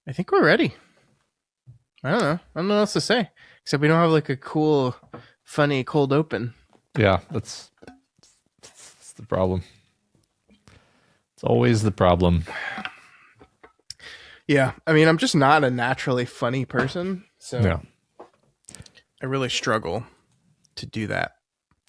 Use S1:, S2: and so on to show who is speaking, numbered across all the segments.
S1: I think we're ready. I don't know. I don't know what else to say. Except we don't have like a cool, funny cold open.
S2: Yeah, that's the problem. It's always the problem.
S1: Yeah. I mean, I'm just not a naturally funny person. So
S2: Yeah.
S1: I really struggle to do that.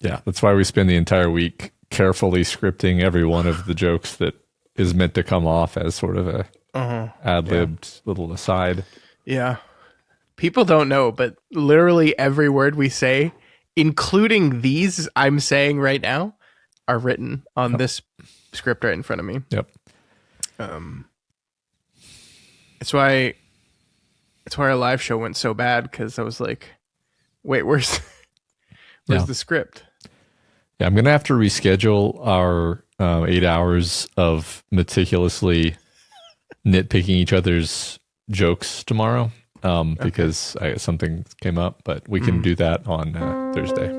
S2: Yeah, that's why we spend the entire week carefully scripting every one of the jokes that is meant to come off as sort of a ad-libbed little aside.
S1: Yeah. People don't know, but literally every word we say, including these I'm saying right now, are written on this script right in front of me.
S2: Yep.
S1: It's why our live show went so bad, because I was like, wait, where's the script?
S2: Yeah, I'm going to have to reschedule our 8 hours of meticulously nitpicking each other's jokes tomorrow because something came up, but we can do that on Thursday.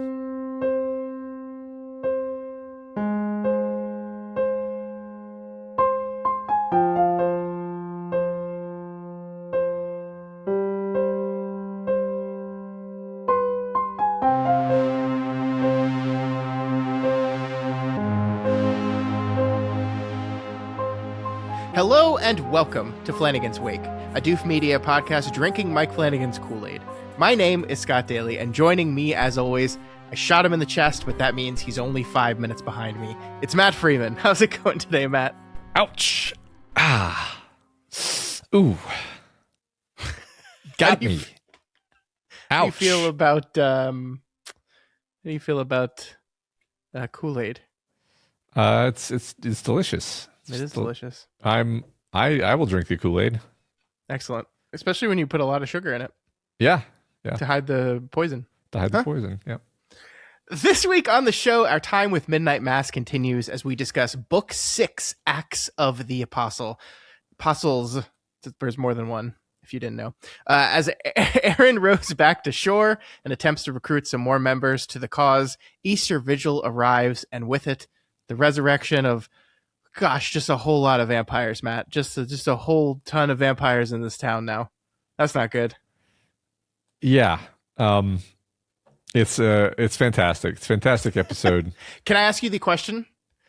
S1: Hello and welcome to Flanagan's Wake, a Doof Media podcast drinking Mike Flanagan's Kool-Aid. My name is Scott Daly, and joining me, as always, I shot him in the chest, but that means he's only 5 minutes behind me. It's Matt Freeman. How's it going today, Matt?
S2: Ouch. Ah. Ooh. Got me. Ouch.
S1: How do you feel about Kool-Aid?
S2: It's delicious.
S1: It is delicious.
S2: I will drink the Kool-Aid.
S1: Excellent. Especially when you put a lot of sugar in it.
S2: Yeah.
S1: To hide the poison.
S2: The poison. Yeah.
S1: This week on the show, our time with Midnight Mass continues as we discuss Book 6, Acts of the Apostles. There's more than one, if you didn't know. As Aaron rows back to shore and attempts to recruit some more members to the cause, Easter Vigil arrives, and with it, the resurrection of, just a whole lot of vampires, Matt. Just a whole ton of vampires in this town now. That's not good.
S2: Yeah. It's fantastic. It's a fantastic episode.
S1: Can I ask you the question?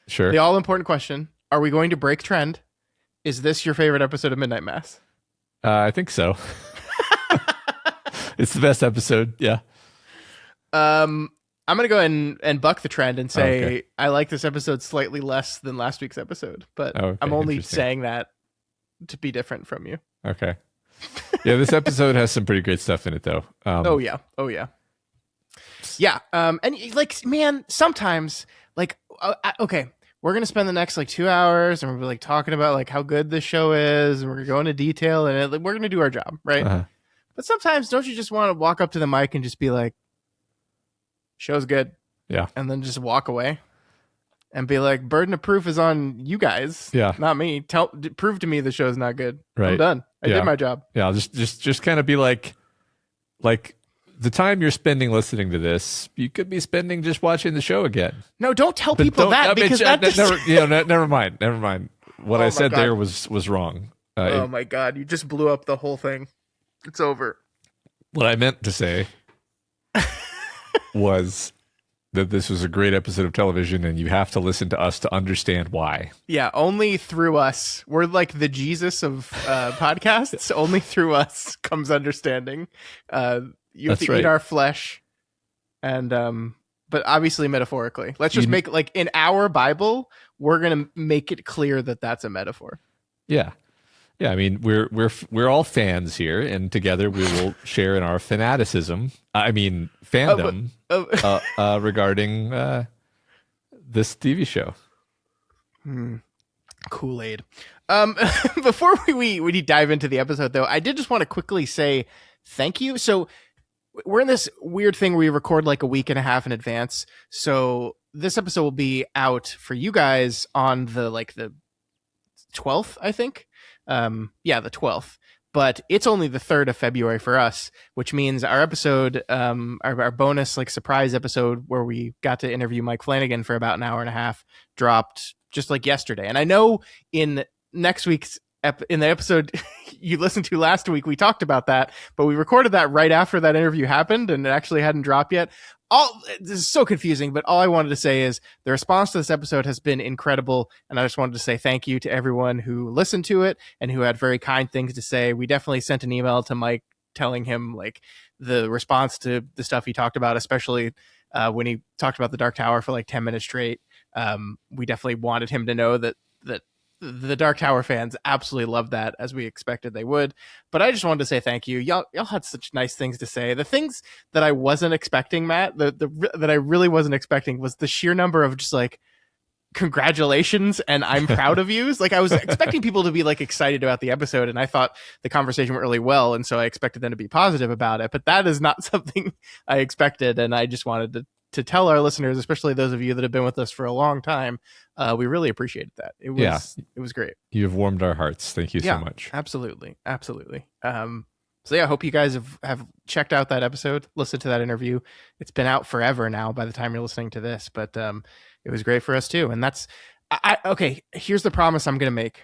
S2: Sure.
S1: The all-important question. Are we going to break trend? Is this your favorite episode of Midnight Mass?
S2: I think so. It's the best episode. Yeah.
S1: I'm going to go ahead and buck the trend and say I like this episode slightly less than last week's episode, but I'm only saying that to be different from you.
S2: Okay. Yeah, this episode has some pretty great stuff in it, though.
S1: Oh, yeah. Yeah. And like, man, sometimes like, okay, we're going to spend the next like 2 hours and we're like talking about like how good this show is. And we're going to go into detail and we're going to do our job. Right.
S2: Uh-huh.
S1: But sometimes don't you just want to walk up to the mic and just be like, show's good.
S2: Yeah.
S1: And then just walk away and be like, burden of proof is on you guys.
S2: Yeah.
S1: Not me. Prove to me the show's not good.
S2: Right.
S1: I'm done. I did my job.
S2: Yeah. Just kind of be like the time you're spending listening to this, you could be spending just watching the show again.
S1: No, don't tell people that because
S2: never mind. What I said there was wrong.
S1: Oh my God. You just blew up the whole thing. It's over.
S2: What I meant to say was that this was a great episode of television and you have to listen to us to understand why.
S1: Yeah, only through us. We're like the Jesus of podcasts. Only through us comes understanding. You have to eat our flesh, and but obviously metaphorically. Let's just make like in our Bible, we're gonna make it clear that that's a metaphor.
S2: Yeah. Yeah, I mean, we're all fans here, and together we will share in our fanaticism. I mean, fandom regarding this TV show.
S1: Kool-Aid. Before we dive into the episode, though, I did just want to quickly say thank you. So we're in this weird thing where we record like a week and a half in advance. So this episode will be out for you guys on the 12th, I think. The 12th, but it's only the 3rd of February for us, which means our episode, our bonus like surprise episode where we got to interview Mike Flanagan for about an hour and a half dropped just like yesterday. And I know in next week's in the episode you listened to last week, we talked about that, but we recorded that right after that interview happened, and it actually hadn't dropped yet. This is so confusing, but all I wanted to say is the response to this episode has been incredible, and I just wanted to say thank you to everyone who listened to it and who had very kind things to say. We definitely sent an email to Mike telling him like the response to the stuff he talked about, especially when he talked about the Dark Tower for like 10 minutes straight. We definitely wanted him to know that the Dark Tower fans absolutely loved that, as we expected they would. But I just wanted to say thank you. Y'all had such nice things to say. The things that I wasn't expecting, Matt, that I really wasn't expecting was the sheer number of just like congratulations and I'm proud of yous. Like I was expecting people to be like excited about the episode, and I thought the conversation went really well, and so I expected them to be positive about it. But that is not something I expected, and I just wanted to tell our listeners, especially those of you that have been with us for a long time, we really appreciated that. It was great.
S2: You have warmed our hearts. Thank you so much.
S1: Absolutely. So yeah, I hope you guys have checked out that episode, listened to that interview. It's been out forever now by the time you're listening to this, but it was great for us too. And that's okay. Here's the promise I'm going to make,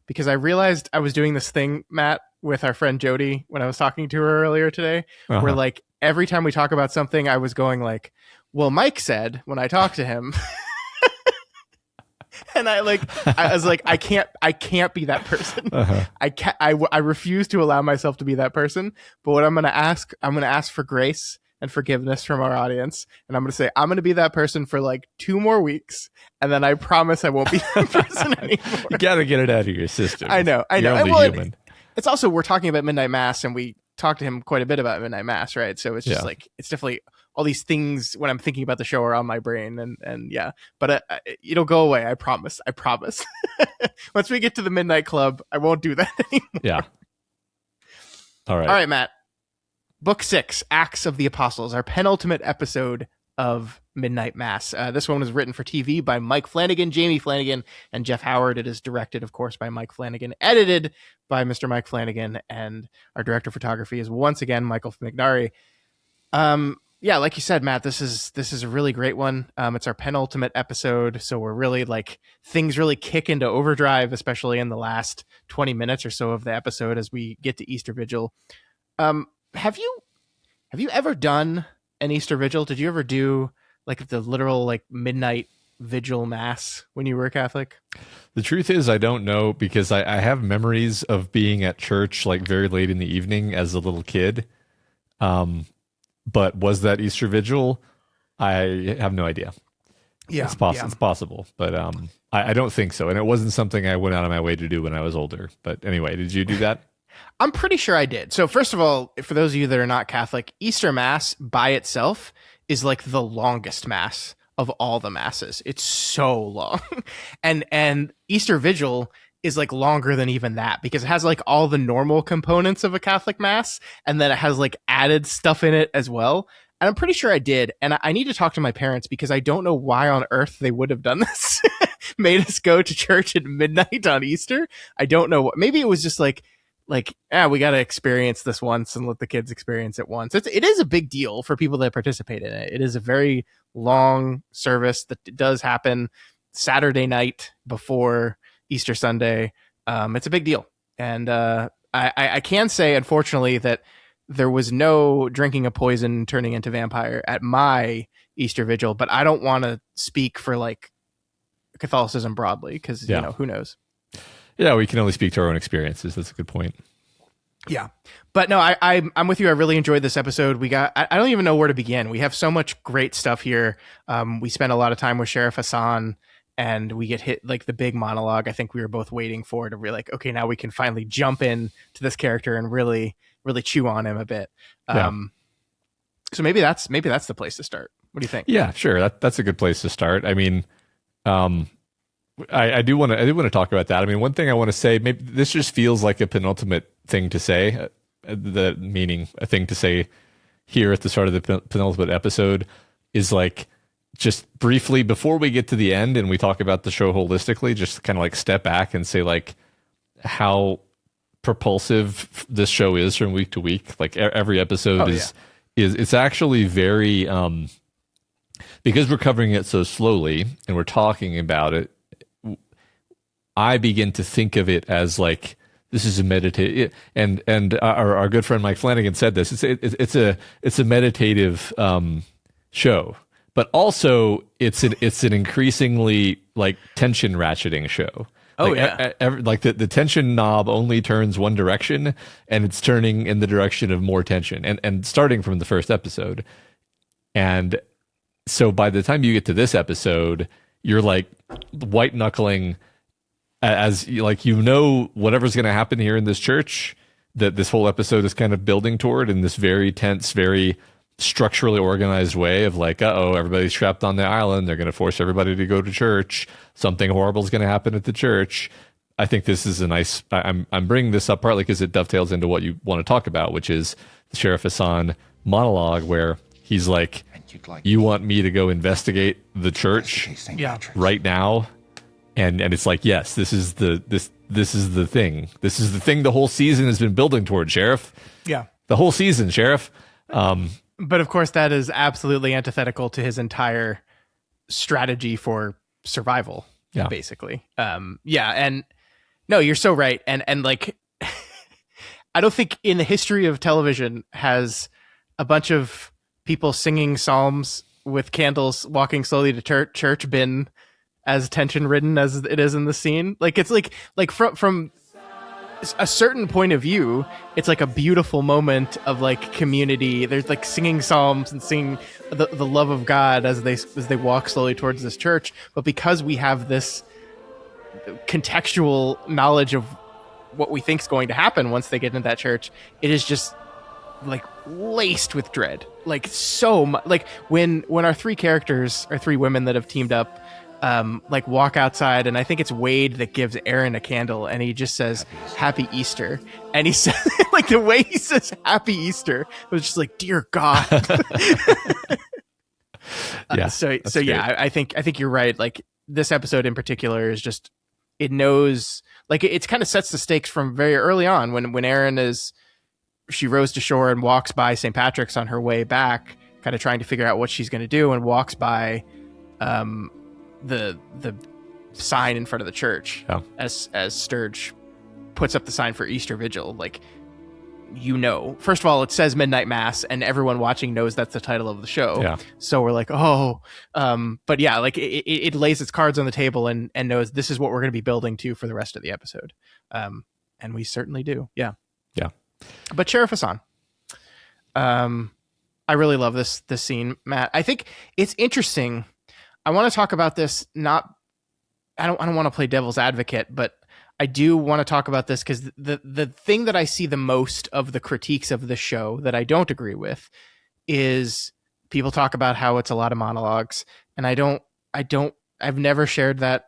S1: because I realized I was doing this thing, Matt, with our friend Jody when I was talking to her earlier today, where like every time we talk about something, I was going like, well, Mike said when I talked to him, and I was like, I can't be that person. I refuse to allow myself to be that person. But what I'm going to ask for grace and forgiveness from our audience. And I'm going to say, I'm going to be that person for like 2 more weeks. And then I promise I won't be that person anymore.
S2: You got to get it out of your system.
S1: I know.
S2: You're only human.
S1: It's also, we're talking about Midnight Mass, and we talked to him quite a bit about Midnight Mass, right? So it's just like, it's definitely all these things when I'm thinking about the show are on my brain, and yeah, but it'll go away. I promise. Once we get to the Midnight Club, I won't do that anymore.
S2: Yeah. All
S1: right, Matt. Book 6, Acts of the Apostles, our penultimate episode of Midnight Mass. This one was written for TV by Mike Flanagan, Jamie Flanagan, and Jeff Howard. It is directed, of course, by Mike Flanagan, edited by Mr. Mike Flanagan, and our director of photography is once again Michael McNary. Yeah, like you said, Matt, this is a really great one. It's our penultimate episode, so we're really like, things really kick into overdrive, especially in the last 20 minutes or so of the episode as we get to Easter Vigil. Have you ever done an Easter Vigil? Did you ever do like the literal like midnight vigil mass when you were a Catholic?
S2: The truth is, I don't know, because I have memories of being at church like very late in the evening as a little kid. But was that Easter Vigil? I have no idea.
S1: Yeah,
S2: it's possible, but I don't think so. And it wasn't something I went out of my way to do when I was older. But anyway, did you do that?
S1: I'm pretty sure I did. So first of all, for those of you that are not Catholic, Easter Mass by itself is like the longest Mass of all the Masses. It's so long. and Easter Vigil is like longer than even that, because it has like all the normal components of a Catholic Mass, and then it has like added stuff in it as well. And I'm pretty sure I did. And I need to talk to my parents, because I don't know why on earth they would have done this. Made us go to church at midnight on Easter. I don't know what. Maybe it was just like, we got to experience this once and let the kids experience it once. It is a big deal for people that participate in it. It is a very long service that does happen Saturday night before Easter Sunday. It's a big deal. And I can say, unfortunately, that there was no drinking a poison turning into vampire at my Easter Vigil, but I don't want to speak for like Catholicism broadly, because you know, who knows.
S2: Yeah, we can only speak to our own experiences. That's a good point.
S1: Yeah. But no, I'm with you. I really enjoyed this episode. I don't even know where to begin. We have so much great stuff here. We spent a lot of time with Sheriff Hassan, and we get hit like the big monologue. I think we were both waiting for, to be like, okay, now we can finally jump in to this character and really, really chew on him a bit. So maybe that's the place to start. What do you think?
S2: Yeah, sure. That's a good place to start. I mean, I do want to talk about that. I mean, one thing I want to say, maybe this just feels like a penultimate thing to say, meaning a thing to say here at the start of the penultimate episode is like, just briefly before we get to the end and we talk about the show holistically, just kind of like step back and say like how propulsive this show is from week to week. Like every episode is it's actually very, because we're covering it so slowly and we're talking about it, I begin to think of it as like this is a meditate, and our good friend Mike Flanagan said this. It's a meditative show, but also it's an increasingly like tension ratcheting show.
S1: Oh,
S2: like, like the tension knob only turns one direction, and it's turning in the direction of more tension, and starting from the first episode. And so by the time you get to this episode, you're like white knuckling as like, whatever's going to happen here in this church that this whole episode is kind of building toward in this very tense, very structurally organized way of like, everybody's trapped on the island. They're going to force everybody to go to church. Something horrible is going to happen at the church. I think this is a nice, I'm bringing this up partly because it dovetails into what you want to talk about, which is the Sheriff Hassan monologue where he's like, you want me to go investigate the church right now? And it's like, yes, this is the thing. This is the thing the whole season has been building toward, Sheriff.
S1: Yeah.
S2: The whole season, Sheriff.
S1: But of course, that is absolutely antithetical to his entire strategy for survival, basically. And no, you're so right. And like, I don't think in the history of television has a bunch of people singing psalms with candles walking slowly to church been as tension ridden as it is in the scene. Like, it's like from a certain point of view, it's like a beautiful moment of like community. There's like singing psalms and singing the love of God as they walk slowly towards this church. But because we have this contextual knowledge of what we think is going to happen once they get into that church, it is just like laced with dread. Like so much. Like when our three characters, or three women that have teamed up, like walk outside, and I think it's Wade that gives Aaron a candle, and he just says Happy Easter, and he says like the way he says Happy Easter was just like, dear God. I think you're right. Like this episode in particular is just, it knows, like it's kind of sets the stakes from very early on when Aaron she rows to shore and walks by St. Patrick's on her way back, kind of trying to figure out what she's going to do, and walks by the sign in front of the church as Sturge puts up the sign for Easter Vigil. Like, first of all, it says Midnight Mass, and everyone watching knows that's the title of the show. Yeah. So we're like, but yeah, like it lays its cards on the table and knows this is what we're going to be building to for the rest of the episode. And we certainly do. Yeah. Yeah. But Sheriff Hassan, I really love this scene, Matt. I think it's interesting. I want to talk about this. I don't want to play devil's advocate, but I do want to talk about this because the thing that I see the most of the critiques of the show that I don't agree with is people talk about how it's a lot of monologues, and I've never shared that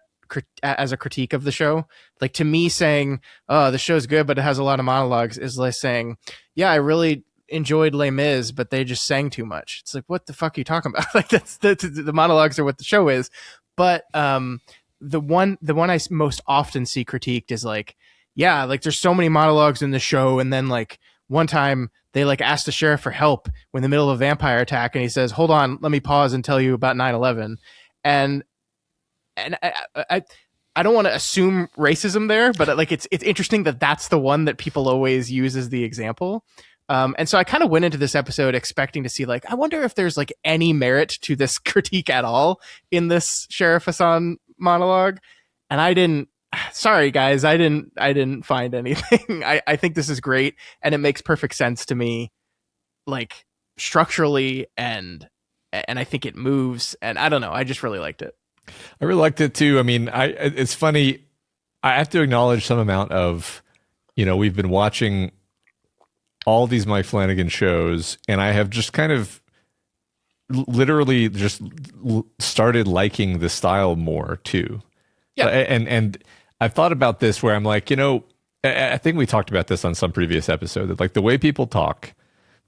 S1: as a critique of the show. Like, to me, saying, "Oh, the show's good, but it has a lot of monologues," is like saying, "Yeah, I really enjoyed Les Mis, but they just sang too much." It's like, what the fuck are you talking about? Like, that's the monologues are what the show is. But the one I most often see critiqued is like, yeah, like there's so many monologues in the show, and then like one time they like asked the sheriff for help in the middle of a vampire attack, and he says, "Hold on, let me pause and tell you about 9/11." And I don't want to assume racism there, but like it's interesting that that's the one that people always use as the example. And so I kind of went into this episode expecting to see, like, I wonder if there's like any merit to this critique at all in this Sheriff Hassan monologue. And I didn't. Sorry, guys, I didn't find anything. I think this is great, and it makes perfect sense to me, like structurally, and I think it moves. And I don't know, I just really liked it.
S2: I really liked it too. I mean, it's funny. I have to acknowledge some amount of, we've been watching all these Mike Flanagan shows, and I have just kind of literally just started liking the style more too. Yeah. And I've thought about this where I'm like, I think we talked about this on some previous episode, that like the way people talk,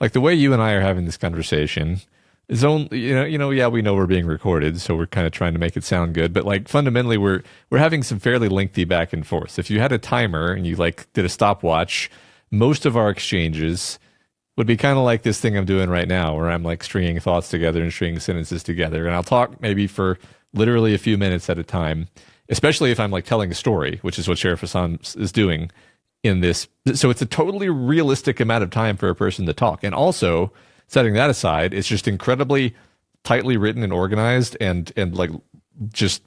S2: like the way you and I are having this conversation is only, yeah, we know we're being recorded, so we're kind of trying to make it sound good, but like fundamentally we're having some fairly lengthy back and forth. If you had a timer and you like did a stopwatch, most of our exchanges would be kind of like this thing I'm doing right now, where I'm like stringing thoughts together and stringing sentences together, and I'll talk maybe for literally a few minutes at a time. especially if I'm like telling a story, which is what Sheriff Hassan is doing in this. So it's a totally realistic amount of time for a person to talk. And also, setting that aside, it's just incredibly tightly written and organized, and like just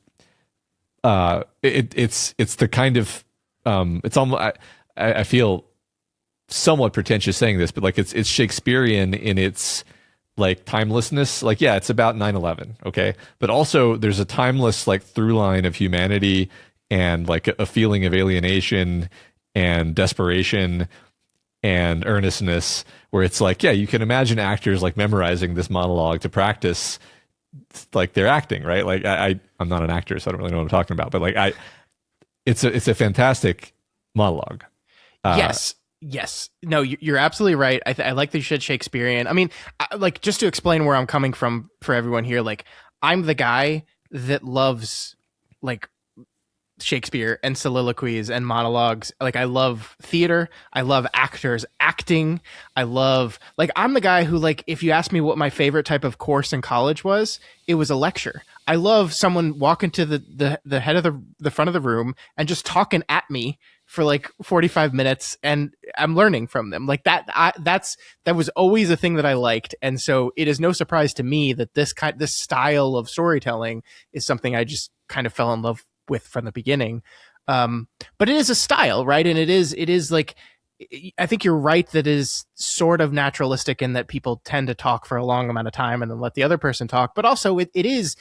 S2: it's the kind of it's almost, I feel somewhat pretentious saying this, but like it's Shakespearean in its like timelessness. Like, yeah, it's about 9/11, okay, but also there's a timeless like through line of humanity and like a feeling of alienation and desperation and earnestness, where it's like, yeah, you can imagine actors like memorizing this monologue to practice like their acting, right? Like I'm not an actor, so I don't really know what I'm talking about, but like it's a fantastic monologue.
S1: Yes. No, you're absolutely right. I like that you said Shakespearean. I mean, like, just to explain where I'm coming from for everyone here, like, I'm the guy that loves like Shakespeare and soliloquies and monologues. Like, I love theater. I love actors acting. I love, like, I'm the guy who, like, if you ask me what my favorite type of course in college was, it was a lecture. I love someone walking to the head of the front of the room and just talking at me for like 45 minutes, and I'm learning from them. Like that was always a thing that I liked. And so it is no surprise to me that this style of storytelling is something I just kind of fell in love with from the beginning. But it is a style, right? And it is like, I think you're right that it is sort of naturalistic in that people tend to talk for a long amount of time and then let the other person talk, but also it is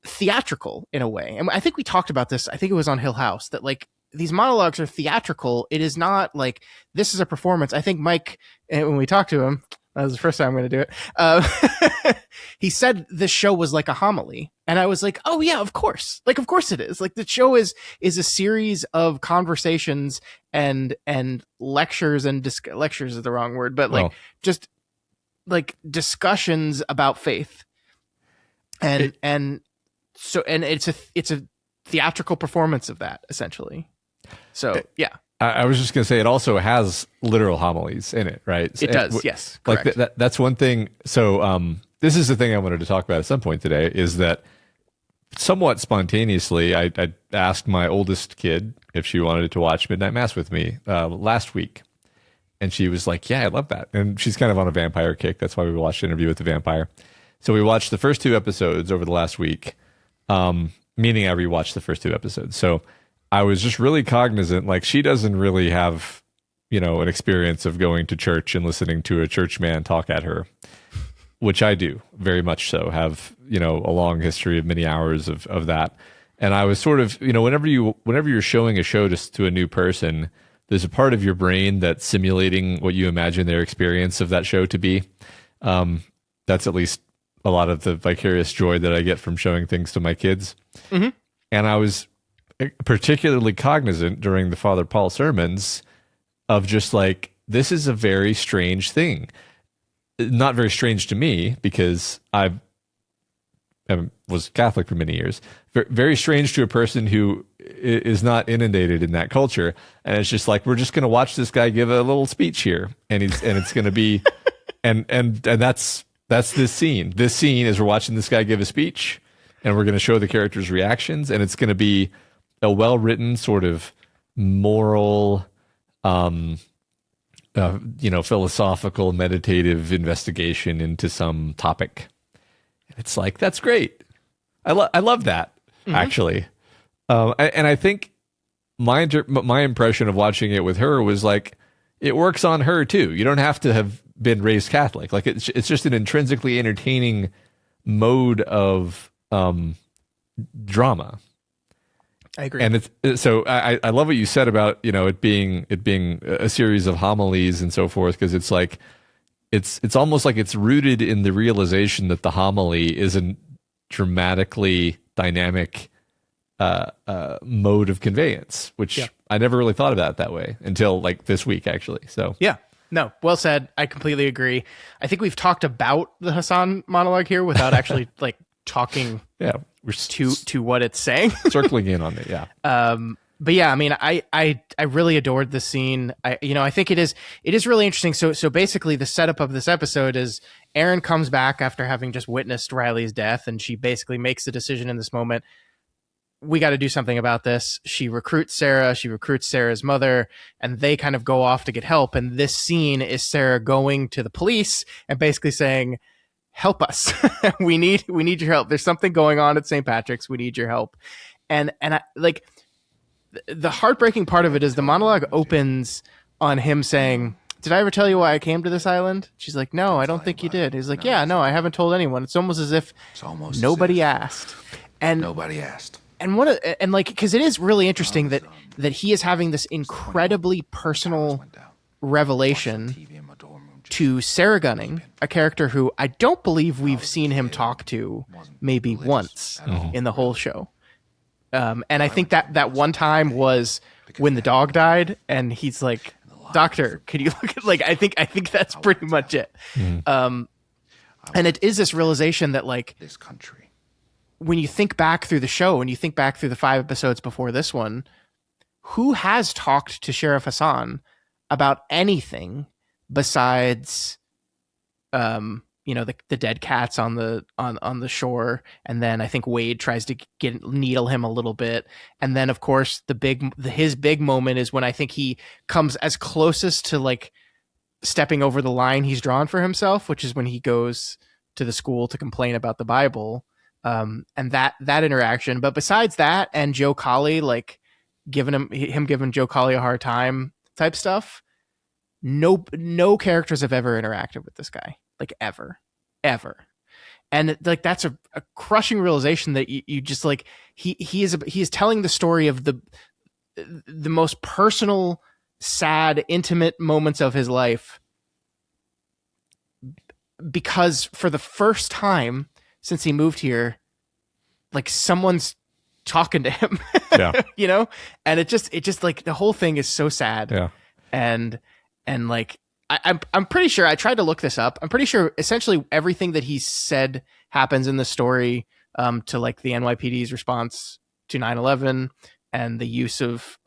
S1: theatrical in a way. And I think we talked about this, I think it was on Hill House, that like these monologues are theatrical. It is not like this is a performance. I think Mike, when we talked to him, that was the first time I'm going to do it. He said this show was like a homily. And I was like, oh yeah, of course. Like, of course it is. Like, the show is a series of conversations and lectures and lectures is the wrong word, but like just like discussions about faith. And it's a theatrical performance of that, essentially. So yeah,
S2: I was just gonna say it also has literal homilies in it, right?
S1: It does, yes. Correct.
S2: Like that's one thing. So this is the thing I wanted to talk about at some point today, is that somewhat spontaneously, I asked my oldest kid if she wanted to watch Midnight Mass with me last week, and she was like, "Yeah, I love that." And she's kind of on a vampire kick. That's why we watched Interview with the Vampire. So we watched the first 2 episodes over the last week. Meaning I rewatched the first 2 episodes. So I was just really cognizant, like, she doesn't really have, an experience of going to church and listening to a church man talk at her, which I do very much so, have, a long history of many hours of that. And I was sort of, whenever you're showing a show to a new person, there's a part of your brain that's simulating what you imagine their experience of that show to be. That's at least a lot of the vicarious joy that I get from showing things to my kids. Mm-hmm. And I was particularly cognizant during the Father Paul sermons of just like, this is a very strange thing. Not very strange to me, because I was Catholic for many years. Very strange to a person who is not inundated in that culture. And it's just like, we're just going to watch this guy give a little speech here, and it's going to be, and that's this scene. This scene is we're watching this guy give a speech, and we're going to show the characters' reactions, and it's going to be a well-written sort of moral, philosophical, meditative investigation into some topic. It's like, that's great. I love that, actually. And I think my impression of watching it with her was like, it works on her too. You don't have to have been raised Catholic. Like, it's just an intrinsically entertaining mode of drama.
S1: I agree.
S2: And I love what you said about, it being a series of homilies and so forth, because it's like, it's almost like it's rooted in the realization that the homily is a dramatically dynamic mode of conveyance, which I never really thought about it that way until like this week, actually. So
S1: yeah. No, well said. I completely agree. I think we've talked about the Hassan monologue here without actually like talking to what it's saying.
S2: Circling in on it, yeah.
S1: But yeah, I mean, I really adored the scene. I think it is really interesting. So basically the setup of this episode is Erin comes back after having just witnessed Riley's death, and she basically makes the decision in this moment. we got to do something about this. She recruits Sarah. She recruits Sarah's mother, and they kind of go off to get help. And this scene is Sarah going to the police and basically saying, "Help us! we need your help. There's something going on at St. Patrick's. We need your help." And I, like, the heartbreaking part of it is the monologue opens on him saying, "Did I ever tell you why I came to this island?" She's like, "No, I don't think you did." He's like, "Yeah, no, I haven't told anyone." It's almost as if nobody asked. And
S3: Nobody asked.
S1: And because it is really interesting that he is having this incredibly personal revelation to Sarah Gunning, a character who I don't believe we've seen him talk to maybe once in the whole show. And I think that one time was when the dog died, and he's like, "Doctor, could you look at," like, I think that's pretty much it. And it is this realization that, like,
S3: This country.
S1: when you think back through the show and you think back through the 5 episodes before this one, who has talked to Sheriff Hassan about anything besides, the dead cats on the shore? And then I think Wade tries to needle him a little bit. And then, of course, his big moment is when I think he comes as closest to, like, stepping over the line he's drawn for himself, which is when he goes to the school to complain about the Bible. And that interaction. But besides that, and Joe Collie, like, giving Joe Collie a hard time type stuff, no characters have ever interacted with this guy, like, ever. And, like, that's a crushing realization that you just, like, he is telling the story of the most personal, sad, intimate moments of his life, because for the first time since he moved here, like, someone's talking to him.
S2: Yeah.
S1: And it just like, the whole thing is so sad.
S2: Yeah.
S1: And like, I'm pretty sure, I tried to look this up. I'm pretty sure essentially everything that he said happens in the story, to, like, the NYPD's response to 9/11 and the use of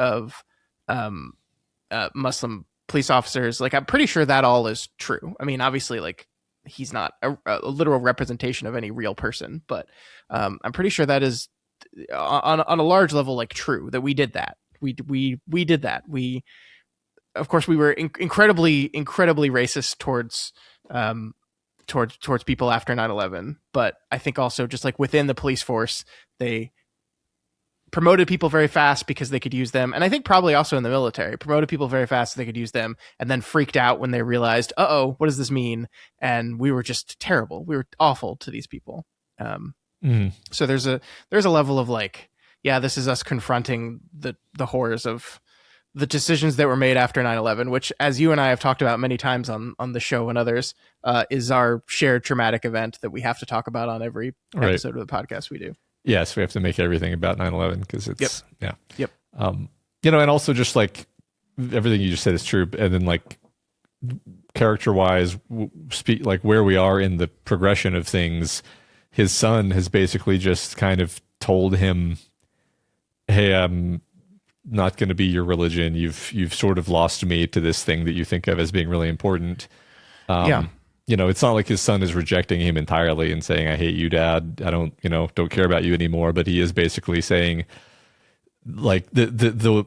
S1: Muslim police officers. Like, I'm pretty sure that all is true. I mean, obviously, like, he's not a literal representation of any real person, but I'm pretty sure that is on a large level, like, true, that we did that. We did that. Of course, we were incredibly racist towards people after 9/11, but I think also just, like, within the police force, they promoted people very fast because they could use them. And I think probably also in the military, promoted people very fast so they could use them, and then freaked out when they realized, what does this mean? And we were just terrible. We were awful to these people. So there's a level of, like, yeah, this is us confronting the horrors of the decisions that were made after 9/11, which, as you and I have talked about many times on the show and others, is our shared traumatic event that we have to talk about on every episode of the podcast we do.
S2: Yes, we have to make everything about 9/11 because it's
S1: Yep.
S2: And also just, like, everything you just said is true. And then, like, character wise, like, where we are in the progression of things, his son has basically just kind of told him, "Hey, I'm not going to be your religion. You've sort of lost me to this thing that you think of as being really important." It's not like his son is rejecting him entirely and saying, "I hate you, Dad. I don't care about you anymore." But he is basically saying, like, the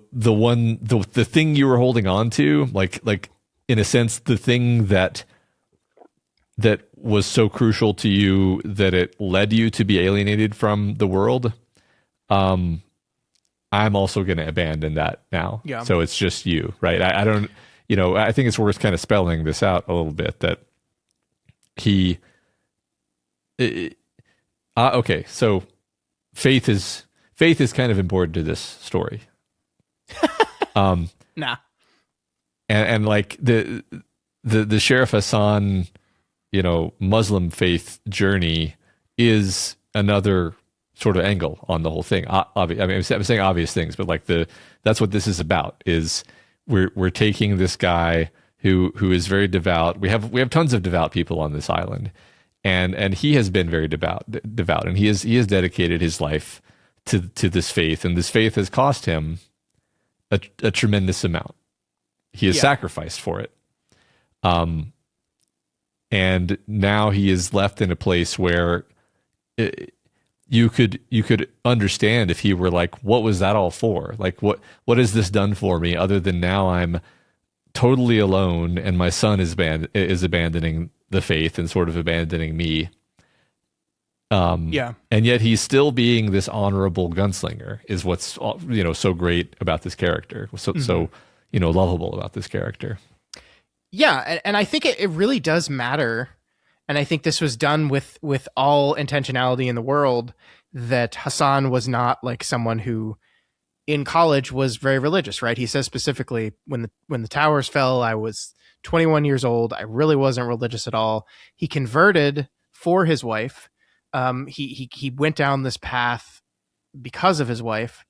S2: thing you were holding on to, like in a sense, the thing that was so crucial to you that it led you to be alienated from the world. I'm also going to abandon that now.
S1: Yeah.
S2: So it's just you, right? I don't, I think it's worth kind of spelling this out a little bit, that okay, so faith is kind of important to this story.
S1: Nah.
S2: And like the Sheriff Hassan, Muslim faith journey is another sort of angle on the whole thing. I'm saying obvious things, but, like, that's what this is about. Is we're taking this guy who is very devout. We have tons of devout people on this island, and he has been very devout, and he has dedicated his life to this faith, and this faith has cost him a tremendous amount. He has sacrificed for it. And now he is left in a place where you could understand if he were like, what was that all for? Like, what has this done for me other than now I'm totally alone and my son is abandoning the faith and sort of abandoning me.
S1: Yeah.
S2: And yet he's still being this honorable gunslinger is what's, so great about this character. So lovable about this character.
S1: Yeah. And I think it really does matter. And I think this was done with all intentionality in the world, that Hassan was not like someone who in college was very religious, right? He says specifically, when the towers fell, I was 21 years old. I really wasn't religious at all. He converted for his wife. He went down this path because of his wife,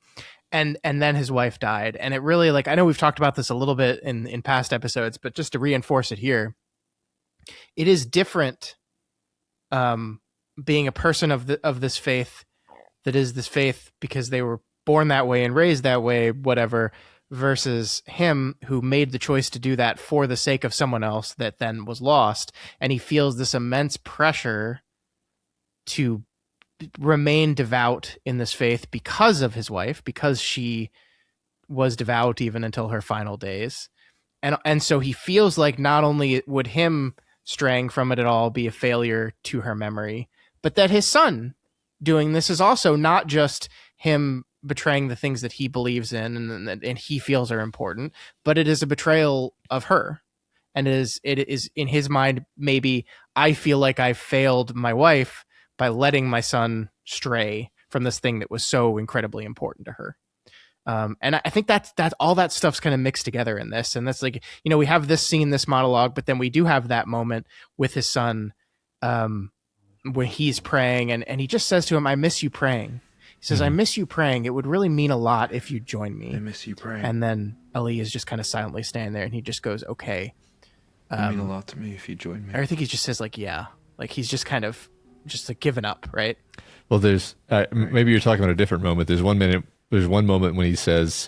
S1: and then his wife died. And it really, like, I know we've talked about this a little bit in past episodes, but just to reinforce it here, it is different being a person of this faith, that is this faith because they were born that way and raised that way, whatever, versus him who made the choice to do that for the sake of someone else that then was lost. And he feels this immense pressure to remain devout in this faith because of his wife, because she was devout even until her final days. And so he feels like not only would him straying from it at all be a failure to her memory, but that his son doing this is also not just him betraying the things that he believes in and he feels are important, but it is a betrayal of her. And it is in his mind, maybe I feel like I failed my wife by letting my son stray from this thing that was so incredibly important to her. And I think that's all that stuff's kind of mixed together in this. And that's like, we have this scene, this monologue, but then we do have that moment with his son when he's praying and he just says to him, I miss you praying. He says, I miss you praying. It would really mean a lot if you join me.
S3: I miss you praying.
S1: And then Ali is just kind of silently standing there and he just goes, okay.
S3: It would mean a lot to me if you join me.
S1: I think he just says like, yeah, like he's just kind of just like given up. Right.
S2: Well, there's maybe you're talking about a different moment. There's one moment when he says,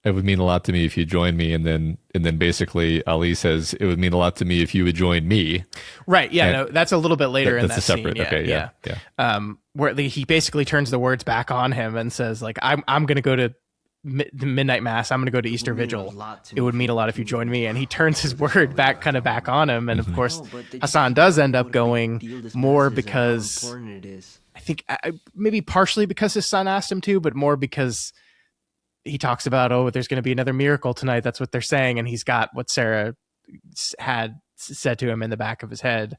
S2: it would mean a lot to me if you join me. And then basically Ali says, it would mean a lot to me if you would join me.
S1: Right. Yeah. No, that's a little bit later in that
S2: a separate,
S1: scene. Yeah,
S2: okay. Yeah.
S1: Where he basically turns the words back on him and says like, I'm going to go to the midnight mass. I'm going to go to Easter Vigil. It would mean a lot if you join me. And he turns his word back on him. And of course, Hassan does end up going more because I think maybe partially because his son asked him to, but more because he talks about, there's going to be another miracle tonight. That's what they're saying. And he's got what Sarah had said to him in the back of his head.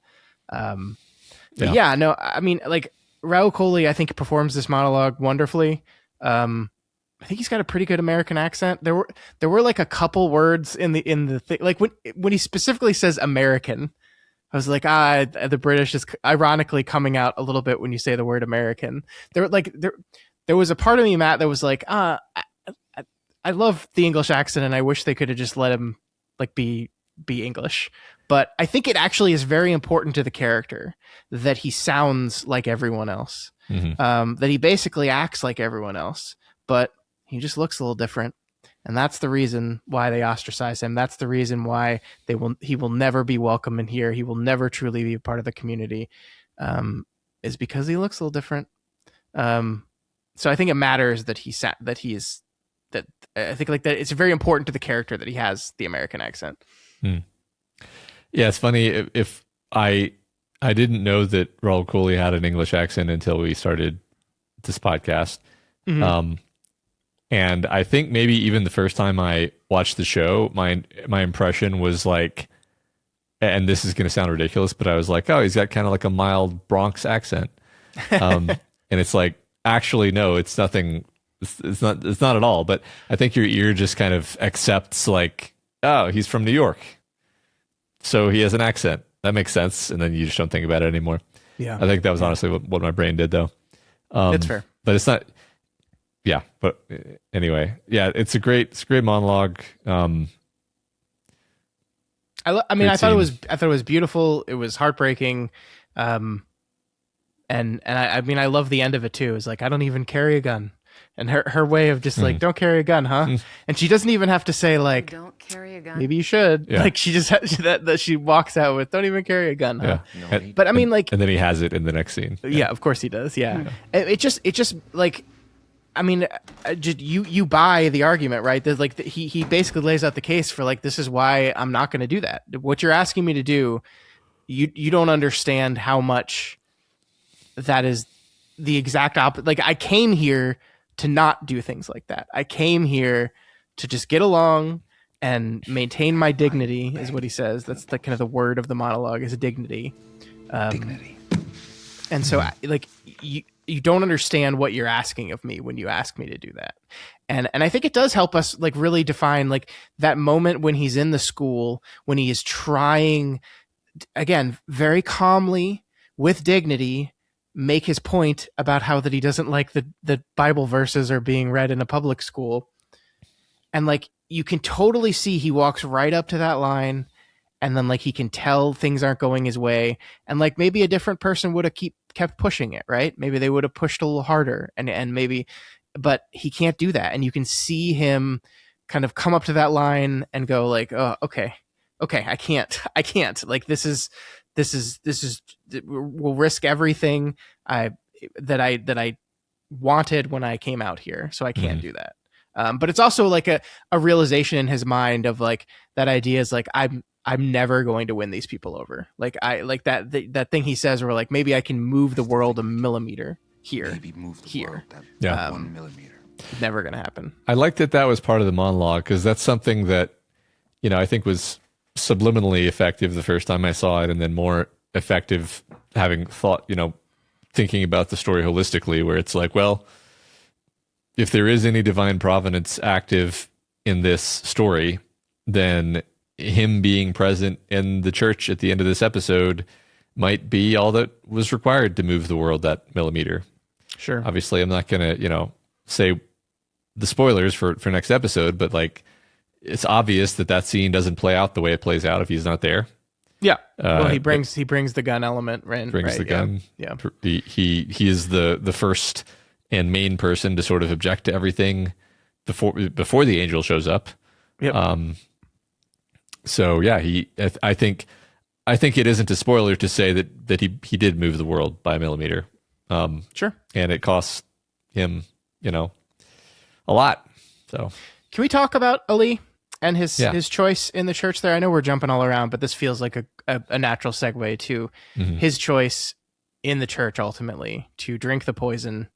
S1: Yeah, no, I mean, like Rahul Kohli, I think performs this monologue wonderfully. I think he's got a pretty good American accent. There were like a couple words in the thing, like when he specifically says American, I was like, the British is ironically coming out a little bit when you say the word American. There was a part of me, Matt, that was like, I love the English accent and I wish they could have just let him like be English. But I think it actually is very important to the character that he sounds like everyone else, that he basically acts like everyone else, but he just looks a little different. And that's the reason why they ostracize him. That's the reason why he will never be welcome in here. He will never truly be a part of the community, is because he looks a little different. So I think it matters that I think like that it's very important to the character that he has the American accent.
S2: Yeah, it's funny if I didn't know that Rahul Kohli had an English accent until we started this podcast. And I think maybe even the first time I watched the show, my impression was like, and this is going to sound ridiculous, but I was like, oh, he's got kind of like a mild Bronx accent. And it's like, actually, no, it's nothing. It's not at all. But I think your ear just kind of accepts like, oh, he's from New York, so he has an accent. That makes sense. And then you just don't think about it anymore. Yeah. I think that was honestly what my brain did though.
S1: It's fair.
S2: But it's not. Yeah. But anyway, yeah, it's a great monologue.
S1: I thought it was beautiful. It was heartbreaking. And I love the end of it too. It's like, I don't even carry a gun. And her way of just like, don't carry a gun, huh? And she doesn't even have to say like,
S4: Don't carry a gun.
S1: maybe you should.
S2: Yeah.
S1: Like she just that she walks out with, don't even carry a gun, huh?
S2: Yeah.
S1: But I mean, like,
S2: and then he has it in the next scene.
S1: yeah, of course he does. Yeah. It just like, I mean, just you buy the argument, right? There's like he basically lays out the case for like, this is why I'm not going to do that. What you're asking me to do, you don't understand how much that is the exact opposite. Like I came here to not do things like that. I came here to just get along and maintain my dignity, is what he says. That's the kind of the word of the monologue, is dignity.
S3: Dignity.
S1: And so, like, you don't understand what you're asking of me when you ask me to do that. And I think it does help us like really define like that moment when he's in the school, when he is trying, again, very calmly with dignity, make his point about how that he doesn't like the Bible verses are being read in a public school. And like, you can totally see he walks right up to that line, and then like he can tell things aren't going his way. And like maybe a different person would have kept pushing it, right? Maybe they would have pushed a little harder and maybe, but he can't do that. And you can see him kind of come up to that line and go like, oh, okay, I can't. Like this is, we'll risk everything that I wanted when I came out here. So I can't do that. But it's also like a realization in his mind of like, that idea is like, I'm never going to win these people over. Like I like that thing he says where like, maybe I can move the world a millimeter here.
S3: Maybe move the
S1: here.
S3: world that
S2: Yeah.
S3: 1 millimeter.
S1: Never going to happen.
S2: I like that was part of the monologue, because that's something that, I think was subliminally effective the first time I saw it, and then more effective having thought, thinking about the story holistically, where it's like, well, if there is any divine providence active in this story, then him being present in the church at the end of this episode might be all that was required to move the world that millimeter.
S1: Sure.
S2: Obviously, I'm not going to, say the spoilers for next episode, but like, it's obvious that scene doesn't play out the way it plays out if he's not there.
S1: Yeah. Well, he brings the gun element, right?
S2: Brings the gun.
S1: Yeah.
S2: He is the first and main person to sort of object to everything before the angel shows up.
S1: Yep.
S2: So yeah, I think it isn't a spoiler to say that he did move the world by a millimeter.
S1: Sure.
S2: And it costs him, a lot. So
S1: can we talk about Ali and his choice in the church there? I know we're jumping all around, but this feels like a natural segue to his choice in the church ultimately to drink the poison.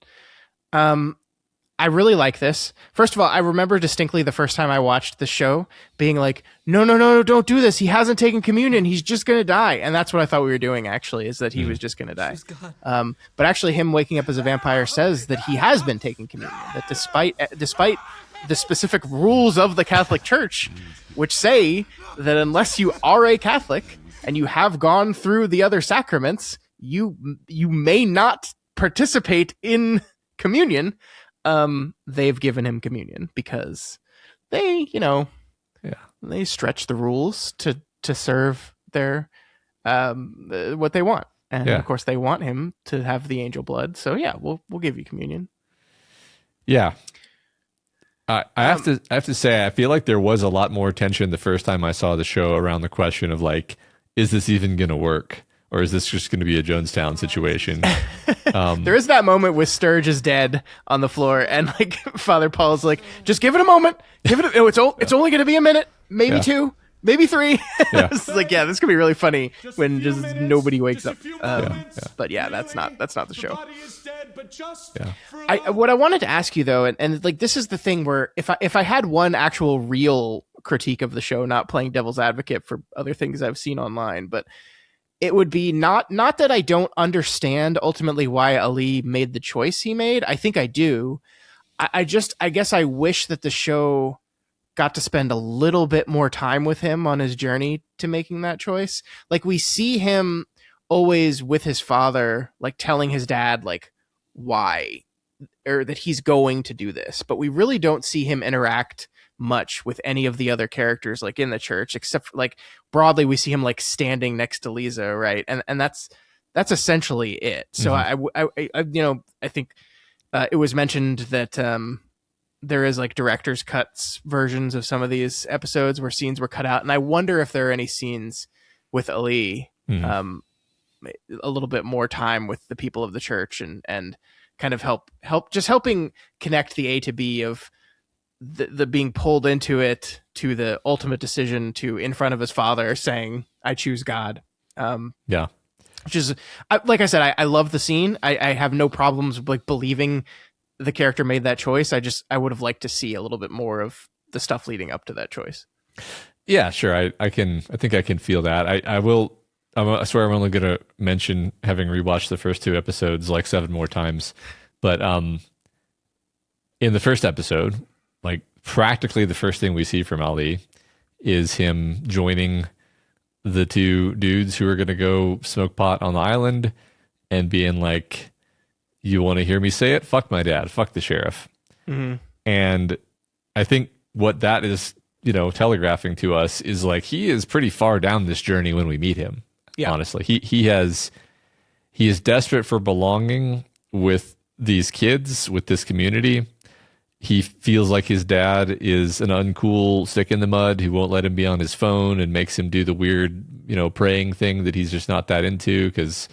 S1: I really like this. First of all, I remember distinctly the first time I watched the show being like, no, don't do this. He hasn't taken communion. He's just going to die. And that's what I thought we were doing, actually, is that he was just going to die. But actually him waking up as a vampire says that he has been taking communion, that despite the specific rules of the Catholic Church, which say that unless you are a Catholic and you have gone through the other sacraments, you may not participate in communion. They've given him communion because they, they stretch the rules to serve their what they want. And of course they want him to have the angel blood. So yeah, we'll give you communion.
S2: Yeah. I have to say, I feel like there was a lot more tension the first time I saw the show around the question of like, is this even going to work? Or is this just going to be a Jonestown situation?
S1: There is that moment with Sturge is dead on the floor, and like Father Paul's like, just give it a moment. It's only going to be a minute, maybe 2, maybe 3. It's like, this could be really funny when just nobody wakes up. But that's not the show. What I wanted to ask you though, and like this is the thing where if I had one actual real critique of the show, not playing devil's advocate for other things I've seen online, but it would be not that I don't understand ultimately why Ali made the choice he made. I think I do. I guess I wish that the show got to spend a little bit more time with him on his journey to making that choice. Like we see him always with his father, like telling his dad like why, or that he's going to do this, but we really don't see him interact much with any of the other characters like in the church, except for, like broadly we see him like standing next to Lisa, right? And that's essentially it. So I think it was mentioned that there is like director's cuts versions of some of these episodes where scenes were cut out, and I wonder if there are any scenes with Ali, a little bit more time with the people of the church, and kind of helping connect the A to B of the being pulled into it to the ultimate decision to in front of his father saying, "I choose God."
S2: Yeah.
S1: Which is, like I said, I love the scene. I have no problems like believing the character made that choice. I would have liked to see a little bit more of the stuff leading up to that choice.
S2: Yeah, sure. I think I can feel that. I swear I'm only going to mention having rewatched the first 2 episodes like 7 more times. But in the first episode, like practically the first thing we see from Ali is him joining the 2 dudes who are going to go smoke pot on the island and being like, "You want to hear me say it? Fuck my dad. Fuck the sheriff."
S1: Mm-hmm.
S2: And I think what that is, telegraphing to us is like he is pretty far down this journey when we meet him. Yeah. Honestly, he is desperate for belonging with these kids, with this community. He feels like his dad is an uncool stick in the mud who won't let him be on his phone and makes him do the weird, praying thing that he's just not that into because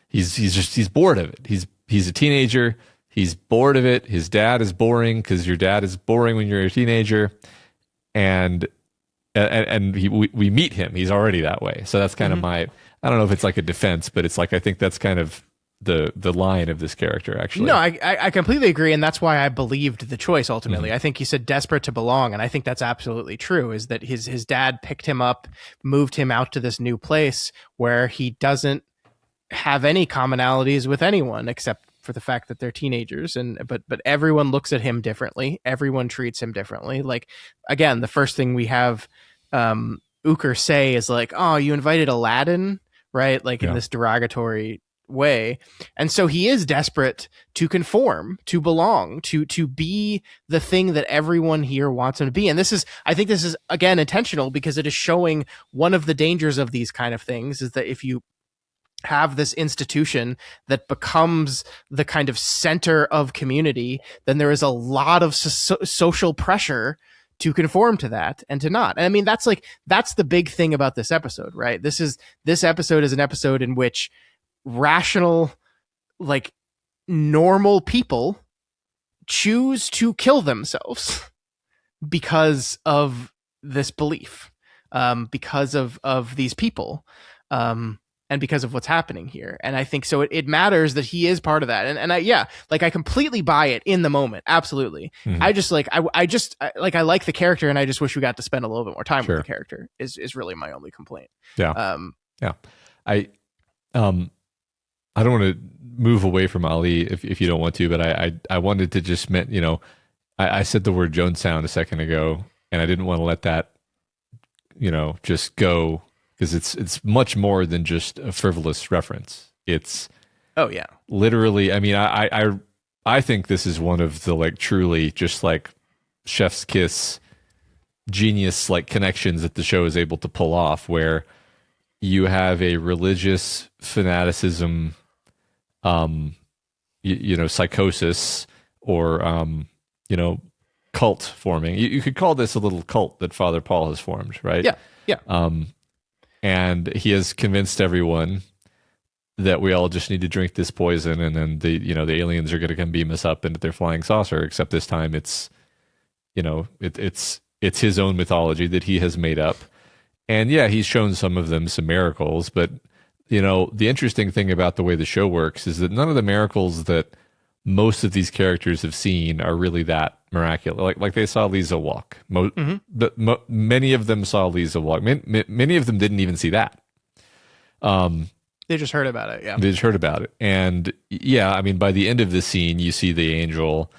S2: he's bored of it. He's a teenager. He's bored of it. His dad is boring because your dad is boring when you're a teenager. And we meet him. He's already that way. So that's kind of I don't know if it's like a defense, but it's like I think that's kind of the line of this character, actually.
S1: No, I completely agree, and that's why I believed the choice ultimately. I think he said desperate to belong, and I think that's absolutely true, is that his dad picked him up, moved him out to this new place where he doesn't have any commonalities with anyone except for the fact that they're teenagers, but everyone looks at him differently. Everyone treats him differently. Like, again, the first thing we have Uker say is like, "Oh, you invited Aladdin," right? Like in this derogatory way. And so he is desperate to conform, to belong, to be the thing that everyone here wants him to be. And I think this is again intentional because it is showing one of the dangers of these kind of things is that if you have this institution that becomes the kind of center of community, then there is a lot of social pressure to conform to that and to not. And I mean, that's the big thing about this episode, right? This episode is an episode in which rational, like normal people choose to kill themselves because of this belief, because of these people, and because of what's happening here. And I think so it matters that he is part of that. And I completely buy it in the moment. Absolutely. Mm-hmm. I like the character and I just wish we got to spend a little bit more time with the character is really my only complaint.
S2: Yeah. I don't want to move away from Ali if you don't want to, but I wanted to just I said the word Jonestown a second ago and I didn't want to let that, just go. Because it's much more than just a frivolous reference. It's literally. I mean, I think this is one of the like truly just like chef's kiss genius like connections that the show is able to pull off, where you have a religious fanaticism, psychosis or cult forming. You could call this a little cult that Father Paul has formed, right?
S1: Yeah.
S2: And he has convinced everyone that we all just need to drink this poison, and then the aliens are going to come beam us up into their flying saucer. Except this time, it's his own mythology that he has made up, and he's shown some of them some miracles. But the interesting thing about the way the show works is that none of the miracles that most of these characters have seen are really that miraculous. Like they saw Lisa walk. Many of them saw Lisa walk. Many of them didn't even see that.
S1: They just heard about it. Yeah,
S2: they just heard about it. And I mean, by the end of the scene, you see the angel,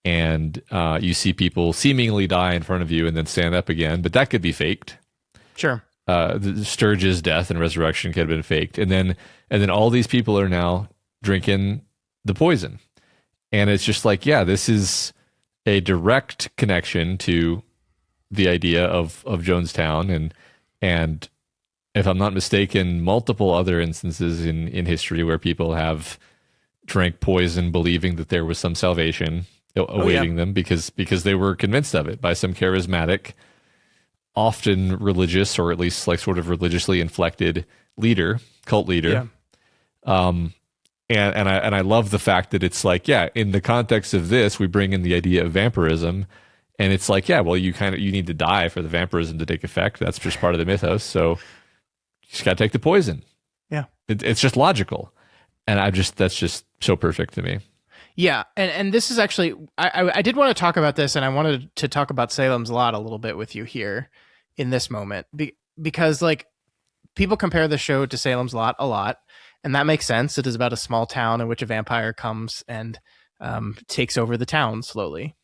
S2: and you see people seemingly die in front of you and then stand up again. But that could be faked.
S1: Sure.
S2: The Sturge's death and resurrection could have been faked, and then all these people are now drinking the poison. And it's just like, this is a direct connection to the idea of Jonestown, and if I'm not mistaken, multiple other instances in history where people have drank poison believing that there was some salvation awaiting them because they were convinced of it by some charismatic, often religious, or at least like sort of religiously inflected cult leader. And I love the fact that it's like, in the context of this, we bring in the idea of vampirism, and it's like, well, you need to die for the vampirism to take effect. That's just part of the mythos. So you just got to take the poison. Yeah. It's just logical. And that's just so perfect to me.
S1: Yeah. And this is actually, I did want to talk about this, and I wanted to talk about Salem's Lot a little bit with you here in this moment, because like people compare the show to Salem's Lot a lot. And that makes sense. It is about a small town in which a vampire comes and takes over the town slowly.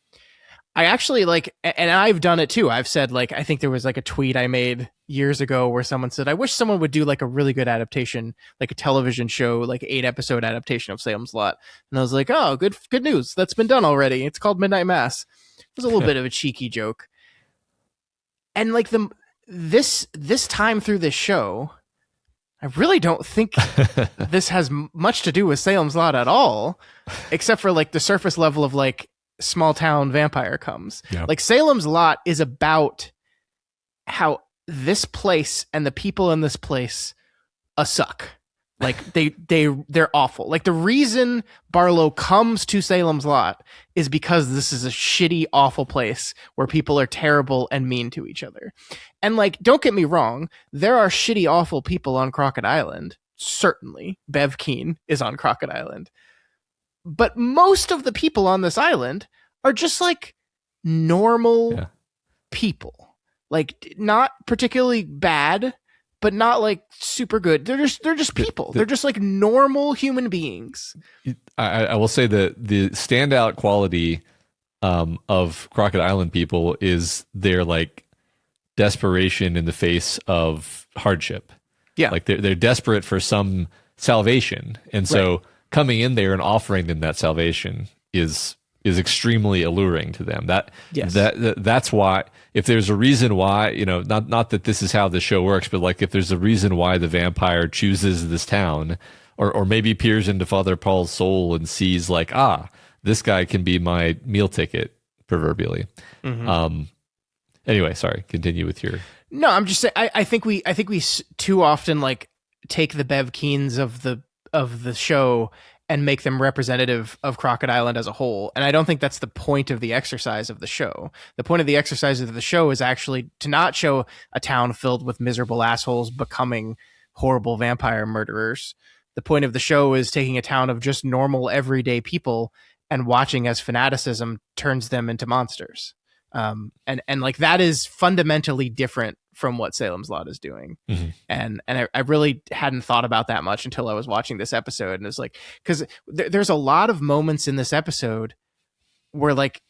S1: I actually and I've done it too. I've said, like, I think there was like a tweet I made years ago where someone said, I wish someone would do like a really good adaptation, like a television show, like 8-episode adaptation of Salem's Lot. And I was like, oh, good news. That's been done already. It's called Midnight Mass. It was a little bit of a cheeky joke. And like this time through this show, I really don't think this has much to do with Salem's Lot at all, except for like the surface level of like small town vampire comes. Yeah. Like Salem's Lot is about how this place and the people in this place suck. Like they're awful. Like the reason Barlow comes to Salem's Lot is because this is a shitty, awful place where people are terrible and mean to each other. And like, don't get me wrong, there are shitty, awful people on Crockett Island. Certainly, Bev Keane is on Crockett Island. But most of the people on this island are just like normal people. Like not particularly bad, but not like super good. They're just people. They're just like normal human beings.
S2: I will say that the standout quality of Crockett Island people is their like desperation in the face of hardship. Yeah, like they're desperate for some salvation, and so coming in there and offering them that salvation is extremely alluring to them. That's why, if there's a reason why, not that this is how the show works, but like if there's a reason why the vampire chooses this town, or maybe peers into Father Paul's soul and sees like, this guy can be my meal ticket, proverbially. Mm-hmm. Anyway, sorry, continue with your.
S1: No, I'm just saying, I think we too often like take the Bev Keanes of the show and make them representative of Crockett Island as a whole. And I don't think that's the point of the exercise of the show. The point of the exercise of the show is actually to not show a town filled with miserable assholes becoming horrible vampire murderers. The point of the show is taking a town of just normal, everyday people and watching as fanaticism turns them into monsters. And like that is fundamentally different from what Salem's Lot is doing. Mm-hmm. And I really hadn't thought about that much until I was watching this episode. And it's like, because there's a lot of moments in this episode where like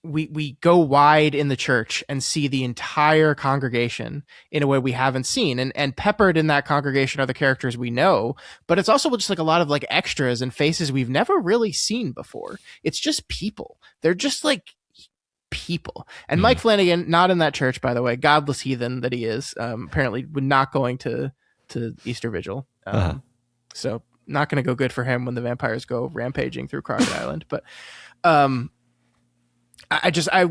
S1: we go wide in the church and see the entire congregation in a way we haven't seen. And peppered in that congregation are the characters we know, but it's also just like a lot of like extras and faces we've never really seen before. It's just people. They're just like people. And Mike Flanagan, not in that church, by the way, godless heathen that he is, apparently not going to Easter Vigil. So not going to go good for him when the vampires go rampaging through Crockett Island. But I'm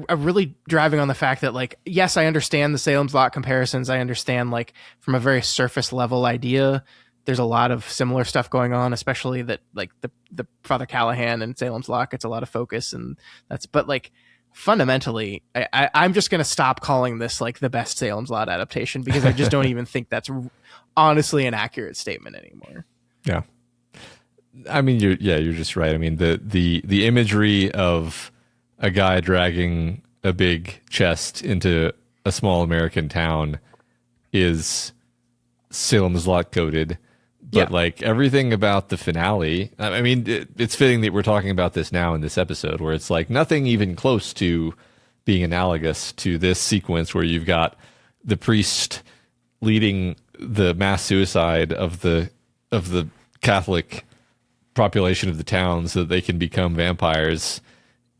S1: really driving on the fact that, like, yes, I understand the Salem's Lot comparisons. I understand, like, from a very surface level idea, there's a lot of similar stuff going on, especially that, like, the Father Callahan and Salem's Lot gets a lot of focus, and but like, fundamentally, I'm just going to stop calling this like the best Salem's Lot adaptation, because I just don't even think that's honestly an accurate statement anymore.
S2: Yeah. I mean, you're just right. I mean, the imagery of a guy dragging a big chest into a small American town is Salem's Lot coded. But like everything about the finale, I mean, it's fitting that we're talking about this now in this episode, where it's like nothing even close to being analogous to this sequence where you've got the priest leading the mass suicide of the Catholic population of the town so that they can become vampires.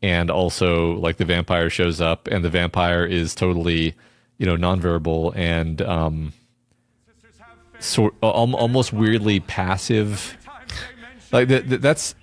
S2: And also like the vampire shows up and the vampire is totally, nonverbal and, almost weirdly passive Like that's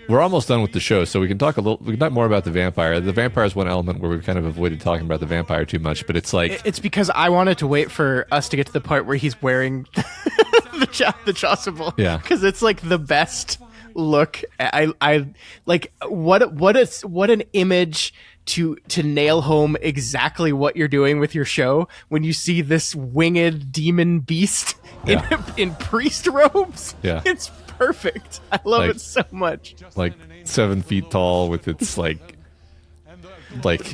S2: we're almost done with the show, so we can talk more about the vampire. The vampire is one element where we've kind of avoided talking about the vampire too much, but it's like
S1: it's because I wanted to wait for us to get to the part where he's wearing the chasuble.
S2: Yeah,
S1: because it's like the best look. I like what an image to nail home exactly what you're doing with your show when you see this winged demon beast in priest robes.
S2: Yeah,
S1: it's perfect. I love it so much.
S2: Like 7 feet tall with its like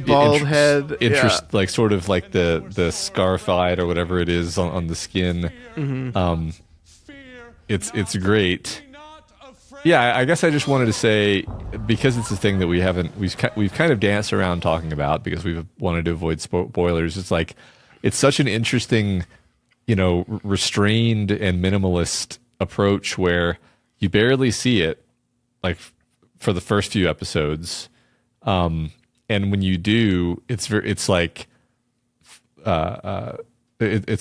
S1: bald head,
S2: like sort of like the scarified or whatever it is on the skin.
S1: Mm-hmm.
S2: It's great. Yeah, I guess I just wanted to say, because it's a thing that we've kind of danced around talking about because we've wanted to avoid spoilers. It's like it's such an interesting, restrained and minimalist approach where you barely see it, like for the first few episodes, and when you do, it's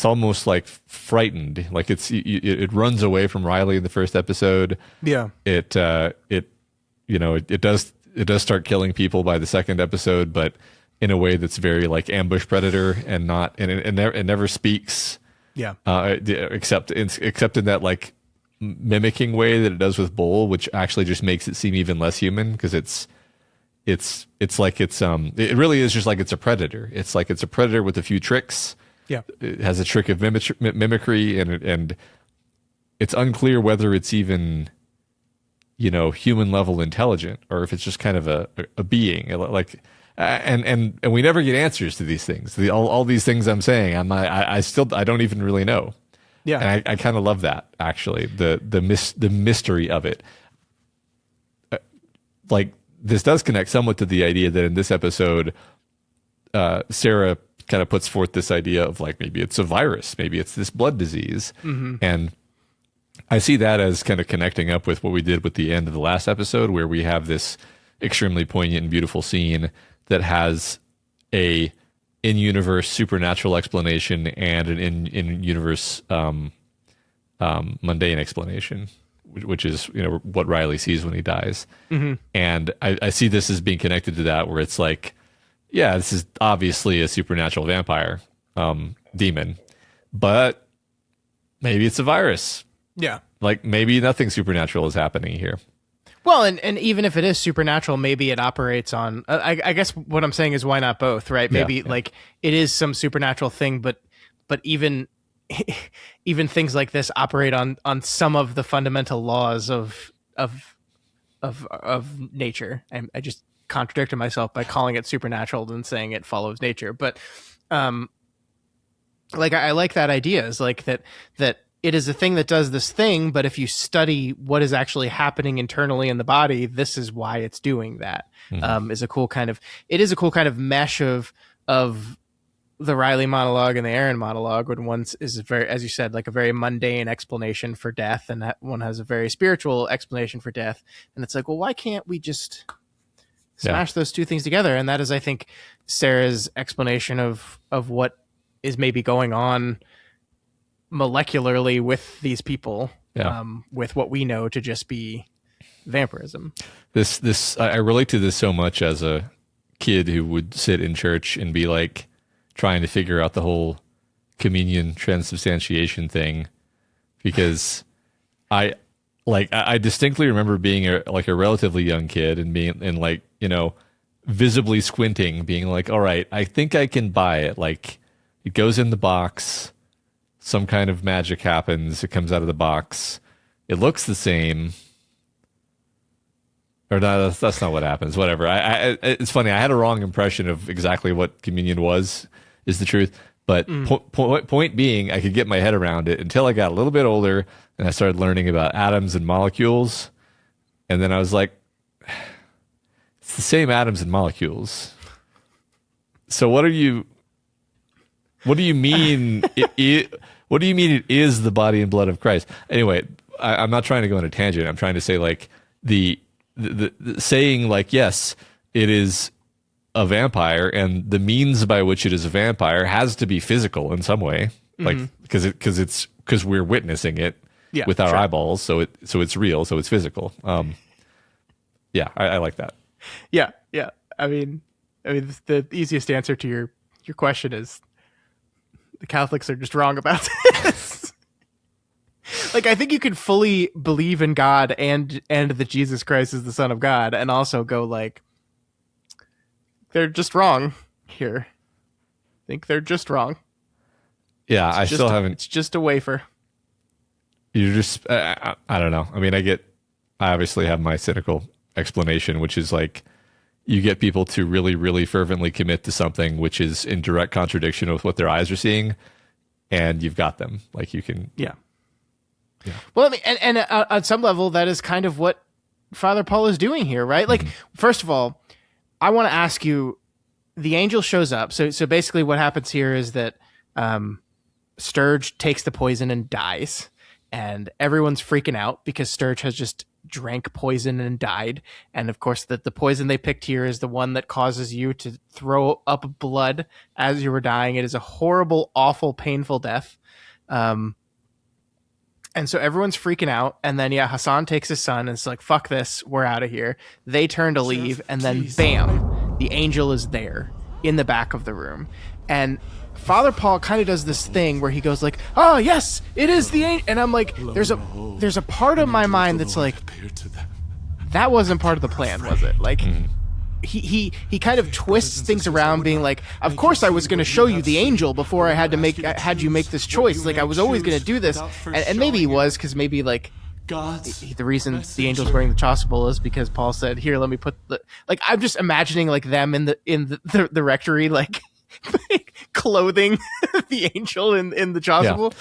S2: almost like frightened, like it runs away from Riley in the first episode.
S1: Yeah,
S2: it does start killing people by the second episode, but in a way that's very like ambush predator and not, and it never speaks.
S1: Yeah,
S2: except in that like mimicking way that it does with Bull, which actually just makes it seem even less human because it really is just like it's a predator. It's like it's a predator with a few tricks.
S1: Yeah,
S2: it has a trick of mimicry, and it's unclear whether it's even human level intelligent or if it's just kind of a being. Like, and we never get answers to these things. All these things I'm saying, I don't even really know.
S1: Yeah,
S2: and I kind of love that, actually, the mystery of it. Like, this does connect somewhat to the idea that in this episode, Sarah kind of puts forth this idea of like maybe it's a virus, maybe it's this blood disease, and I see that as kind of connecting up with what we did with the end of the last episode, where we have this extremely poignant and beautiful scene that has a in-universe supernatural explanation and an in-universe mundane explanation, which is what Riley sees when he dies. And I see this as being connected to that, where it's like, yeah, this is obviously a supernatural vampire demon, but maybe it's a virus.
S1: Yeah,
S2: like maybe nothing supernatural is happening here.
S1: Well, and even if it is supernatural, maybe it operates on. I guess what I'm saying is, why not both, right? Maybe like it is some supernatural thing, but even things like this operate on some of the fundamental laws of nature. I just contradicted myself by calling it supernatural and saying it follows nature, but like I like that idea, is like that it is a thing that does this thing, but if you study what is actually happening internally in the body, this is why it's doing that. Is a cool kind of mesh of the Riley monologue and the Aaron monologue, when one is very, as you said, like a very mundane explanation for death, and that one has a very spiritual explanation for death. And it's like, well, why can't we just smash those two things together? And that is, I think, Sarah's explanation of what is maybe going on molecularly with these people, with what we know to just be vampirism. I relate to this so much as a kid who would sit in church and be like trying to figure out the whole communion transubstantiation thing, because I distinctly remember being a relatively young kid and being visibly squinting, being like, all right, I think I can buy it. Like, it goes in the box, some kind of magic happens, it comes out of the box, it looks the same. Or no, that's not what happens. Whatever. It's funny. I had a wrong impression of exactly what communion was, is the truth. But point being, I could get my head around it until I got a little bit older and I started learning about atoms and molecules. And then I was like, it's the same atoms and molecules. So what do you mean? What do you mean it is the body and blood of Christ? Anyway, I'm not trying to go on a tangent. I'm trying to say, like, the saying, like, yes, it is a vampire, and the means by which it is a vampire has to be physical in some way, like because we're witnessing it.
S2: with our eyeballs. So it's real. So it's physical. Yeah, I like that.
S1: Yeah. I mean, the easiest answer to your question is the Catholics are just wrong about this. Like, I think you can fully believe in God and that Jesus Christ is the Son of God, and also go like, they're just wrong here. I think they're just wrong.
S2: Yeah, I still haven't.
S1: It's just a wafer.
S2: You just, I don't know. I mean, I obviously have my cynical explanation, which is like, you get people to really, really fervently commit to something which is in direct contradiction with what their eyes are seeing, and you've got them. Like, you can.
S1: Yeah. Well, I mean, and on some level, that is kind of what Father Paul is doing here, right? Like, first of all, I want to ask you, the angel shows up. So basically what happens here is that Sturge takes the poison and dies, and everyone's freaking out because Sturge has just drank poison and died. And of course, the poison they picked here is the one that causes you to throw up blood as you were dying. It is a horrible, awful, painful death. And so everyone's freaking out. And then, Hassan takes his son and it's like, fuck this, we're out of here. They turn to leave, and then bam, the angel is there in the back of the room. And Father Paul kind of does this thing where he goes like, oh yes, it is the angel. And I'm like, there's a part of my mind that's like, that wasn't part of the plan, was it? Like, he kind of twists things around, being like, of course I was going to show you the angel before I had you make this choice. Like, I was always going to do this. And maybe he was, because maybe like the reason the angel's wearing the chasuble is because Paul said, here, let me put the, like, I'm just imagining like them in the rectory, like clothing the angel in the chasuble,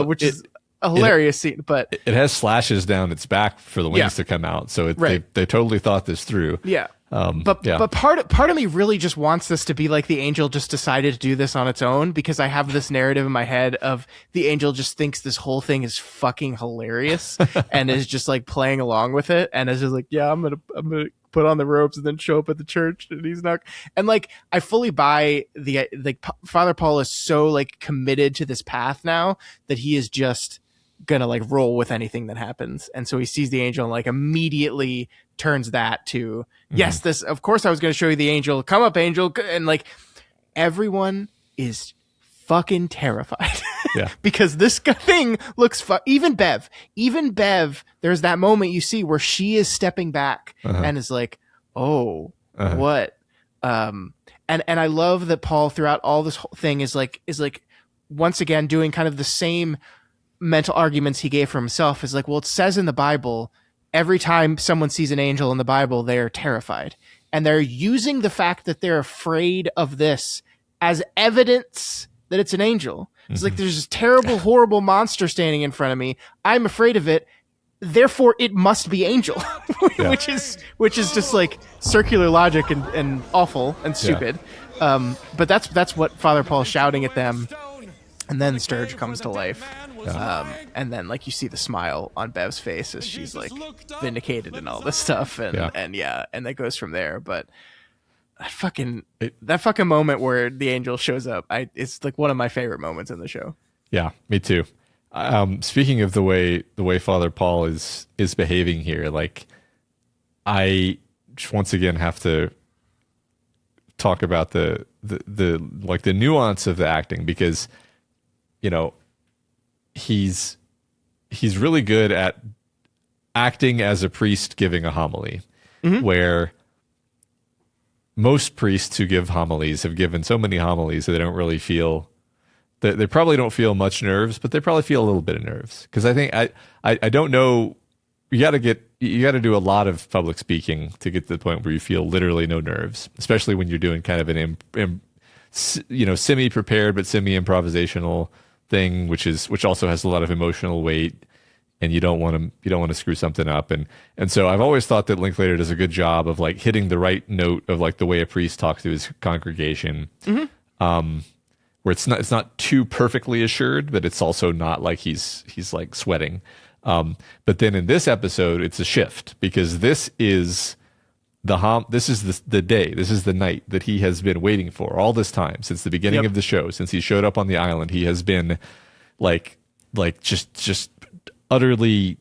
S1: which is a hilarious scene. But
S2: it has slashes down its back for the wings to come out. So they totally thought this through.
S1: Yeah. But part of me really just wants this to be like the angel just decided to do this on its own, because I have this narrative in my head of the angel just thinks this whole thing is fucking hilarious and is just like playing along with it, and is just like, yeah, I'm gonna put on the robes and then show up at the church, and he's not. And like, I fully buy Father Paul is so like committed to this path now that he is just gonna like roll with anything that happens. And so he sees the angel and like immediately turns that to, yes, this, of course I was going to show you the angel, come up angel. And like, everyone is fucking terrified because this thing looks even Bev, there's that moment you see where she is stepping back and is like, oh, what? And I love that Paul throughout all this whole thing is like once again doing kind of the same mental arguments he gave for himself. Is like, well, it says in the Bible, every time someone sees an angel in the Bible, they are terrified. And they're using the fact that they're afraid of this as evidence that it's an angel. It's like, there's this terrible, horrible monster standing in front of me. I'm afraid of it. Therefore, it must be angel, which is just like circular logic and awful and stupid. But that's what Father Paul is shouting at them. And then Sturge comes to life. And then like you see the smile on Bev's face as she's like vindicated and all this stuff. And that goes from there. But that fucking moment where the angel shows up, it's like one of my favorite moments in the show. Yeah,
S2: me too. Speaking of the way Father Paul is behaving here, like, I just once again have to talk about the like the nuance of the acting, because he's really good at acting as a priest giving a homily, where most priests who give homilies have given so many homilies that they don't really feel, that they probably don't feel much nerves, but they probably feel a little bit of nerves. Because I think I don't know, you got to do a lot of public speaking to get to the point where you feel literally no nerves, especially when you're doing kind of an semi-prepared but semi-improvisational thing, which also has a lot of emotional weight, and you don't want to screw something up, and so I've always thought that Linklater does a good job of like hitting the right note of like the way a priest talks to his congregation, where it's not too perfectly assured, but it's also not like he's like sweating. But then in this episode, it's a shift, because this is the day, this is the night that he has been waiting for all this time, since the beginning of the show, since he showed up on the island. He has been like just utterly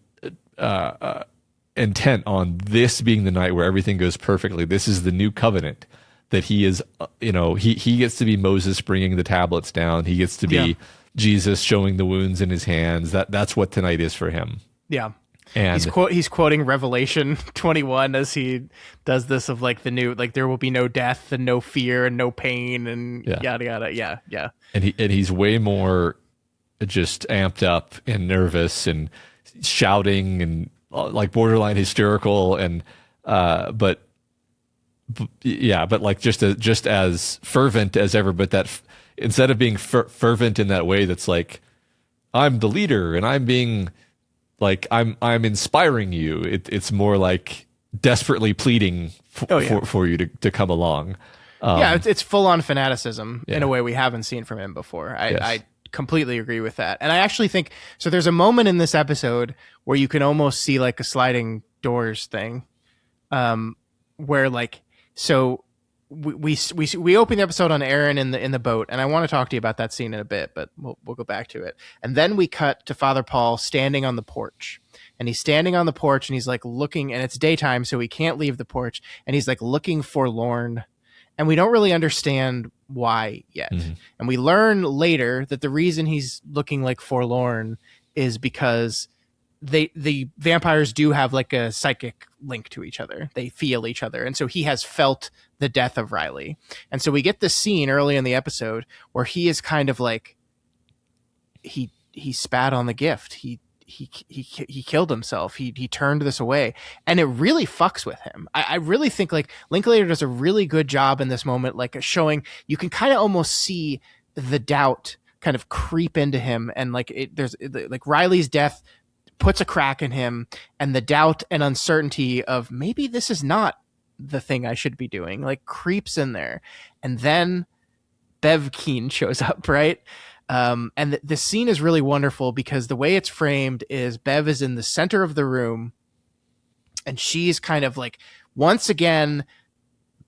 S2: intent on this being the night where everything goes perfectly. This is the new covenant that he is, he gets to be Moses bringing the tablets down. He gets to be Jesus showing the wounds in his hands. That's what tonight is for him.
S1: Yeah.
S2: And
S1: he's quoting Revelation 21 as he does this of like the new, like there will be no death and no fear and no pain and yada yada. Yeah.
S2: And he's way more just amped up and nervous and shouting and like borderline hysterical and but like just as fervent as ever. But that instead of being fervent in that way, that's like I'm the leader and I'm being like I'm inspiring you. It's more like desperately pleading for you to come along.
S1: It's full on fanaticism in a way we haven't seen from him before. I completely agree with that. And I actually think so. There's a moment in this episode where you can almost see like a sliding doors thing, where like so. We open the episode on Aaron in the boat, and I want to talk to you about that scene in a bit, but we'll go back to it. And then we cut to Father Paul standing on the porch, and he's standing on the porch, and he's like looking, and it's daytime, so he can't leave the porch, and he's like looking forlorn, and we don't really understand why yet. Mm-hmm. And we learn later that the reason he's looking like forlorn is because the vampires do have like a psychic link to each other. They feel each other. And so he has felt the death of Riley. And so we get this scene early in the episode where he is kind of like, he spat on the gift. He killed himself. He turned this away, and it really fucks with him. I really think like Linklater does a really good job in this moment, like showing, you can kind of almost see the doubt kind of creep into him. And like there's like Riley's death puts a crack in him, and the doubt and uncertainty of maybe this is not the thing I should be doing, like creeps in there. And then Bev Keane shows up, right? And the scene is really wonderful because the way it's framed is Bev is in the center of the room, and she's kind of like once again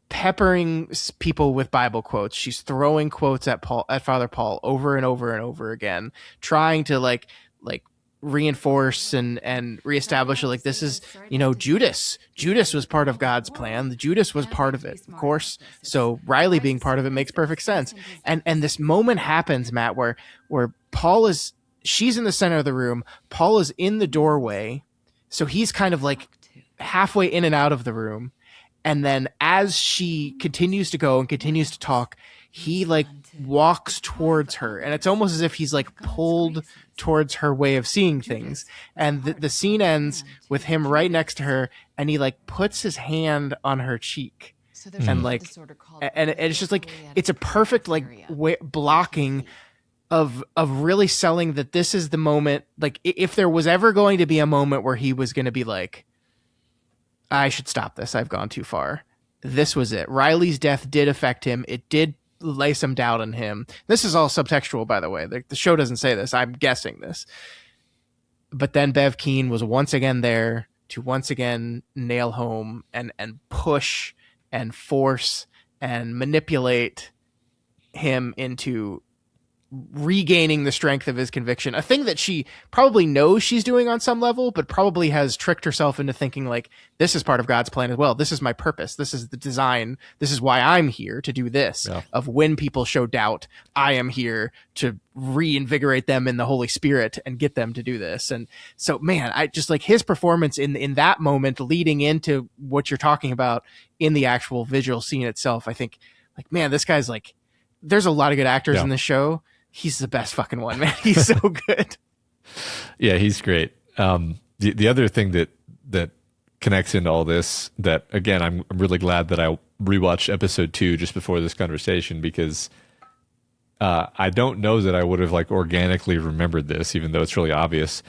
S1: peppering people with Bible quotes. She's throwing quotes at Father Paul over and over and over again, trying to like reinforce and reestablish like this is, Judas was part of God's plan. Judas was part of it, of course. So Riley being part of it makes perfect sense. And this moment happens, Matt, where she's in the center of the room. Paul is in the doorway. So he's kind of like halfway in and out of the room. And then as she continues to go and continues to talk, he like walks towards her, and it's almost as if he's like pulled towards her way of seeing things. And the scene ends with him right next to her, and he like puts his hand on her cheek, and like, and it's just like, it's a perfect like blocking of really selling that this is the moment. Like if there was ever going to be a moment where he was going to be like, I should stop this, I've gone too far, this was it. Riley's death did affect him. It did lay some doubt in him. This is all subtextual, by the way. The show doesn't say this. I'm guessing this. But then Bev Keane was once again there to once again nail home and push and force and manipulate him into regaining the strength of his conviction, a thing that she probably knows she's doing on some level, but probably has tricked herself into thinking like, this is part of God's plan as well. This is my purpose. This is the design. This is why I'm here to do this. Yeah. Of when people show doubt, I am here to reinvigorate them in the Holy Spirit and get them to do this. And so, man, I just like his performance in that moment leading into what you're talking about in the actual visual scene itself. I think like, man, this guy's like, there's a lot of good actors in this show. He's the best fucking one, man. He's so good.
S2: Yeah, he's great. The other thing that connects into all this, that again, I'm really glad that I rewatched episode 2 just before this conversation, because I don't know that I would have like organically remembered this, even though it's really obvious.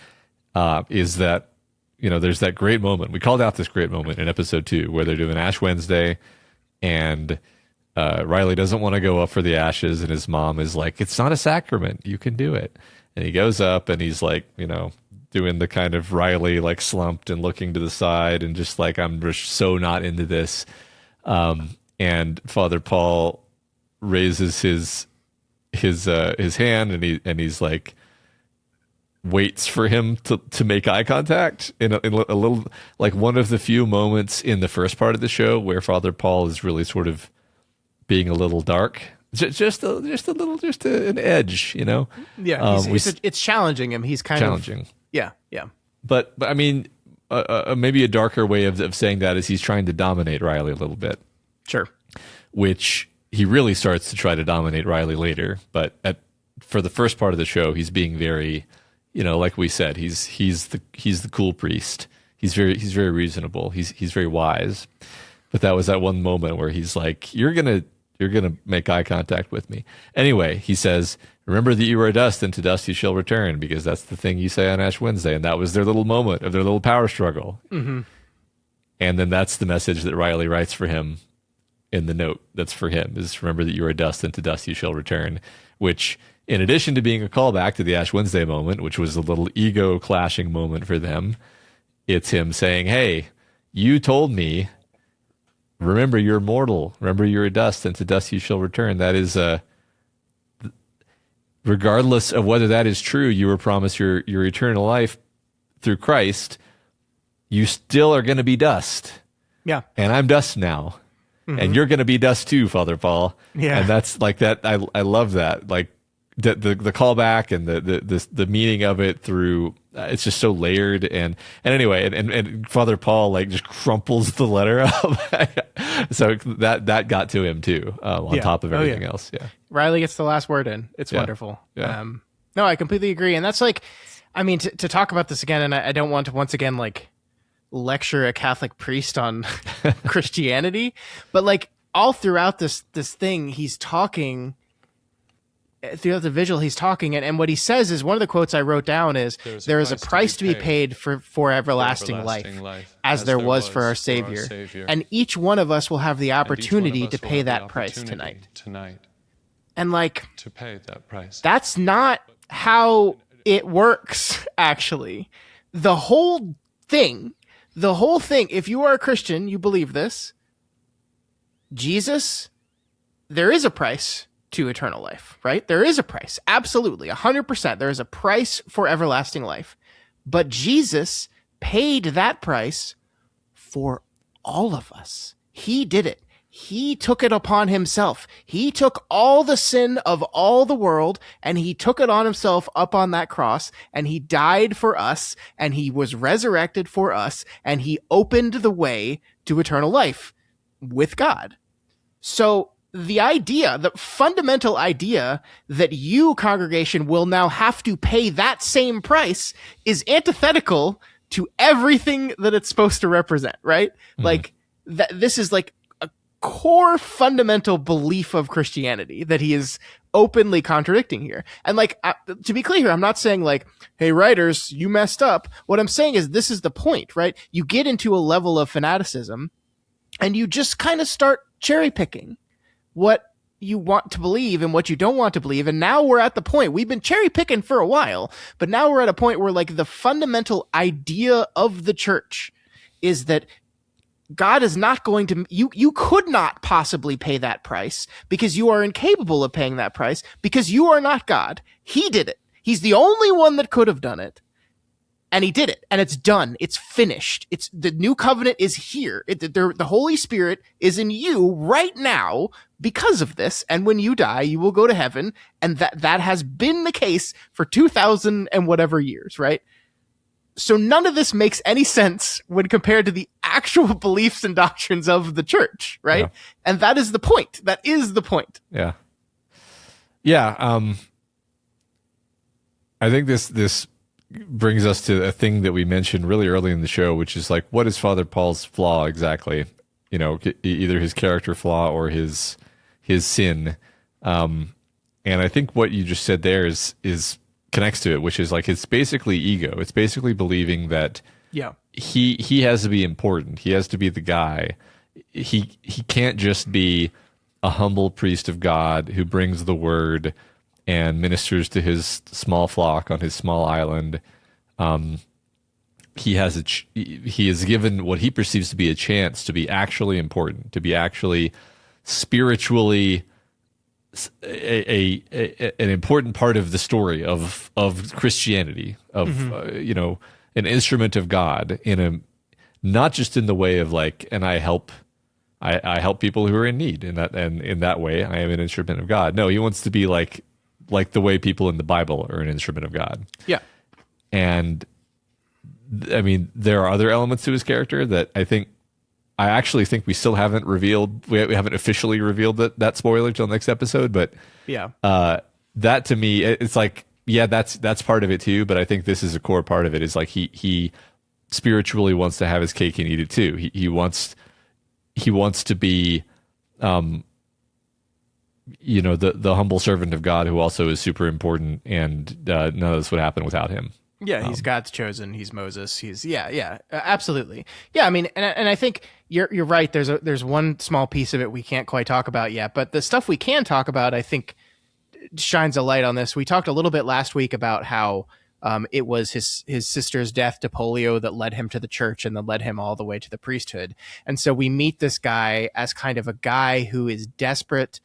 S2: Is that, there's that great moment. We called out this great moment in episode 2 where they're doing Ash Wednesday, and Riley doesn't want to go up for the ashes, and his mom is like, it's not a sacrament, you can do it. And he goes up, and he's like, doing the kind of Riley like slumped and looking to the side and just like, I'm just so not into this. And Father Paul raises his hand, and he's like, waits for him to make eye contact in a little, like one of the few moments in the first part of the show where Father Paul is really sort of being a little dark, just an edge, you know.
S1: Yeah, it's challenging him. He's kind
S2: challenging.
S1: Yeah.
S2: But I mean, maybe a darker way of saying that is he's trying to dominate Riley a little bit.
S1: Sure.
S2: Which he really starts to try to dominate Riley later, but for the first part of the show, he's being very, you know, like we said, he's the cool priest. He's very reasonable. He's very wise. But that was that one moment where he's like, you're gonna make eye contact with me. Anyway, he says, remember that you are dust, and to dust you shall return, because that's the thing you say on Ash Wednesday. And that was their little moment of their little power struggle. Mm-hmm. And then that's the message that Riley writes for him in the note that's for him, is remember that you are dust, and to dust you shall return, which, in addition to being a callback to the Ash Wednesday moment, which was a little ego clashing moment for them, it's him saying, hey, you told me, remember you're mortal, remember you're dust, and to dust you shall return. That is, regardless of whether that is true, you were promised your eternal life through Christ, you still are going to be dust. Yeah. And I'm dust now. Mm-hmm. And you're going to be dust too, Father Paul. Yeah. And that's like that. I love that. Like the callback and the meaning of it through, it's just so layered. And anyway, and Father Paul like just crumples the letter up. So that got to him too, on top of everything else. Yeah.
S1: Riley gets the last word in. It's wonderful. Yeah. No, I completely agree. And that's like, I mean, to talk about this again, and I don't want to once again, like, lecture a Catholic priest on Christianity, but like all throughout this thing, he's talking throughout the vigil, he's talking, and what he says is, one of the quotes I wrote down is, there is a price to be paid for everlasting life, as there was for our Savior. And each one of us will have the opportunity to pay that price tonight. And like, to pay that price. That's not how it works, actually. The whole thing, if you are a Christian, you believe this, Jesus, there is a price to eternal life, right? There is a price. Absolutely. 100%. There is a price for everlasting life. But Jesus paid that price for all of us. He did it. He took it upon himself. He took all the sin of all the world, and he took it on himself up on that cross, and he died for us, and he was resurrected for us, and he opened the way to eternal life with God. So the fundamental idea that you, congregation, will now have to pay that same price is antithetical to everything that it's supposed to represent, right? Mm-hmm. Like, this is like core fundamental belief of Christianity that he is openly contradicting here. And like, to be clear here, I'm not saying like, hey, writers, you messed up. What I'm saying is, this is the point, right? You get into a level of fanaticism and you just kind of start cherry picking what you want to believe and what you don't want to believe. And now we're at the point, we've been cherry picking for a while, but now we're at a point where like the fundamental idea of the church is that God is not going to, you could not possibly pay that price because you are incapable of paying that price because you are not God. He did it. He's the only one that could have done it. And he did it, and it's done. It's finished. The new covenant is here. The Holy Spirit is in you right now because of this. And when you die, you will go to heaven. And that has been the case for 2,000 and whatever years, right? So none of this makes any sense when compared to the actual beliefs and doctrines of the church, right? Yeah. And that is the point. That is the point.
S2: Yeah. Yeah. I think this brings us to a thing that we mentioned really early in the show, which is like, what is Father Paul's flaw exactly? You know, either his character flaw or his sin. And I think what you just said there is connects to it, which is like, it's basically ego. It's basically believing that he has to be important. He has to be the guy. He can't just be a humble priest of God who brings the word and ministers to his small flock on his small island. He is given what he perceives to be a chance to be actually important, to be actually spiritually an important part of the story of Christianity, of an instrument of God not just in the way of like, and I help people who are in need, and in that way I am an instrument of God. No, he wants to be like the way people in the Bible are an instrument of God.
S1: Yeah.
S2: And I mean, there are other elements to his character that I actually think we still haven't revealed. We haven't officially revealed that spoiler till next episode, but
S1: yeah,
S2: that to me, it's like, yeah, that's part of it too. But I think this is a core part of it. Is like he spiritually wants to have his cake and eat it too. He wants to be, the humble servant of God who also is super important, and none of this would happen without him.
S1: Yeah, he's God's chosen. He's Moses. He's absolutely. Yeah, I mean, and I think you're right. There's one small piece of it we can't quite talk about yet, but the stuff we can talk about, I think, shines a light on this. We talked a little bit last week about how it was his sister's death to polio that led him to the church and then led him all the way to the priesthood. And so we meet this guy as kind of a guy who is desperate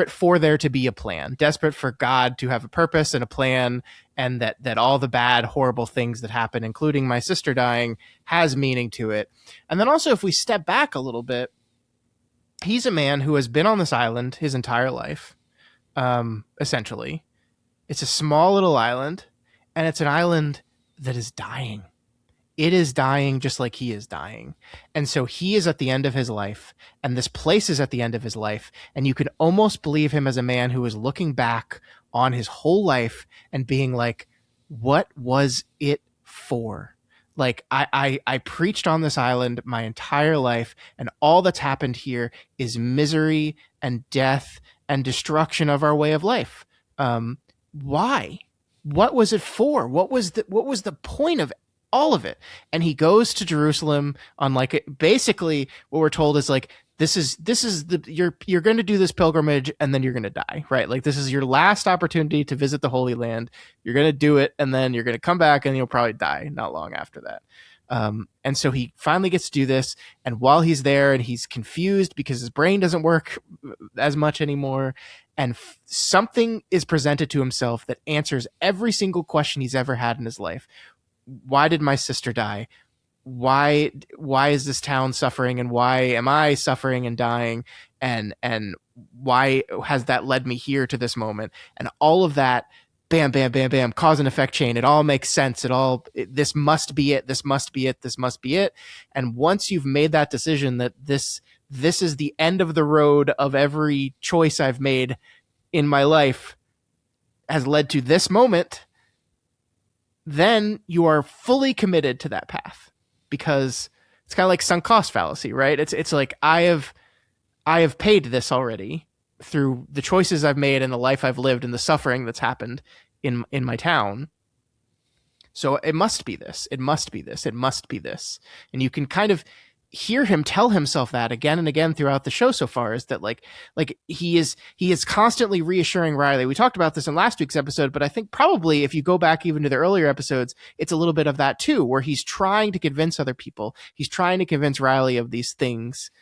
S1: for there to be a plan, desperate for God to have a purpose and a plan, and that all the bad, horrible things that happen, including my sister dying, has meaning to it. And then also, if we step back a little bit, he's a man who has been on this island his entire life, essentially. It's a small little island, and it's an island that is dying. It is dying just like he is dying. And so he is at the end of his life, and this place is at the end of his life. And you can almost believe him as a man who is looking back on his whole life and being like, what was it for? Like, I preached on this island my entire life, and all that's happened here is misery and death and destruction of our way of life. Why? What was it for? What was the point of all of it? And he goes to Jerusalem on basically what we're told is like, you're going to do this pilgrimage and then you're going to die, right? Like, this is your last opportunity to visit the Holy Land. You're going to do it, and then you're going to come back and you'll probably die not long after that. And so he finally gets to do this. And while he's there and he's confused because his brain doesn't work as much anymore, and something is presented to himself that answers every single question he's ever had in his life. Why did my sister die? Why is this town suffering, and why am I suffering and dying? And why has that led me here to this moment? And all of that, bam, bam, bam, bam, cause and effect chain. It all makes sense. This must be it. This must be it. This must be it. And once you've made that decision that this is the end of the road of every choice I've made in my life has led to this moment, then you are fully committed to that path, because it's kind of like sunk cost fallacy, right? It's like I have paid this already through the choices I've made and the life I've lived and the suffering that's happened in my town. So it must be this. It must be this. It must be this. And you can kind of hear him tell himself that again and again throughout the show so far, is that like he is constantly reassuring Riley. We talked about this in last week's episode, but I think probably if you go back even to the earlier episodes, it's a little bit of that too, where he's trying to convince other people. He's trying to convince Riley of these things,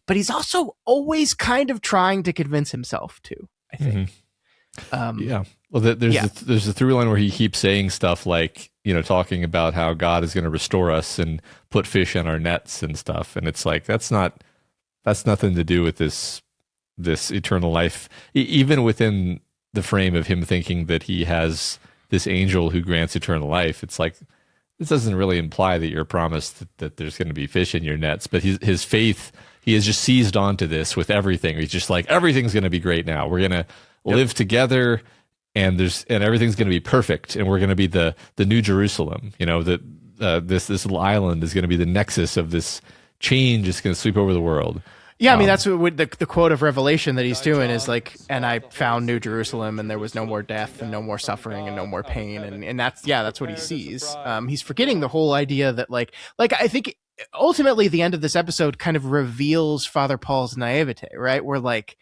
S1: but he's also always kind of trying to convince himself too, I think.
S2: Mm-hmm. Yeah. Well, there's a through line where he keeps saying stuff like, talking about how God is going to restore us and put fish in our nets and stuff. And it's like, that's nothing to do with this eternal life. Even within the frame of him thinking that he has this angel who grants eternal life, it's like, this doesn't really imply that you're promised that there's going to be fish in your nets. But his faith, he has just seized onto this with everything. He's just like, everything's going to be great now. We're going to live together, and everything's going to be perfect, and we're going to be the New Jerusalem. This little island is going to be the nexus of this change. It's going to sweep over the world.
S1: Yeah, I mean, that's what the quote of Revelation that he's doing is like, and I found New Jerusalem, and there was no more death and no more suffering and no more pain. And that's what he sees. He's forgetting the whole idea that like I think ultimately the end of this episode kind of reveals Father Paul's naivete, right? Where like,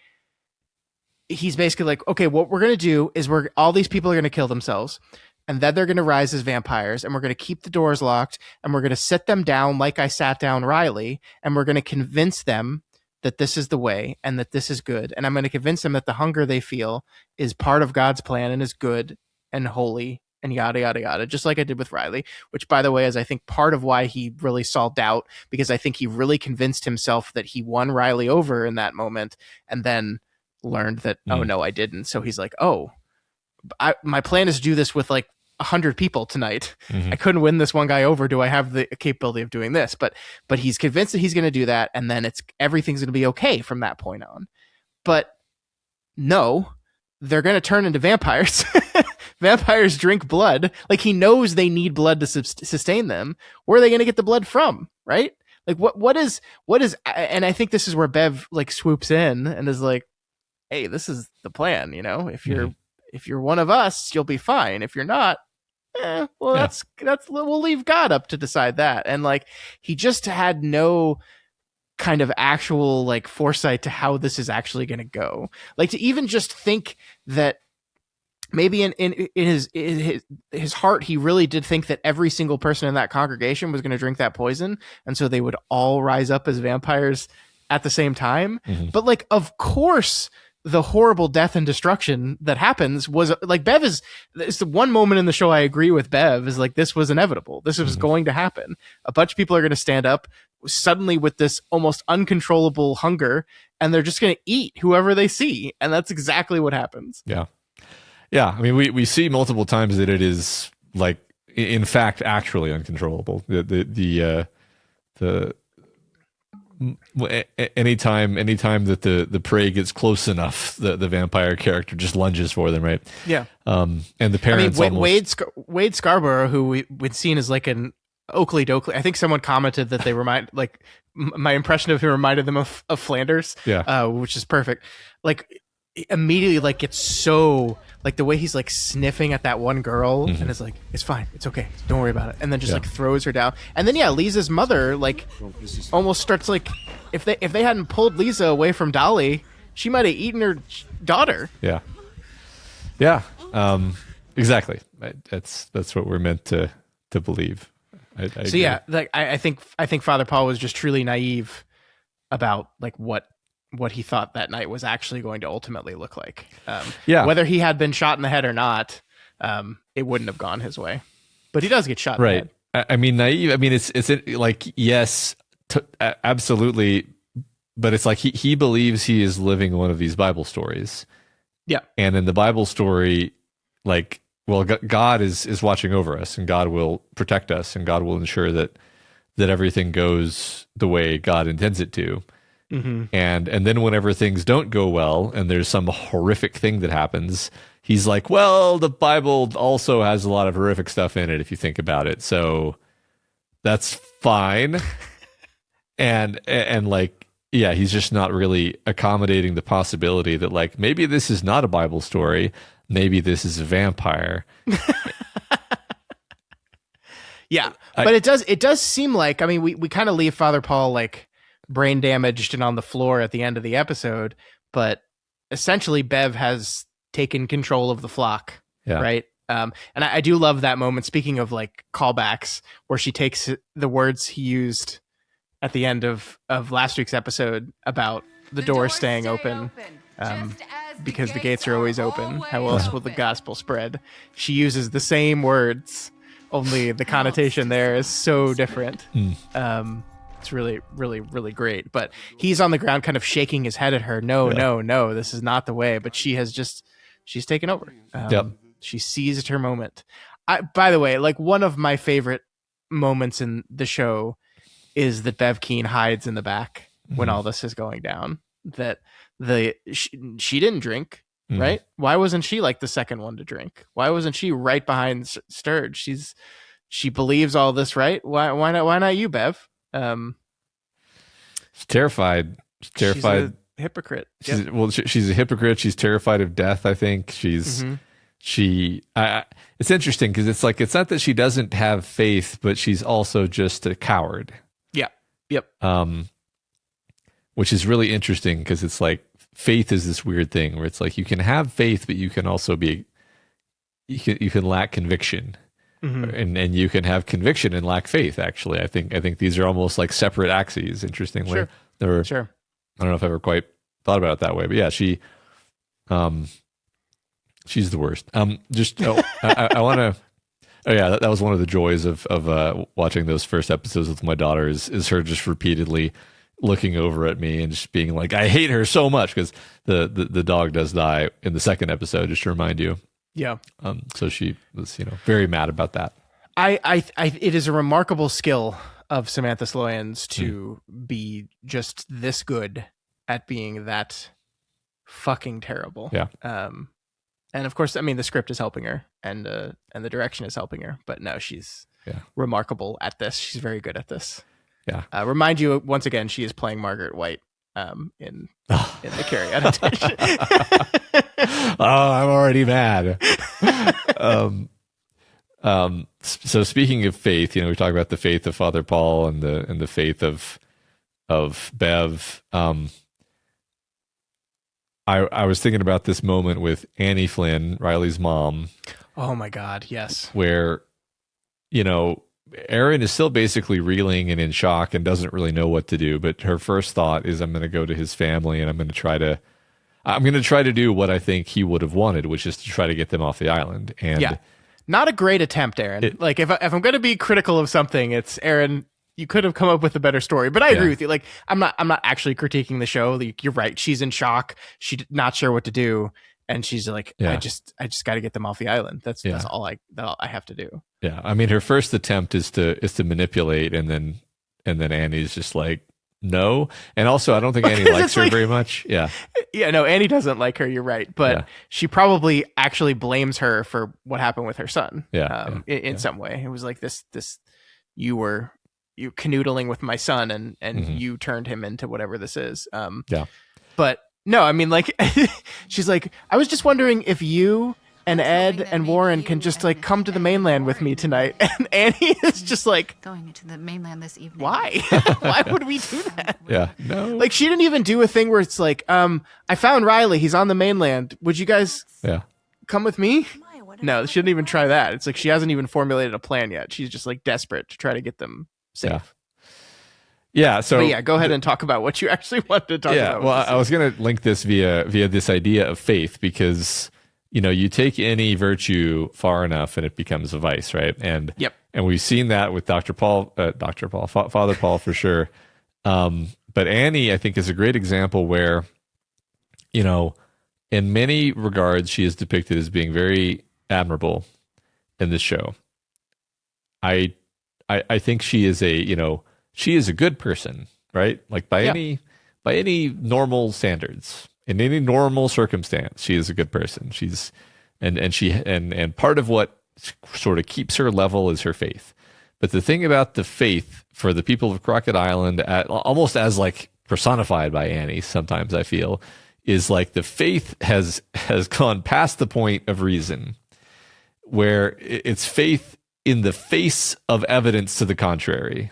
S1: he's basically like, okay, what we're going to do is all these people are going to kill themselves, and then they're going to rise as vampires, and we're going to keep the doors locked, and we're going to sit them down like I sat down Riley, and we're going to convince them that this is the way and that this is good. And I'm going to convince them that the hunger they feel is part of God's plan and is good and holy and yada, yada, yada, just like I did with Riley, which, by the way, is I think part of why he really saw doubt, because I think he really convinced himself that he won Riley over in that moment and then learned that, oh, no, I didn't. So he's like, oh, my plan is to do this with like 100 people tonight. I couldn't win this one guy over. Do I have the capability of doing this? But he's convinced that he's going to do that, and then everything's going to be okay from that point on. But no, they're going to turn into vampires. Vampires drink blood. Like, he knows they need blood to sustain them. Where are they going to get the blood from? Right? Like, what is, and I think this is where Bev like swoops in and is like, hey, this is the plan. You know, if you're one of us, you'll be fine. If you're not, that's we'll leave God up to decide that. And like, he just had no kind of actual like foresight to how this is actually going to go. Like, to even just think that maybe in his heart, he really did think that every single person in that congregation was going to drink that poison, and so they would all rise up as vampires at the same time. But like, of course, the horrible death and destruction that happens was like, it's the one moment in the show I agree with Bev, is like, this was inevitable. This was going to happen. A bunch of people are going to stand up suddenly with this almost uncontrollable hunger, and they're just going to eat whoever they see. And that's exactly what happens.
S2: Yeah. Yeah. I mean, we see multiple times that it is like, in fact, actually uncontrollable. Anytime that the prey gets close enough, the vampire character just lunges for them, right?
S1: Yeah.
S2: And the parents.
S1: I mean, Wade Scarborough, who we'd seen as like an Oakley Dokley. I think someone commented that they remind, like, my impression of him reminded them of Flanders.
S2: Yeah.
S1: Which is perfect. Like, immediately, like, it's so like the way he's like sniffing at that one girl and is like, it's fine, it's okay, don't worry about it, and then just like throws her down. And then Lisa's mother like almost starts like, if they hadn't pulled Lisa away from Dolly, she might have eaten her daughter.
S2: Yeah. Exactly. That's what we're meant to believe. I agree.
S1: Like, I think Father Paul was just truly naive about like what he thought that night was actually going to ultimately look like. Whether he had been shot in the head or not, it wouldn't have gone his way. But he does get shot in the head.
S2: I mean, naive. I mean, it's like, yes, absolutely. But it's like he believes he is living one of these Bible stories.
S1: Yeah.
S2: And in the Bible story, like, well, God is watching over us, and God will protect us, and God will ensure that everything goes the way God intends it to. And then whenever things don't go well and there's some horrific thing that happens, he's like, well, the Bible also has a lot of horrific stuff in it if you think about it, so that's fine. and like, yeah, he's just not really accommodating the possibility that like, maybe this is not a Bible story, maybe this is a vampire.
S1: But it does seem like, I mean, we kind of leave Father Paul like brain damaged and on the floor at the end of the episode, but essentially Bev has taken control of the flock, right? And I do love that moment, speaking of like callbacks, where she takes the words he used at the end of last week's episode about the doors staying open, because the gates are always open. How else will the gospel spread? She uses the same words, only the connotation there is so different. It's really, really, really great. But he's on the ground kind of shaking his head at her. No, this is not the way. But she's taken over. She seized her moment. By the way, like, one of my favorite moments in the show is that Bev Keane hides in the back when all this is going down. That she didn't drink, right? Why wasn't she like the second one to drink? Why wasn't she right behind Sturge? She believes all this, right? Why not you, Bev?
S2: She's terrified. She's
S1: a hypocrite.
S2: She's a hypocrite. She's terrified of death. I think it's interesting because it's like, it's not that she doesn't have faith, but she's also just a coward. Which is really interesting because it's like, faith is this weird thing where it's like, you can have faith, but you can also you can lack conviction. And you can have conviction and lack faith. Actually, I think these are almost like separate axes. Interestingly,
S1: Sure.
S2: I don't know if I ever quite thought about it that way, but yeah, she's the worst. I want to. Oh yeah, that was one of the joys of watching those first episodes with my daughter is her just repeatedly looking over at me and just being like, I hate her so much, because the dog does die in the second episode, just to remind you.
S1: Yeah.
S2: So she was, very mad about that.
S1: It is a remarkable skill of Samantha Sloyan's to be just this good at being that fucking terrible.
S2: Yeah.
S1: And of course, I mean, the script is helping her, and the direction is helping her. But no, she's remarkable at this. She's very good at this.
S2: Yeah.
S1: Remind you once again, she is playing Margaret White in the Carrie adaptation.
S2: Oh, I'm already mad. So speaking of faith, we talk about the faith of Father Paul and the faith of Bev. I was thinking about this moment with Annie Flynn, Riley's mom.
S1: Oh my God, yes.
S2: Where, Erin is still basically reeling and in shock and doesn't really know what to do. But her first thought is, I'm going to go to his family and I'm going to try to do what I think he would have wanted, which is to try to get them off the island. And
S1: yeah, not a great attempt, Aaron. If I'm going to be critical of something, it's Aaron. You could have come up with a better story, but I agree with you. Like, I'm not actually critiquing the show. Like, you're right. She's in shock. She's not sure what to do. And she's like, I just got to get them off the island. That's all I have to do.
S2: Yeah. I mean, her first attempt is to manipulate, and then Annie's just like, no. And also, I don't think Annie likes her very much. Yeah. Yeah.
S1: No, Annie doesn't like her. You're right. But she probably actually blames her for what happened with her son. In some way. It was like this, you canoodling with my son and you turned him into whatever this is. But no, I mean, like, she's like, I was just wondering if you and Ed and Warren can just like come to the mainland with me tonight. And Annie is just like,
S4: going to the mainland this evening.
S1: Why? Why would we do that?
S2: Yeah. No.
S1: Like, she didn't even do a thing where it's like, I found Riley. He's on the mainland. Would you guys come with me? No, she didn't even try that. It's like she hasn't even formulated a plan yet. She's just like desperate to try to get them safe.
S2: Yeah. So
S1: go ahead and talk about what you actually wanted to talk about.
S2: Well, I was going to link this via this idea of faith, because you take any virtue far enough and it becomes a vice, right? And we've seen that with Father Paul for sure. But Annie, I think, is a great example where, in many regards, she is depicted as being very admirable in this show. I think she is she is a good person, right? Like by any normal standards, in any normal circumstance, she is a good person. She's and part of what sort of keeps her level is her faith. But the thing about the faith for the people of Crockett Island, almost as like personified by Annie, sometimes I feel, is like the faith has gone past the point of reason, where it's faith in the face of evidence to the contrary.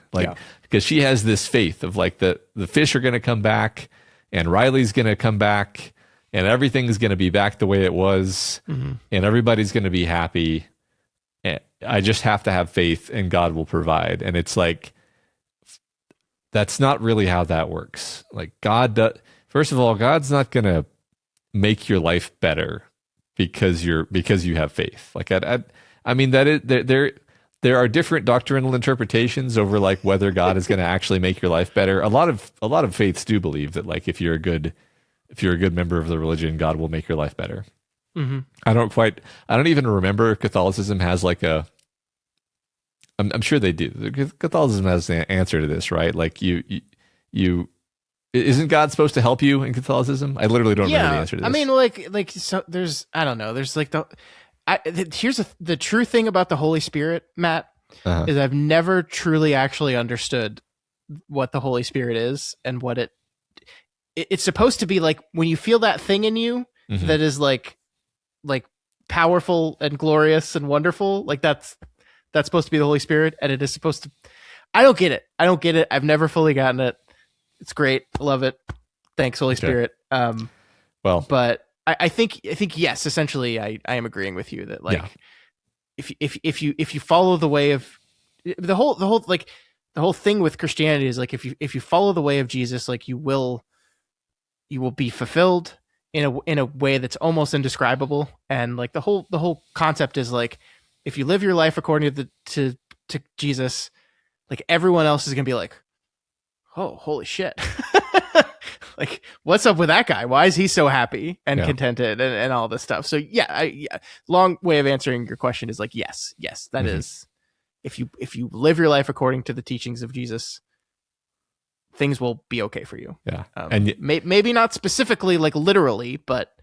S2: Because she has this faith of like the fish are going to come back, and Riley's going to come back, and everything's going to be back the way it was, and everybody's going to be happy. And I just have to have faith, and God will provide. And it's like, that's not really how that works. Like, first of all, God's not going to make your life better because you have faith. Like, I mean, that is there are different doctrinal interpretations over like whether God is going to actually make your life better. A lot of faiths do believe that, like, if you're a good member of the religion, God will make your life better. Mm-hmm. I don't even remember if Catholicism has like I'm sure they do. Catholicism has an answer to this, right? Like you isn't God supposed to help you in Catholicism? I literally don't remember the answer to this.
S1: I mean, like so there's, I don't know. There's like here's the true thing about the Holy Spirit, Matt, is I've never truly actually understood what the Holy Spirit is and what it's supposed to be like when you feel that thing in you that is like powerful and glorious and wonderful. Like that's supposed to be the Holy Spirit, and it is supposed to. I don't get it. I've never fully gotten it. It's great. I love it. Thanks, Holy Spirit. But I think yes, essentially I am agreeing with you that like if you follow the way of the whole thing with Christianity is like if you follow the way of Jesus, like you will you will be fulfilled in a way that's almost indescribable. And like the whole concept is like, if you live your life according to Jesus, like everyone else is gonna be like, oh, holy shit. Like, what's up with that guy? Why is he so happy and contented and all this stuff? So yeah, long way of answering your question is like, yes, that is, if you live your life according to the teachings of Jesus, things will be okay for you.
S2: Yeah.
S1: And maybe not specifically like literally, but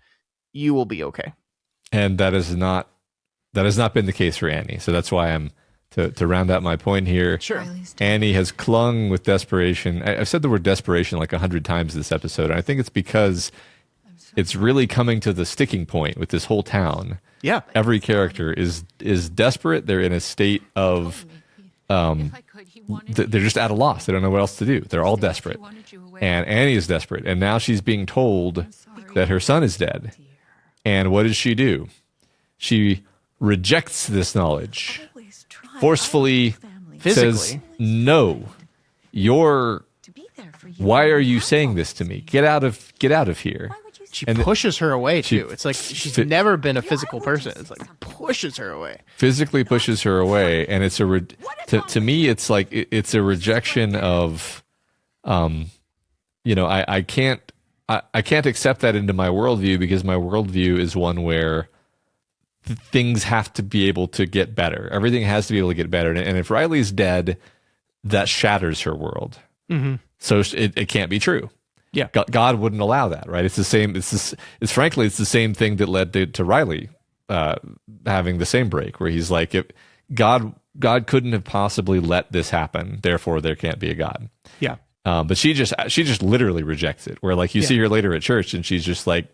S1: you will be okay.
S2: And that has not been the case for Annie. So that's why I'm to round out my point here.
S1: Sure.
S2: Annie has clung with desperation. I've said the word desperation like 100 times this episode. And I think it's because it's really coming to the sticking point with this whole town.
S1: Yeah.
S2: Every character is desperate. They're in a state of, they're just at a loss. They don't know what else to do. They're all desperate. And Annie is desperate. And now she's being told that her son is dead. And what does she do? She rejects this knowledge. Forcefully says, no, why are you saying this to me? Get out of here.
S1: She pushes her away too. It's like she's never been a physical person. It's like pushes her away.
S2: Physically pushes her away. And it's to me, it's like, it's a rejection of, I can't accept that into my worldview, because my worldview is one where things have to be able to get better. Everything has to be able to get better. And if Riley's dead, that shatters her world. Mm-hmm. So it can't be true.
S1: Yeah.
S2: God wouldn't allow that, right? It's the same. It's frankly, it's the same thing that led to Riley having the same break, where he's like, if God couldn't have possibly let this happen, therefore there can't be a God.
S1: Yeah.
S2: But she just literally rejects it. Where like you see her later at church, and she's just like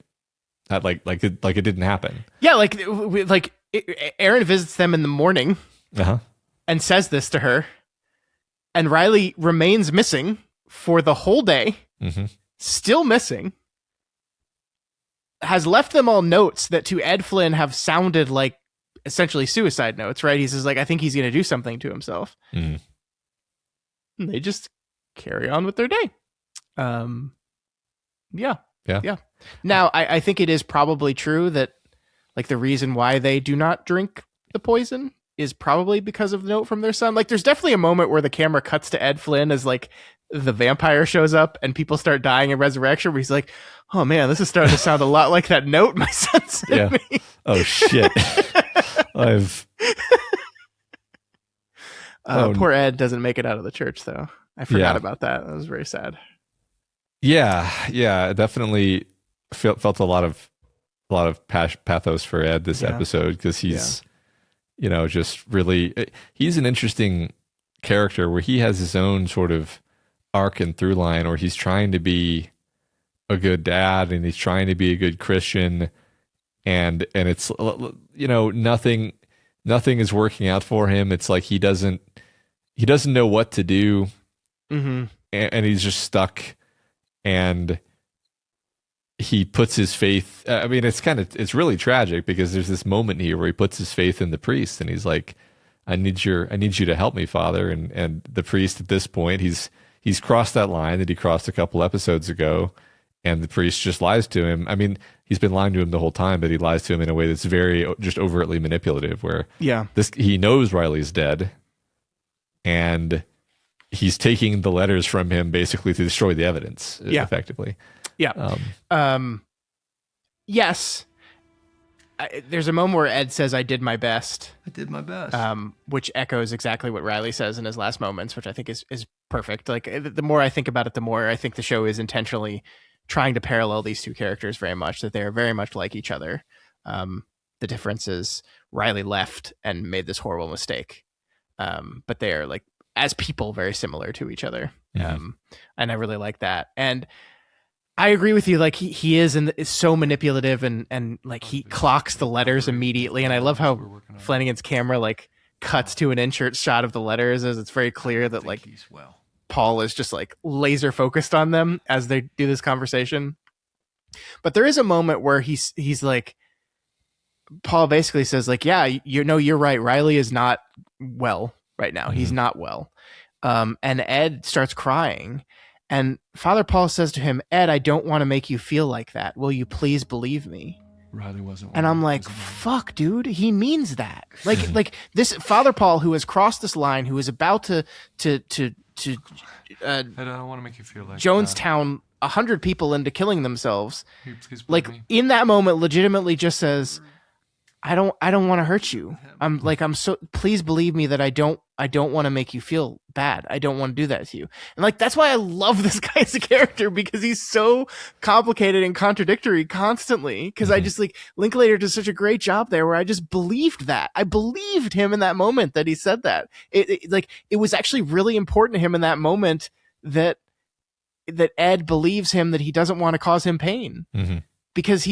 S2: it didn't happen.
S1: Yeah, like Aaron visits them in the morning and says this to her, and Riley remains missing for the whole day, still missing, has left them all notes that to Ed Flynn have sounded like essentially suicide notes, right? He says like, I think he's going to do something to himself. And they just carry on with their day. Yeah. Now, I think it is probably true that like the reason why they do not drink the poison is probably because of the note from their son. Like there's definitely a moment where the camera cuts to Ed Flynn as like the vampire shows up and people start dying in Resurrection, where he's like, oh man, this is starting to sound a lot like that note my son sent me.
S2: Oh shit.
S1: Poor Ed doesn't make it out of the church though. I forgot about that. That was very sad.
S2: Yeah, definitely felt a lot of pathos for Ed this episode, because he's, just really, he's an interesting character where he has his own sort of arc and through line, where he's trying to be a good dad and he's trying to be a good Christian, and it's nothing is working out for him. It's like he doesn't know what to do, and he's just stuck. And he puts his faith, I mean, it's really tragic, because there's this moment here where he puts his faith in the priest, and he's like, I need you to help me, Father. And the priest at this point, he's crossed that line that he crossed a couple episodes ago, and the priest just lies to him. I mean, he's been lying to him the whole time, but he lies to him in a way that's very just overtly manipulative, where he knows Riley's dead, and he's taking the letters from him basically to destroy the evidence, effectively.
S1: Yeah. Yes. There's a moment where Ed says, I did my best.
S3: I did my best.
S1: Which echoes exactly what Riley says in his last moments, which I think is perfect. Like the more I think about it, the more I think the show is intentionally trying to parallel these two characters very much, that they are very much like each other. The difference is Riley left and made this horrible mistake. But they are like, as people, very similar to each other. And I really like that. And I agree with you. Like he is so manipulative, and like he clocks the letters immediately. And I love how Flanagan's camera like cuts to an insert shot of the letters, as it's very clear that like Paul is just like laser focused on them as they do this conversation. But there is a moment where he's like, Paul basically says like, yeah, you're right. Riley is not well right now. He's not well. And Ed starts crying, And Father Paul says to him, Ed, I don't want to make you feel like that. Will you please believe me?
S3: Riley wasn't.
S1: And I'm like, fuck, dude, he means that. Like this Father Paul, who has crossed this line, who is about to
S3: I don't want to make you feel like
S1: Jonestown 100 people into killing themselves.
S3: Please
S1: Like
S3: me.
S1: in that moment, legitimately just says, I don't want to hurt you. Please believe me that I don't want to make you feel bad. I don't want to do that to you. And like, that's why I love this guy as a character, because he's so complicated and contradictory constantly. Cause I just like Linklater does such a great job there where I just believed that. I believed him in that moment that he said that. It was actually really important to him in that moment that Ed believes him, that he doesn't want to cause him pain because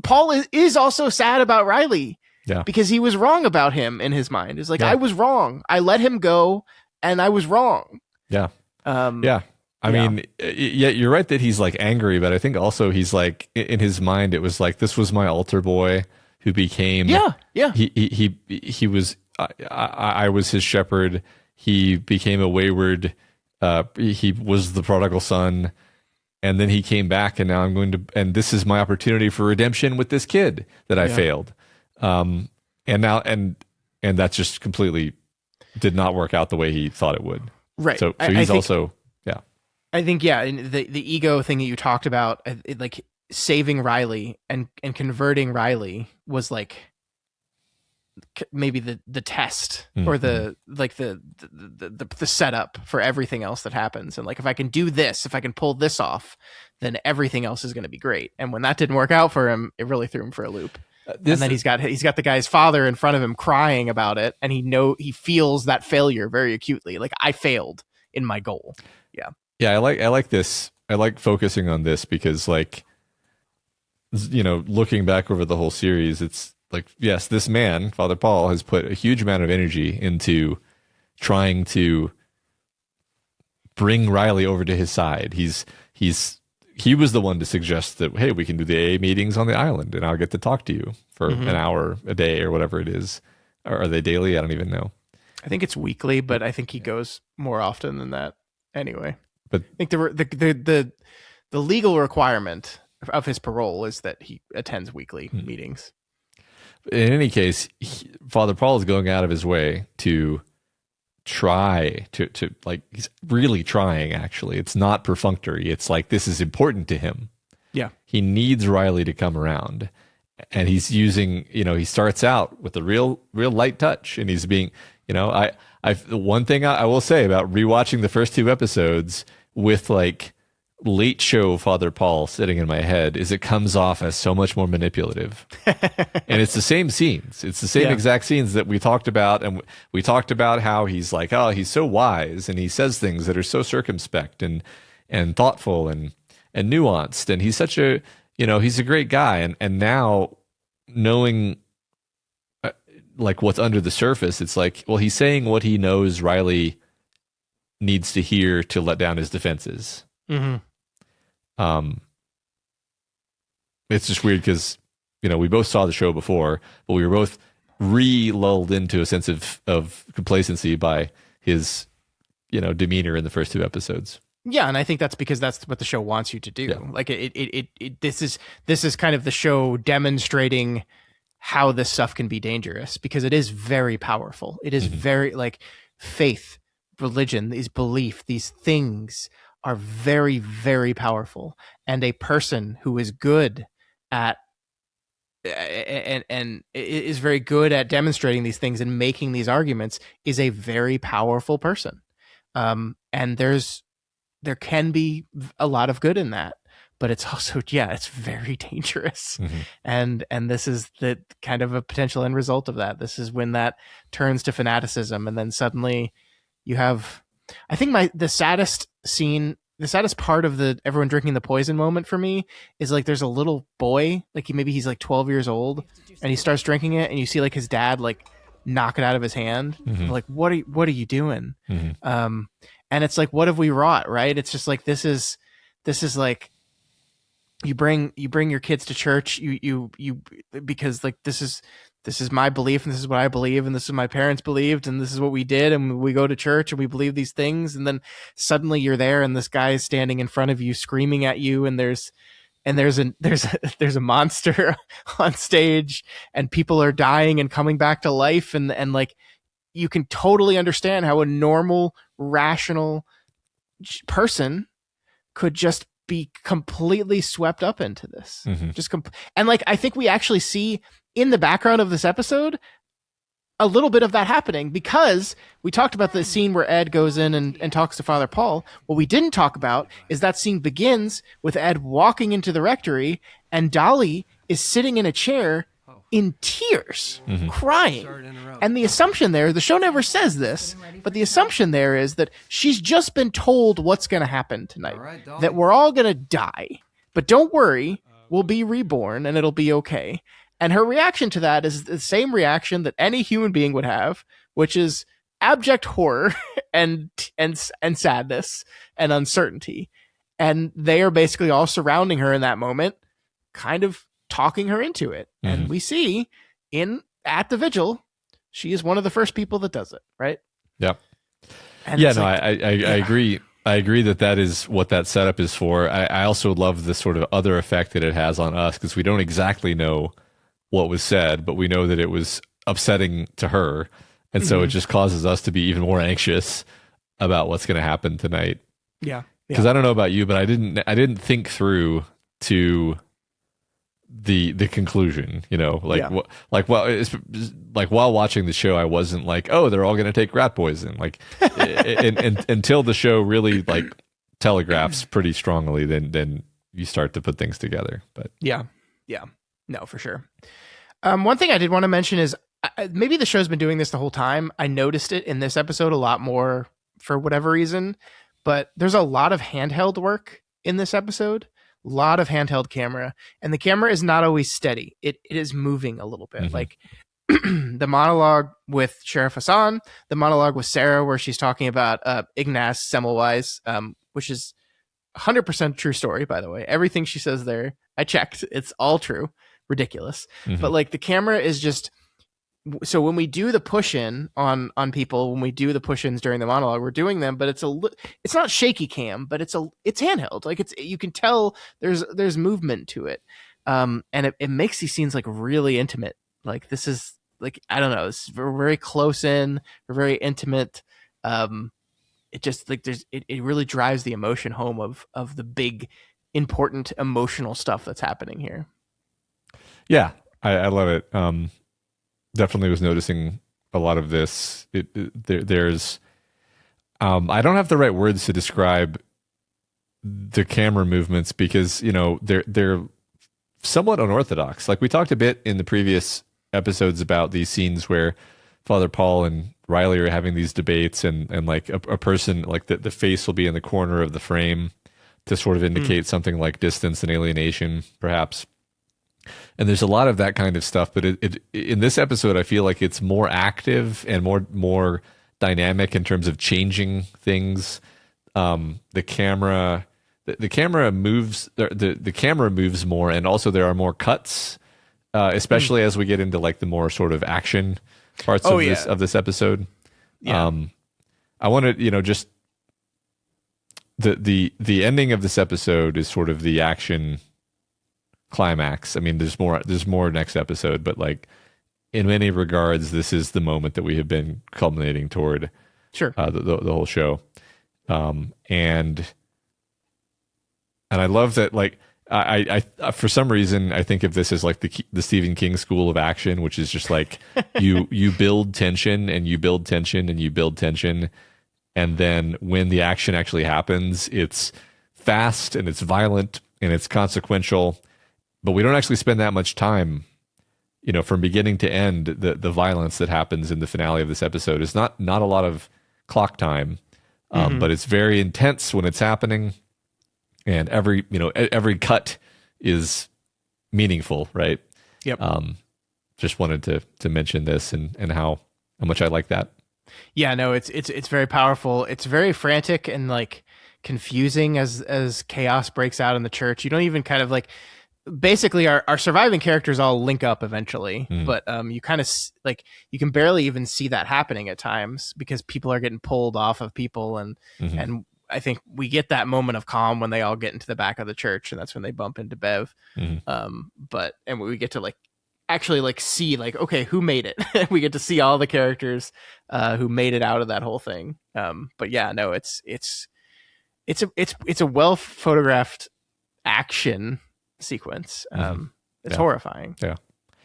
S1: Paul is also sad about Riley.
S2: Yeah.
S1: Because he was wrong about him in his mind. It's like, I was wrong. I let him go and I was wrong.
S2: Yeah. I mean, yeah, you're right that he's like angry, but I think also he's like, in his mind, it was like, this was my altar boy who became, he was, I was his shepherd. He became a wayward, he was the prodigal son. And then he came back, and now and this is my opportunity for redemption with this kid that I failed. And that just completely did not work out the way he thought it would.
S1: Right.
S2: So he's also.
S1: I think, and the ego thing that you talked about, like saving Riley and converting Riley was like maybe the test or the setup for everything else that happens. And like, if I can do this, if I can pull this off, then everything else is going to be great. And when that didn't work out for him, it really threw him for a loop. And then he's got the guy's father in front of him crying about it, and he feels that failure very acutely. Like, I failed in my goal.
S2: I like this. I like focusing on this because, like, you know, looking back over the whole series, it's like, yes, this man, Father Paul, has put a huge amount of energy into trying to bring Riley over to his side. He was the one to suggest that, hey, we can do the AA meetings on the island and I'll get to talk to you for an hour a day or whatever it is. Or are they daily? I don't even know.
S1: I think it's weekly, but I think he goes more often than that anyway.
S2: But
S1: I think the legal requirement of his parole is that he attends weekly meetings.
S2: In any case, Father Paul is going out of his way to try to like, he's really trying, actually. It's not perfunctory. It's like, this is important to him.
S1: Yeah.
S2: He needs Riley to come around, and he's using, you know, he starts out with a real light touch, and he's being, you know, the one thing I will say about rewatching the first two episodes with like late show Father Paul sitting in my head is it comes off as so much more manipulative. And it's the same scenes. It's the same exact scenes that we talked about. And we talked about how he's like, oh, he's so wise and he says things that are so circumspect and thoughtful and nuanced. And he's such a, you know, he's a great guy. And now knowing like what's under the surface, it's like, well, he's saying what he knows Riley needs to hear to let down his defenses. It's just weird because, you know, we both saw the show before, but we were both lulled into a sense of complacency by his, you know, demeanor in the first two episodes.
S1: Yeah, and I think that's because that's what the show wants you to do. Yeah. Like this is kind of the show demonstrating how this stuff can be dangerous, because it is very powerful. It is very, like, faith, religion, these belief, these things are very, very powerful. And a person who is good at and is very good at demonstrating these things and making these arguments is a very powerful person. And there can be a lot of good in that, but it's also, it's very dangerous. And this is the kind of a potential end result of that. This is when that turns to fanaticism, and then suddenly you have, I think the saddest part of the everyone drinking the poison moment for me is like, there's a little boy, like he's like 12 years old, and he starts drinking it, and you see like his dad like knock it out of his hand. Like, what are you doing? And it's like, what have we wrought? Right? It's just like, this is like, you bring your kids to church, you because like this is this is my belief and this is what I believe and this is what my parents believed and this is what we did and we go to church and we believe these things, and then suddenly you're there and this guy is standing in front of you screaming at you, and there's a monster on stage and people are dying and coming back to life, and like you can totally understand how a normal rational person could just be completely swept up into this. And like I think we actually see in the background of this episode a little bit of that happening, because we talked about the scene where Ed goes in and talks to Father Paul. What we didn't talk about is that scene begins with Ed walking into the rectory and Dolly is sitting in a chair in tears, crying. And the assumption there, the show never says this, but the assumption there is that she's just been told what's going to happen tonight, that we're all going to die, but don't worry, we'll be reborn and it'll be okay. And her reaction to that is the same reaction that any human being would have, which is abject horror and sadness and uncertainty. And they are basically all surrounding her in that moment, kind of talking her into it. And we see at the vigil, she is one of the first people that does it, right?
S2: Yep.
S1: And
S2: yeah, no, I agree. I agree that is what that setup is for. I also love the sort of other effect that it has on us, because we don't exactly know what was said, but we know that it was upsetting to her. And so it just causes us to be even more anxious about what's going to happen tonight.
S1: Yeah.
S2: Because I don't know about you, but I didn't think through to the conclusion, while watching the show, I wasn't like, oh, they're all going to take rat poison. Like until the show really like telegraphs pretty strongly, then you start to put things together. But
S1: yeah. No, for sure. One thing I did want to mention is maybe the show's been doing this the whole time. I noticed it in this episode a lot more for whatever reason, but there's a lot of handheld work in this episode, a lot of handheld camera, and the camera is not always steady. It is moving a little bit. Like the monologue with Sheriff Hassan, the monologue with Sarah, where she's talking about Ignaz Semmelweis, which is 100% true story, by the way. Everything she says there, I checked. It's all true. Ridiculous. But like the camera is just, so when we do the push-in on people, when we do the push-ins during the monologue, we're doing them, but it's not shaky cam, but it's handheld. Like you can tell there's movement to it. And it makes these scenes like really intimate. Like this is like, I don't know, we're very close in, we're very intimate. It just like it really drives the emotion home of the big important emotional stuff that's happening here.
S2: Yeah, I love it. Definitely was noticing a lot of this. There's, I don't have the right words to describe the camera movements, because they're somewhat unorthodox. Like we talked a bit in the previous episodes about these scenes where Father Paul and Riley are having these debates, and like a person, like the face will be in the corner of the frame to sort of indicate something like distance and alienation, perhaps. And there's a lot of that kind of stuff, but in this episode, I feel like it's more active and more dynamic in terms of changing things. The camera moves. The camera moves more, and also there are more cuts, especially as we get into like the more sort of action parts of this episode.
S1: Yeah.
S2: I wanted, just the ending of this episode is sort of the action climax. I mean, there's more next episode, but like in many regards, this is the moment that we have been culminating toward.
S1: Sure.
S2: The whole show, and I love that. Like I for some reason I think of this as like the Stephen King school of action, which is just like you build tension and you build tension and you build tension, and then when the action actually happens, it's fast and it's violent and it's consequential. But we don't actually spend that much time, from beginning to end. The violence that happens in the finale of this episode is not a lot of clock time, but it's very intense when it's happening, and every cut is meaningful, right?
S1: Yep.
S2: Just wanted to mention this and how much I like that.
S1: Yeah, no, it's very powerful. It's very frantic and like confusing as chaos breaks out in the church. You don't even kind of like. basically our surviving characters all link up eventually, but you kind of like you can barely even see that happening at times because people are getting pulled off of people, and I think we get that moment of calm when they all get into the back of the church, and that's when they bump into Bev. But we get to like actually like see like, okay, who made it? We get to see all the characters who made it out of that whole thing. But yeah, no, it's a well photographed action sequence. It's horrifying.
S2: Yeah.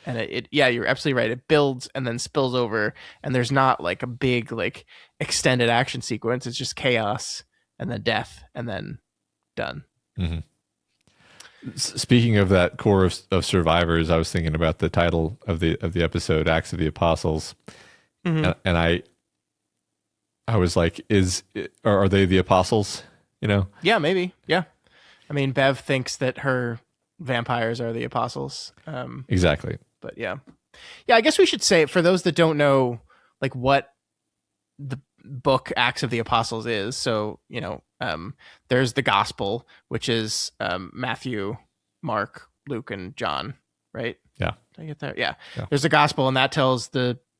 S1: And you're absolutely right. It builds and then spills over, and there's not like a big like extended action sequence. It's just chaos and then death and then done.
S2: Speaking of that core of survivors, I was thinking about the title of the episode, Acts of the Apostles, and I was like, are they the apostles? You know?
S1: Yeah, maybe. Yeah. I mean, Bev thinks that her vampires are the apostles.
S2: Exactly.
S1: But yeah. I guess we should say, for those that don't know, like what the book Acts of the Apostles is. So, there's the gospel, which is Matthew, Mark, Luke, and John, right?
S2: Yeah.
S1: Did I get that? Yeah. There's the gospel, and that tells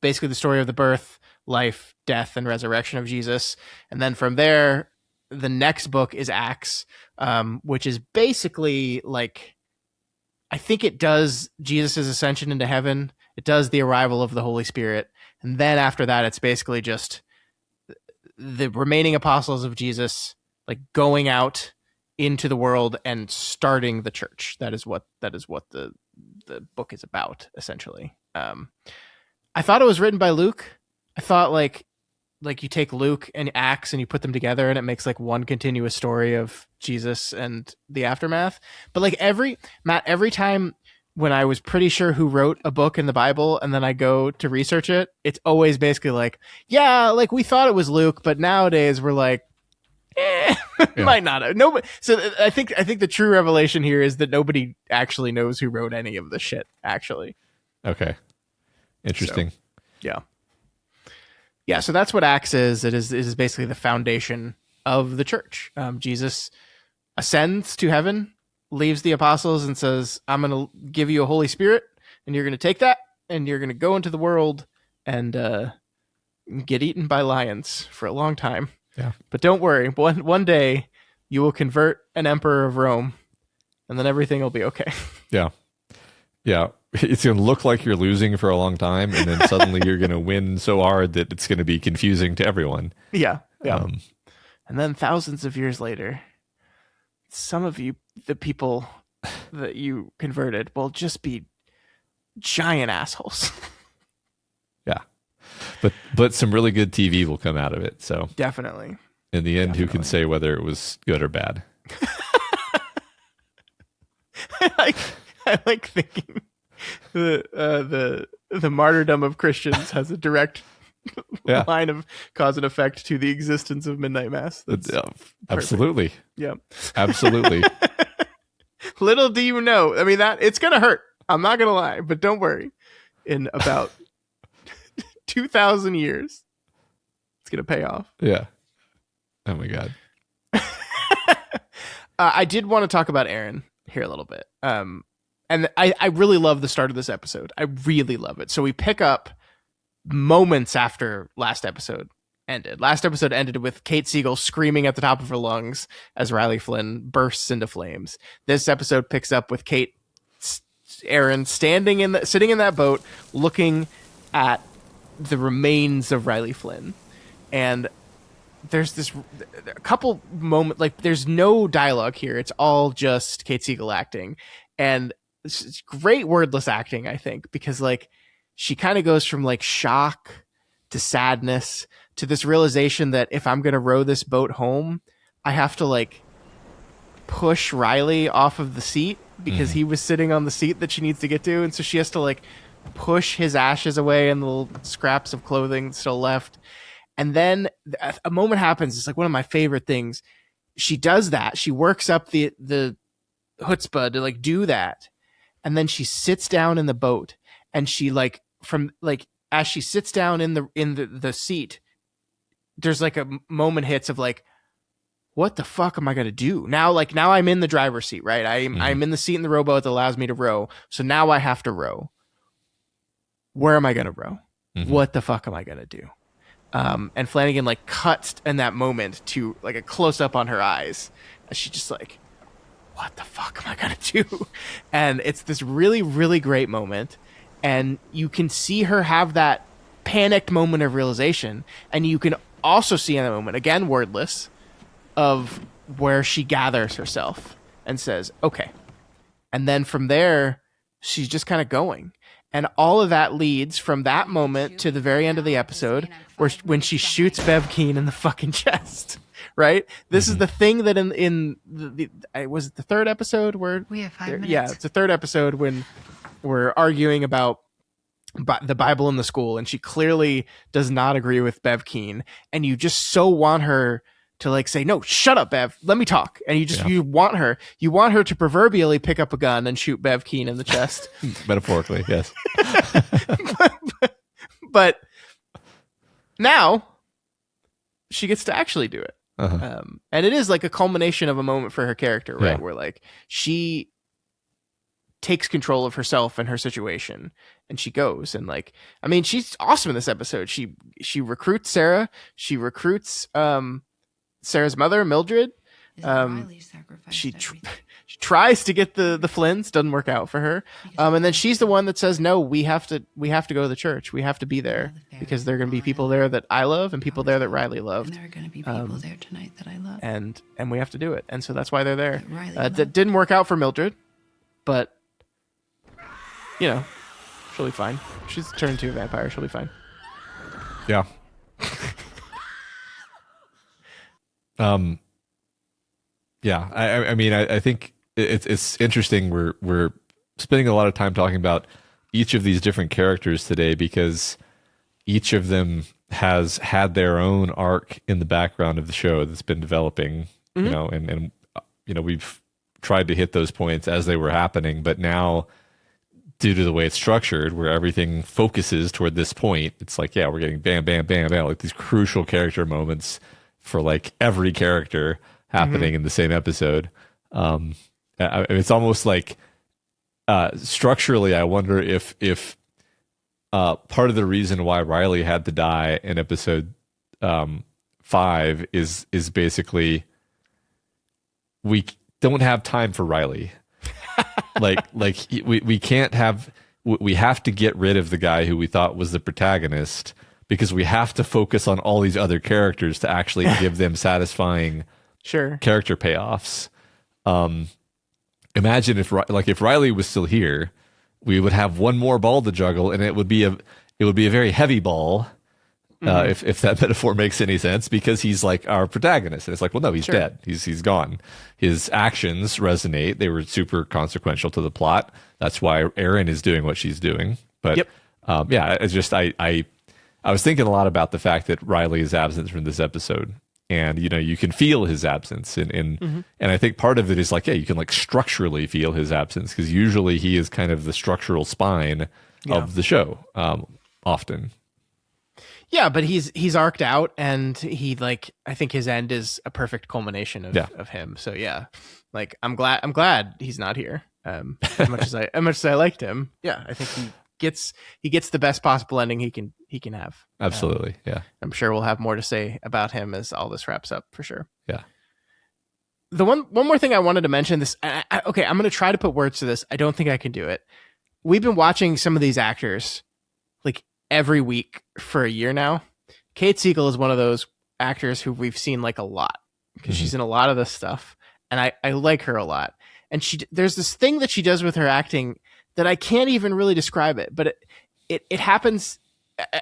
S1: basically the story of the birth, life, death, and resurrection of Jesus. And then from there, the next book is Acts, which is basically like, I think it does Jesus' ascension into heaven. It does the arrival of the Holy Spirit. And then after that, it's basically just the remaining apostles of Jesus, like going out into the world and starting the church. That is what the book is about, essentially. I thought it was written by Luke. I thought like you take Luke and Acts and you put them together and it makes like one continuous story of Jesus and the aftermath. But like every time when I was pretty sure who wrote a book in the Bible and then I go to research it, it's always basically like, yeah, like we thought it was Luke, but nowadays we're like, might not have. Nobody. So I think the true revelation here is that nobody actually knows who wrote any of the shit, actually.
S2: Okay. Interesting.
S1: So, yeah, so that's what Acts is. It is basically the foundation of the church. Jesus ascends to heaven, leaves the apostles, and says, I'm going to give you a Holy Spirit, and you're going to take that, and you're going to go into the world and get eaten by lions for a long time.
S2: Yeah.
S1: But don't worry, one day you will convert an emperor of Rome, and then everything will be okay.
S2: Yeah. Yeah. It's going to look like you're losing for a long time, and then suddenly you're going to win so hard that it's going to be confusing to everyone.
S1: Yeah. And then thousands of years later, some of you, the people that you converted, will just be giant assholes.
S2: Yeah. But some really good TV will come out of it. So
S1: definitely.
S2: In the end, who can say whether it was good or bad?
S1: I like thinking the martyrdom of Christians has a direct line of cause and effect to the existence of midnight mass. That's
S2: absolutely.
S1: Yeah.
S2: Absolutely.
S1: Little do you know, I mean, that it's gonna hurt. I'm not gonna lie, but don't worry. In about 2,000 years, it's gonna pay off.
S2: Yeah. Oh my God.
S1: I did want to talk about Aaron here a little bit. And I really love the start of this episode. I really love it. So we pick up moments after last episode ended. Last episode ended with Kate Siegel screaming at the top of her lungs as Riley Flynn bursts into flames. This episode picks up with Aaron sitting in that boat, looking at the remains of Riley Flynn. And there's a couple moments, like there's no dialogue here. It's all just Kate Siegel acting. And it's great wordless acting, I think, because like she kind of goes from like shock to sadness to this realization that if I'm going to row this boat home, I have to like push Riley off of the seat because he was sitting on the seat that she needs to get to. And so she has to like push his ashes away and the little scraps of clothing still left. And then a moment happens. It's like one of my favorite things. She does that. She works up the chutzpah to like do that. And then she sits down in the boat, and she like as she sits down in the seat, there's like a moment hits of like, what the fuck am I going to do? Now I'm in the driver's seat, right? I'm in the seat in the rowboat that allows me to row. So now I have to row. Where am I going to row? What the fuck am I going to do? And Flanagan like cuts in that moment to like a close up on her eyes. And she just like, what the fuck am I going to do? And it's this really, really great moment. And you can see her have that panicked moment of realization. And you can also see in that moment, again, wordless, of where she gathers herself and says, okay. And then from there, she's just kind of going. And all of that leads from that moment to the very end of the episode when she shoots Bev Keane in the fucking chest, right? This is the thing that in the was it the third episode where
S4: we have 5 minutes.
S1: Yeah, it's the third episode when we're arguing about the Bible in the school, and she clearly does not agree with Bev Keane, and you just so want her to like say, no, shut up, Bev, let me talk. And you want her to proverbially pick up a gun and shoot Bev Keane in the chest.
S2: Metaphorically, yes.
S1: but now she gets to actually do it. And it is like a culmination of a moment for her character, right? Where like she takes control of herself and her situation, and she goes and like, I mean, she's awesome in this episode. She recruits Sarah. She recruits Sarah's mother, Mildred. She tries to get the Flynns, doesn't work out for her. And then she's the one that says, no, we have to go to the church. We have to be there because there are going to be people there that I love and people there that Riley loved.
S4: And there are going to be people there tonight that I love.
S1: And we have to do it. And so that's why they're there. That didn't work out for Mildred, but you know, she'll be fine. She's turned into a vampire. She'll be fine.
S2: Yeah. Yeah, I mean, I think it's interesting. We're spending a lot of time talking about each of these different characters today because each of them has had their own arc in the background of the show that's been developing. You know, and you know, we've tried to hit those points as they were happening, but now, due to the way it's structured, where everything focuses toward this point, it's like, yeah, we're getting bam, bam, bam, bam, like these crucial character moments for like every character happening in the same episode. It's almost like structurally, I wonder if part of the reason why Riley had to die in episode 5 is basically we don't have time for Riley. we can't have, we have to get rid of the guy who we thought was the protagonist because we have to focus on all these other characters to actually give them satisfying character payoffs. Imagine if Riley was still here, we would have one more ball to juggle, and it would be a very heavy ball. If that metaphor makes any sense, because he's like our protagonist, and it's like, well, no, he's dead. He's gone. His actions resonate. They were super consequential to the plot. That's why Erin is doing what she's doing. But yeah, it's just I was thinking a lot about the fact that Riley is absent from this episode, and you know, you can feel his absence, and I think part of it is like, yeah, you can like structurally feel his absence because usually he is kind of the structural spine of the show, often.
S1: Yeah, but he's arced out, and he like, I think his end is a perfect culmination of him. So yeah, like I'm glad he's not here. As much as I liked him, yeah, I think he gets the best possible ending he can have.
S2: Absolutely, yeah.
S1: I'm sure we'll have more to say about him as all this wraps up for sure.
S2: Yeah.
S1: The one more thing I wanted to mention, this. Okay, I'm going to try to put words to this. I don't think I can do it. We've been watching some of these actors like every week for a year now. Kate Siegel is one of those actors who we've seen like a lot because she's in a lot of this stuff, and I like her a lot. And there's this thing that she does with her acting that I can't even really describe it, but it happens.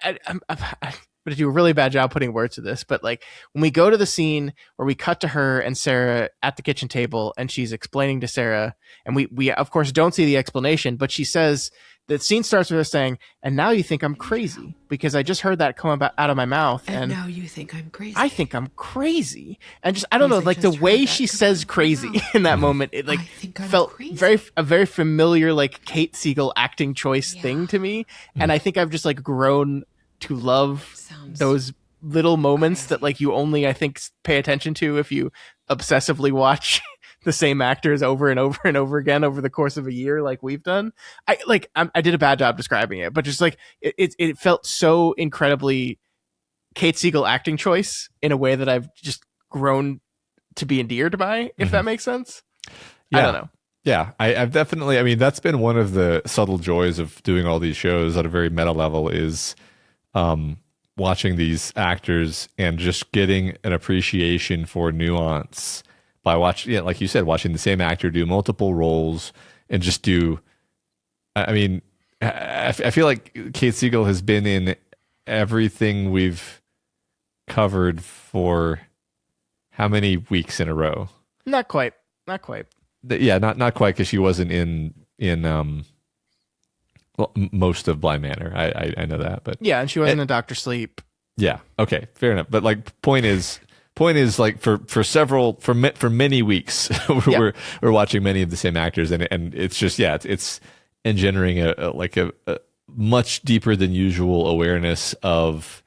S1: I'm going to do a really bad job putting words to this, but like when we go to the scene where we cut to her and Sarah at the kitchen table, and she's explaining to Sarah, and we of course don't see the explanation, but she says, the scene starts with her saying, and now you think I'm crazy because I just heard that come out of my mouth. And
S4: now you think I'm crazy.
S1: I think I'm crazy. And just, I don't know, like the way she says crazy in that moment, it like felt a very familiar, like Kate Siegel acting choice thing to me. And I think I've just like grown to love those little moments that like you only, I think, pay attention to if you obsessively watch the same actors over and over and over again over the course of a year, like we've done. I did a bad job describing it, but just like it felt so incredibly Kate Siegel acting choice in a way that I've just grown to be endeared by, if that makes sense.
S2: Yeah.
S1: I don't know.
S2: Yeah, I've definitely, I mean, that's been one of the subtle joys of doing all these shows at a very meta level is watching these actors and just getting an appreciation for nuance by watching, yeah, like you said, watching the same actor do multiple roles and just do, I mean, I feel like Kate Siegel has been in everything we've covered for how many weeks in a row?
S1: Not quite.
S2: Yeah, not quite, because she wasn't in most of Bly Manor. I know that, but
S1: Yeah, and she wasn't in Dr. Sleep.
S2: yeah, okay, fair enough. But like, point is like for many weeks we're watching many of the same actors, and it's just it's engendering a much deeper than usual awareness of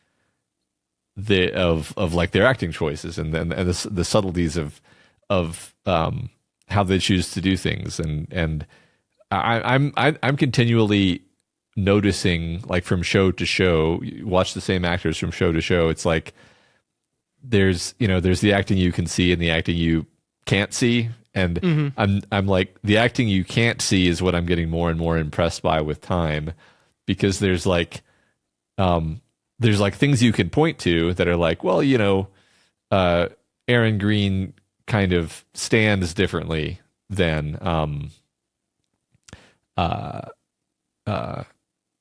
S2: like their acting choices and the subtleties of how they choose to do things, and I'm continually noticing, like, from show to show, you watch the same actors from show to show. It's like there's the acting you can see and the acting you can't see, and I'm like, the acting you can't see is what I'm getting more and more impressed by with time, because there's like things you can point to that are like, well, Aaron Green kind of stands differently than what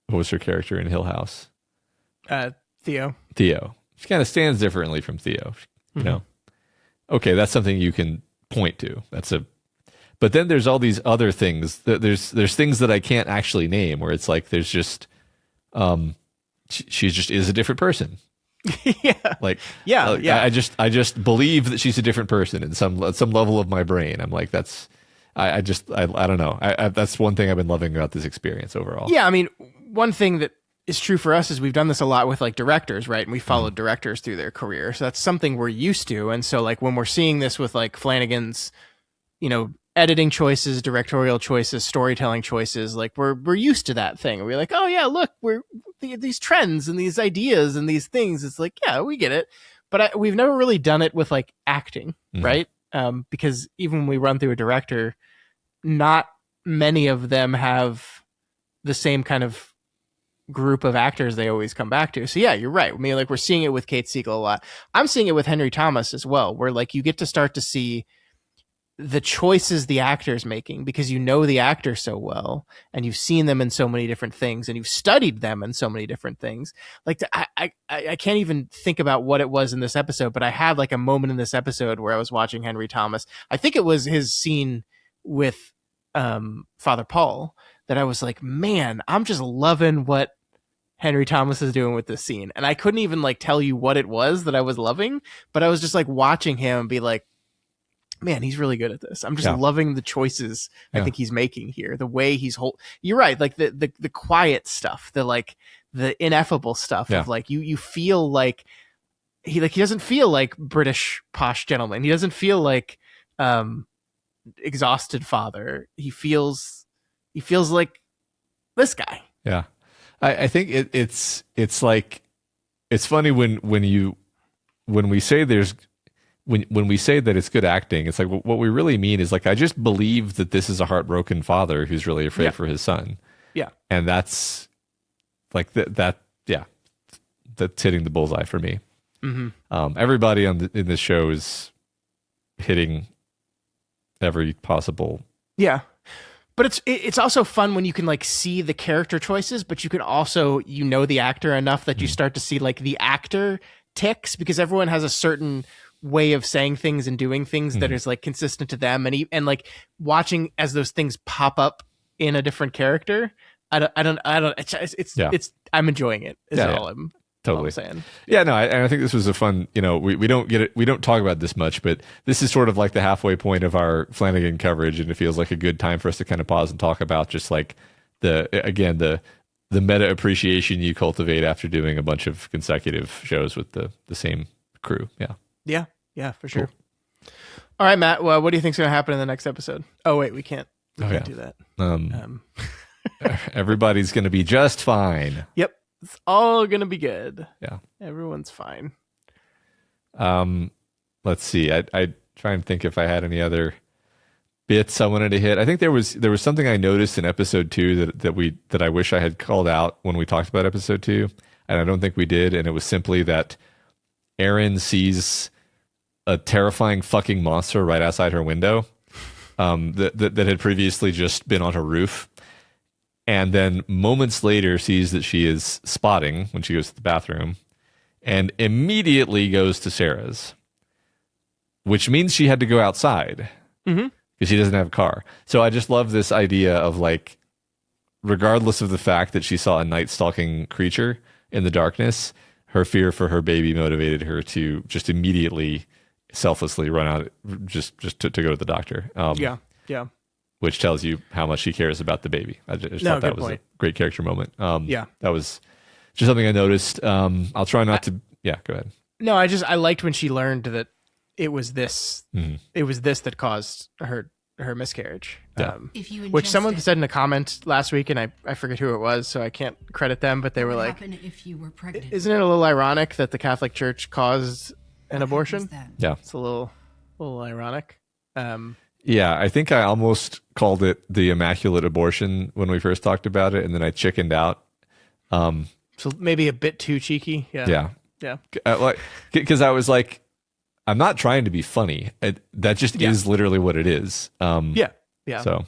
S2: was her character in Hill House?
S1: Theo.
S2: She kind of stands differently from Theo. You know, okay, that's something you can point to. But then there's all these other things. There's things that I can't actually name, where it's like there's just she just is a different person.
S1: Yeah.
S2: Like,
S1: yeah.
S2: I just believe that she's a different person in some level of my brain. I'm like, I don't know. That's one thing I've been loving about this experience overall.
S1: Yeah, I mean, one thing that is true for us is we've done this a lot with like directors, right? And we followed directors through their career. So that's something we're used to. And so like when we're seeing this with like Flanagan's, editing choices, directorial choices, storytelling choices, like we're used to that thing. We're like, oh yeah, look, we're these trends and these ideas and these things. It's like, yeah, we get it. But we've never really done it with like acting, right? Because even when we run through a director, not many of them have the same kind of group of actors they always come back to. So yeah, you're right. I mean, like, we're seeing it with Kate Siegel a lot. I'm seeing it with Henry Thomas as well, where like you get to start to see the choices the actor's making because you know the actor so well and you've seen them in so many different things and you've studied them in so many different things. Like, I can't even think about what it was in this episode, but I had like a moment in this episode where I was watching Henry Thomas. I think it was his scene with Father Paul that I was like, man, I'm just loving what Henry Thomas is doing with this scene. And I couldn't even like tell you what it was that I was loving, but I was just like watching him and be like, man, he's really good at this. I'm just loving the choices I think he's making here. The way he's you're right. Like the quiet stuff, the ineffable stuff of like, you feel like he doesn't feel like British posh gentleman. He doesn't feel like exhausted father. He feels like this guy.
S2: Yeah. I think it's like, it's funny when we say when we say that it's good acting, it's like what we really mean is like, I just believe that this is a heartbroken father who's really afraid for his son.
S1: Yeah.
S2: And that's like that's hitting the bullseye for me. Everybody in this show is hitting every possible.
S1: Yeah. But it's also fun when you can like see the character choices, but you can also, the actor enough that you start to see like the actor ticks, because everyone has a certain way of saying things and doing things that is like consistent to them, and like watching as those things pop up in a different character. I don't. It's I'm enjoying it. Is all I'm
S2: totally
S1: saying.
S2: Yeah, no, I think this was a fun. We don't get it. We don't talk about this much, but this is sort of like the halfway point of our Flanagan coverage, and it feels like a good time for us to kind of pause and talk about just like the meta appreciation you cultivate after doing a bunch of consecutive shows with the same crew. Yeah.
S1: Yeah, for sure. All right, Matt. Well, what do you think's going to happen in the next episode? Oh wait, we can't. We can't do that.
S2: Everybody's going to be just fine.
S1: Yep, it's all going to be good.
S2: Yeah,
S1: everyone's fine.
S2: Let's see. I try and think if I had any other bits I wanted to hit. I think there was something I noticed in episode 2 that I wish I had called out when we talked about episode 2, and I don't think we did. And it was simply that Erin sees a terrifying fucking monster right outside her window, that had previously just been on her roof, and then moments later sees that she is spotting when she goes to the bathroom, and immediately goes to Sarah's, which means she had to go outside. Mm-hmm. Because she doesn't have a car. So I just love this idea of like, regardless of the fact that she saw a night stalking creature in the darkness, her fear for her baby motivated her to just immediately selflessly run out just to go to the doctor.
S1: Yeah.
S2: Which tells you how much she cares about the baby. I just thought that was a great character moment. That was just something I noticed. I'll try not to. Yeah, go ahead.
S1: No, I liked when she learned that it was this. Mm-hmm. It was this that caused her miscarriage.
S2: Yeah.
S1: Which someone said in a comment last week, and I forget who it was, so I can't credit them, but they were like,
S4: if you were pregnant?
S1: Isn't it a little ironic that the Catholic Church caused an abortion?
S2: Yeah.
S1: It's a little ironic.
S2: Yeah, I think I almost called it the Immaculate Abortion when we first talked about it, and then I chickened out.
S1: So maybe a bit too cheeky. Yeah.
S2: Because I was like, I'm not trying to be funny. That just is literally what it is.
S1: Yeah.
S2: So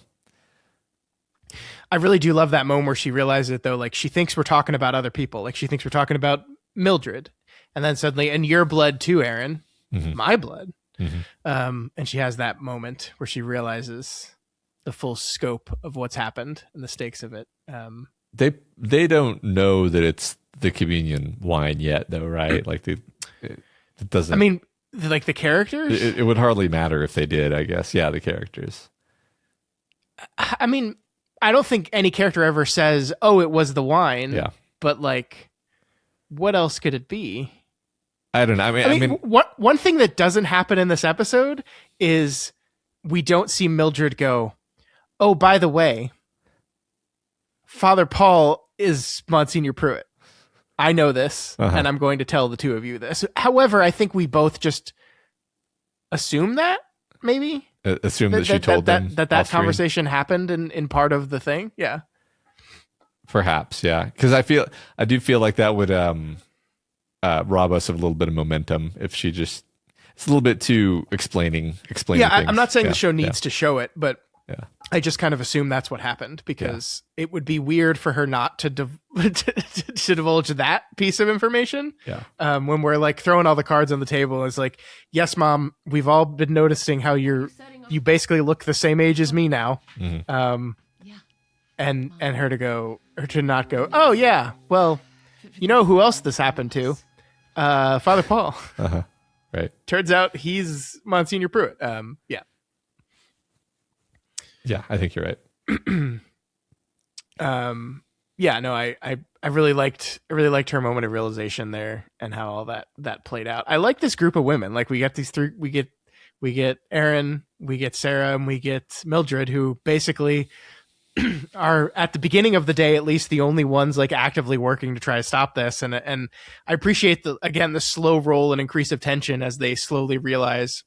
S1: I really do love that moment where she realizes it, though. Like, she thinks we're talking about other people. Like, she thinks we're talking about Mildred. And then suddenly, and your blood too, Aaron. Mm-hmm. My blood. Mm-hmm. And she has that moment where she realizes the full scope of what's happened and the stakes of it.
S2: They don't know that it's the communion wine yet, though, right? Like, it doesn't.
S1: I mean, like the characters?
S2: It would hardly matter if they did, I guess. Yeah, the characters.
S1: I mean, I don't think any character ever says, oh, it was the wine.
S2: Yeah.
S1: But, like, what else could it be?
S2: I don't know. I mean,
S1: one thing that doesn't happen in this episode is we don't see Mildred go, oh, by the way, Father Paul is Monsignor Pruitt. I know this, and I'm going to tell the two of you this. However, I think we both just assume that, maybe.
S2: Assume that she told them
S1: that conversation happened in part of the thing. Yeah.
S2: Perhaps, yeah. Because I do feel like that would rob us of a little bit of momentum if she just, it's a little bit too explaining things.
S1: I'm not saying the show needs to show it, but
S2: yeah.
S1: I just kind of assume that's what happened because it would be weird for her not to to divulge that piece of information.
S2: Yeah.
S1: When we're like throwing all the cards on the table, it's like, yes, Mom, we've all been noticing how you basically look the same age as me now.
S2: Mm-hmm.
S1: And her to not go, oh yeah, well, you know who else this happened to? Father Paul.
S2: Right.
S1: Turns out he's Monsignor Pruitt. Yeah.
S2: Yeah, I think you're right.
S1: I really liked her moment of realization there and how all that played out. I like this group of women. Like, we got these three, we get Erin, we get Sarah, and we get Mildred, who basically are at the beginning of the day, at least, the only ones like actively working to try to stop this. And I appreciate the slow roll and increase of tension as they slowly realize,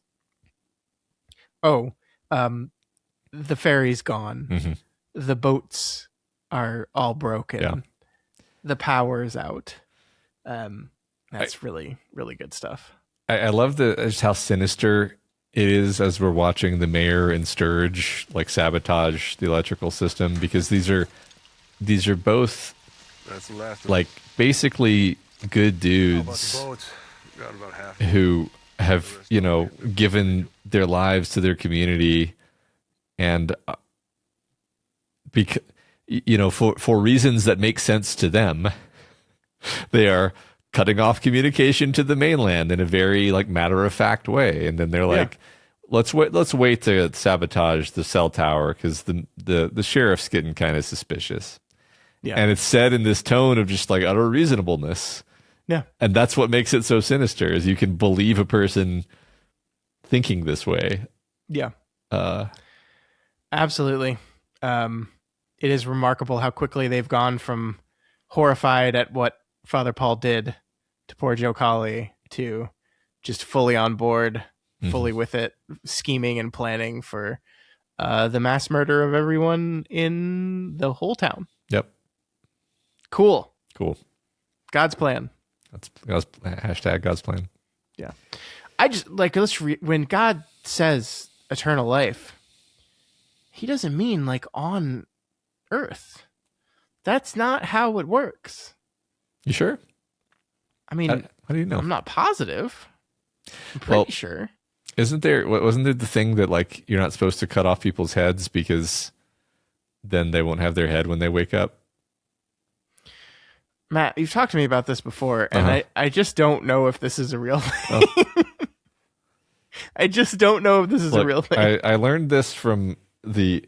S1: the ferry's gone. Mm-hmm. The boats are all broken.
S2: Yeah.
S1: The power is out. That's really, really good stuff.
S2: I love just how sinister it is as we're watching the mayor and Sturge like sabotage the electrical system, because these are both like basically good dudes who have, given their lives to their community. And for reasons that make sense to them, they are cutting off communication to the mainland in a very like matter of fact way. And then they're like, let's wait to sabotage the cell tower because the sheriff's getting kind of suspicious. Yeah. And it's said in this tone of just like utter reasonableness.
S1: Yeah.
S2: And that's what makes it so sinister, is you can believe a person thinking this way.
S1: Yeah.
S2: Uh,
S1: Absolutely. It is remarkable how quickly they've gone from horrified at what Father Paul did to poor Joe Colley to just fully on board, fully with it, scheming and planning for the mass murder of everyone in the whole town.
S2: Yep.
S1: Cool.
S2: God's
S1: plan.
S2: That's hashtag God's plan.
S1: Yeah. I just like, when God says eternal life, he doesn't mean like on earth. That's not how it works.
S2: You sure?
S1: I mean,
S2: how do you know?
S1: I'm not positive. I'm pretty sure.
S2: Wasn't there the thing that like you're not supposed to cut off people's heads because then they won't have their head when they wake up?
S1: Matt, you've talked to me about this before, and I just don't know if this is a real thing. I just don't know if this is a real thing.
S2: I learned this from the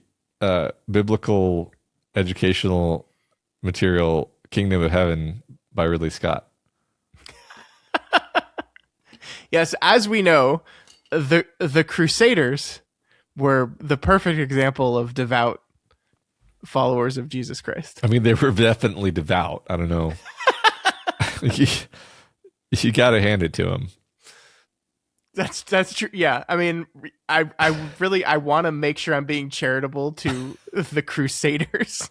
S2: biblical educational material Kingdom of Heaven by Ridley Scott.
S1: Yes, as we know, the Crusaders were the perfect example of devout followers of Jesus Christ.
S2: I mean, they were definitely devout. I don't know. you got to hand it to them.
S1: That's true. Yeah, I mean, I want to make sure I'm being charitable to the Crusaders.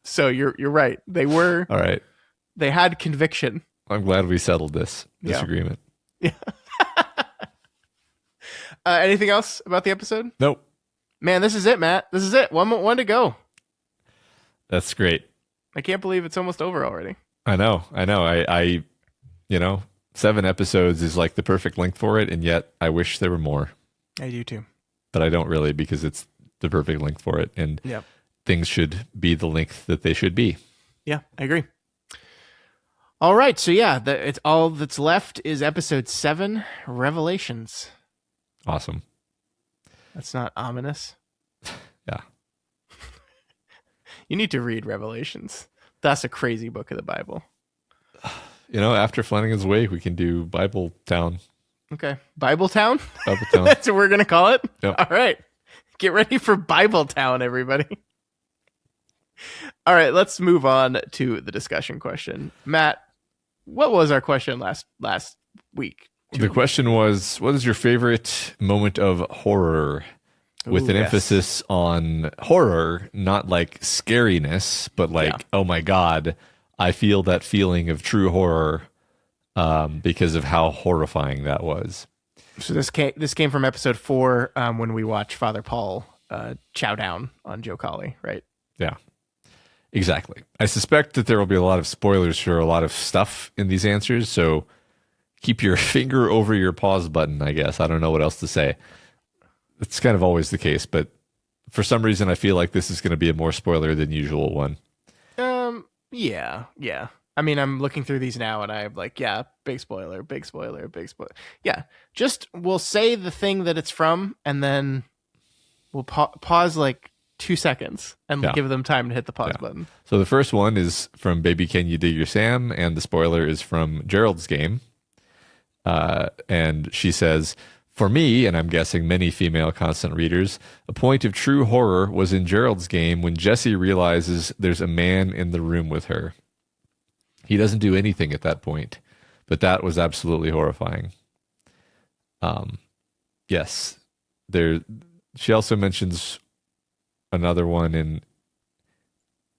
S1: So you're right. They were
S2: all right.
S1: They had conviction.
S2: I'm glad we settled this disagreement.
S1: Yeah. Anything else about the episode?
S2: Nope.
S1: Man, this is it, Matt. This is it. One to go.
S2: That's great.
S1: I can't believe it's almost over already.
S2: I know. I 7 episodes is like the perfect length for it, and yet I wish there were more.
S1: I do too.
S2: But I don't really, because it's the perfect length for it, and things should be the length that they should be.
S1: Yeah, I agree. All right, so it's all that's left is episode 7, Revelations.
S2: Awesome.
S1: That's not ominous.
S2: Yeah.
S1: You need to read Revelations. That's a crazy book of the Bible.
S2: After Flanagan's Wake, we can do Bible Town.
S1: Okay. Bible Town?
S2: Bible Town.
S1: That's what we're going to call it?
S2: Yep.
S1: All right. Get ready for Bible Town, everybody. All right, let's move on to the discussion question. Matt, what was our question last week?
S2: The question was, what is your favorite moment of horror? With an emphasis on horror, not like scariness, but like, oh my God, I feel that feeling of true horror because of how horrifying that was.
S1: So this came from episode 4 when we watched Father Paul chow down on Joe Colley, right?
S2: Yeah, exactly. I suspect that there will be a lot of spoilers for a lot of stuff in these answers, so keep your finger over your pause button, I guess. I don't know what else to say. It's kind of always the case, but for some reason I feel like this is going to be a more spoiler than usual one.
S1: Yeah. I mean, I'm looking through these now and I'm like, big spoiler. Yeah, we'll say the thing that it's from and then we'll pause like 2 seconds and give them time to hit the pause button.
S2: So the first one is from Baby Can You Dig Your Sam, and the spoiler is from Gerald's game. And she says, for me, and I'm guessing many female constant readers, a point of true horror was in Gerald's game when Jesse realizes there's a man in the room with her. He doesn't do anything at that point, but that was absolutely horrifying. Yes. She also mentions another one in,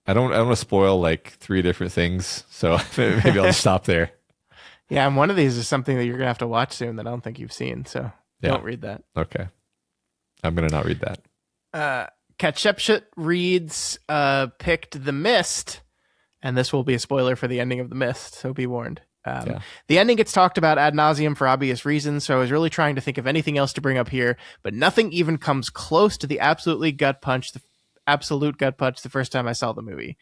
S2: I don't want to spoil like 3 different things, so maybe I'll just stop there.
S1: Yeah, and one of these is something that you're going to have to watch soon that I don't think you've seen, so don't read that.
S2: Okay. I'm going to not read that.
S1: Katshepsut reads, picked The Mist, and this will be a spoiler for the ending of The Mist, so be warned. The ending gets talked about ad nauseum for obvious reasons, so I was really trying to think of anything else to bring up here, but nothing even comes close to the absolute gut punch the first time I saw the movie.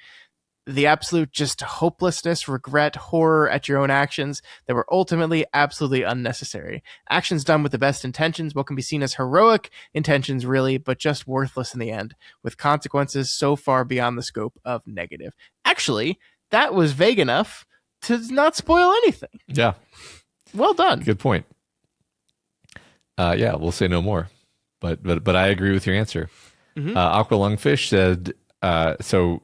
S1: The absolute just hopelessness, regret, horror at your own actions that were ultimately absolutely unnecessary. Actions done with the best intentions, what can be seen as heroic intentions really, but just worthless in the end, with consequences so far beyond the scope of negative. Actually, that was vague enough to not spoil anything.
S2: Yeah.
S1: Well done.
S2: Good point. Yeah, we'll say no more. But I agree with your answer. Aqua Lungfish said, so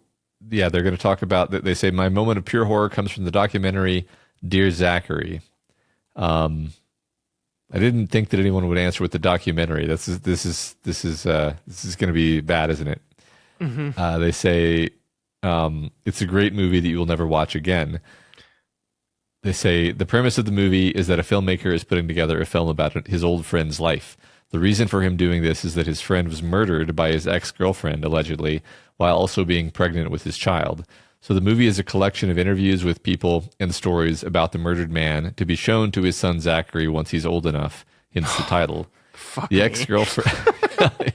S2: yeah, they're going to talk about that. They say my moment of pure horror comes from the documentary Dear Zachary. I didn't think that anyone would answer with the documentary. This is going to be bad, isn't it? They say it's a great movie that you will never watch again. They say the premise of the movie is that a filmmaker is putting together a film about his old friend's life. The reason for him doing this is that his friend was murdered by his ex-girlfriend, allegedly, while also being pregnant with his child. So the movie is a collection of interviews with people and stories about the murdered man to be shown to his son Zachary once he's old enough, hence the title. The ex-girlfriend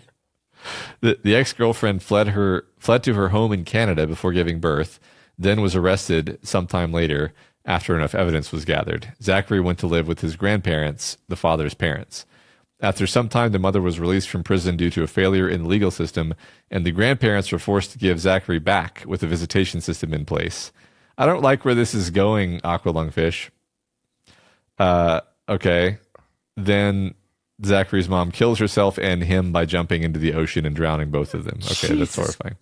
S2: the ex-girlfriend fled to her home in Canada before giving birth, then was arrested sometime later after enough evidence was gathered. Zachary went to live with his grandparents, the father's parents. After some time, the mother was released from prison due to a failure in the legal system, and the grandparents were forced to give Zachary back with a visitation system in place. I don't like where this is going, Aqua Lungfish. Okay. Then Zachary's mom kills herself and him by jumping into the ocean and drowning both of them. Okay, Jesus. That's horrifying.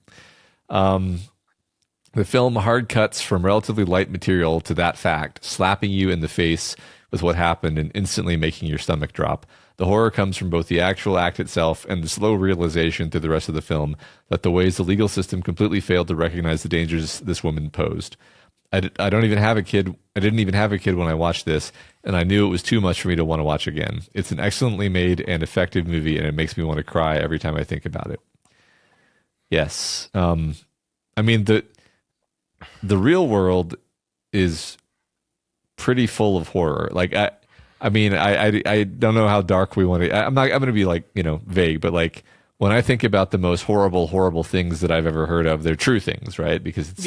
S2: The film hard cuts from relatively light material to that fact, slapping you in the face with what happened and instantly making your stomach drop. The horror comes from both the actual act itself and the slow realization through the rest of the film that the ways the legal system completely failed to recognize the dangers this woman posed. I don't even have a kid. I didn't even have a kid when I watched this, and I knew it was too much for me to want to watch again. It's an excellently made and effective movie, and it makes me want to cry every time I think about it. Yes. I mean, the real world is pretty full of horror. Like, I mean, I don't know how dark we want to. I'm going to be like, vague, but like when I think about the most horrible things that I've ever heard of, they're true things, right? Because it's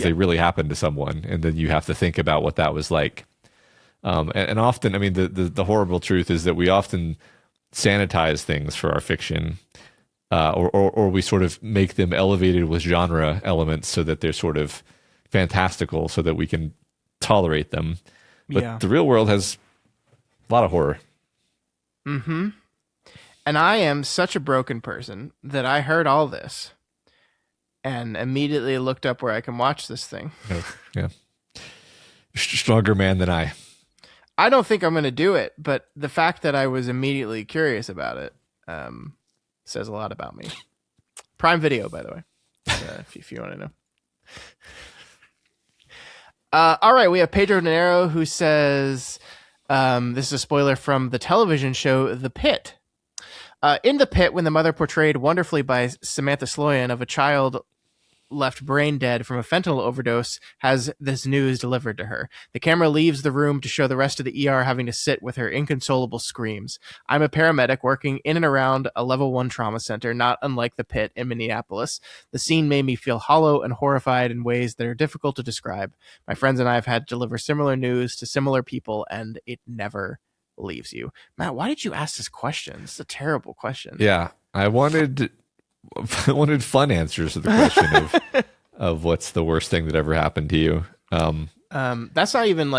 S2: they really happened to someone, and then you have to think about what that was like. And often, I mean, the horrible truth is that we often sanitize things for our fiction, or we sort of make them elevated with genre elements so that they're sort of fantastical, so that we can tolerate them. But the real world has a lot of horror.
S1: Mm-hmm. And I am such a broken person that I heard all this and immediately looked up where I can watch this thing.
S2: Yeah. Stronger man than I.
S1: I don't think I'm going to do it, but the fact that I was immediately curious about it says a lot about me. Prime Video, by the way, if you want to know. All right, we have Pedro Nero who says, this is a spoiler from the television show The Pit. In The Pit, when the mother portrayed wonderfully by Samantha Sloyan of a child left brain dead from a fentanyl overdose has this news delivered to her. The camera leaves the room to show the rest of the ER having to sit with her inconsolable screams. I'm a paramedic working in and around a level 1 trauma center, not unlike The Pit in Minneapolis. The scene made me feel hollow and horrified in ways that are difficult to describe. My friends and I have had to deliver similar news to similar people, and it never leaves you. Matt, why did you ask this question? This is a terrible question.
S2: Yeah, I wanted fun answers to the question of what's the worst thing that ever happened to you.
S1: That's not even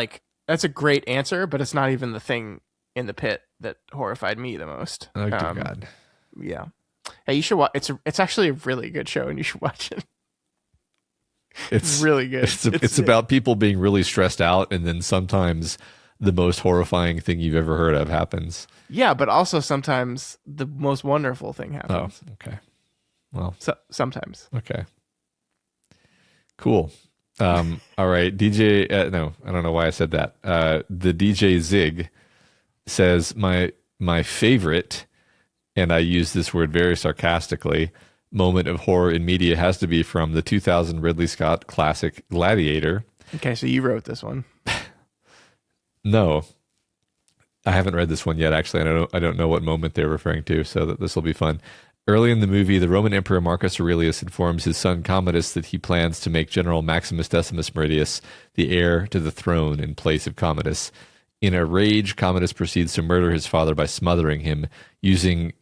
S1: that's a great answer, but it's not even the thing in The Pit that horrified me the most.
S2: Oh dear God.
S1: Yeah. Hey, you should watch. It's actually a really good show, and you should watch it. It's really good.
S2: It's about people being really stressed out, and then sometimes the most horrifying thing you've ever heard of happens.
S1: Yeah, but also sometimes the most wonderful thing happens.
S2: Oh, okay. Well,
S1: sometimes.
S2: Okay. Cool. All right. DJ, no, I don't know why I said that. The DJ Zig says my favorite, and I use this word very sarcastically, moment of horror in media has to be from the 2000 Ridley Scott classic Gladiator.
S1: Okay, so you wrote this one.
S2: No, I haven't read this one yet. Actually, I don't know what moment they're referring to, so this will be fun. Early in the movie, the Roman Emperor Marcus Aurelius informs his son Commodus that he plans to make General Maximus Decimus Meridius the heir to the throne in place of Commodus. In a rage, Commodus proceeds to murder his father by smothering him, using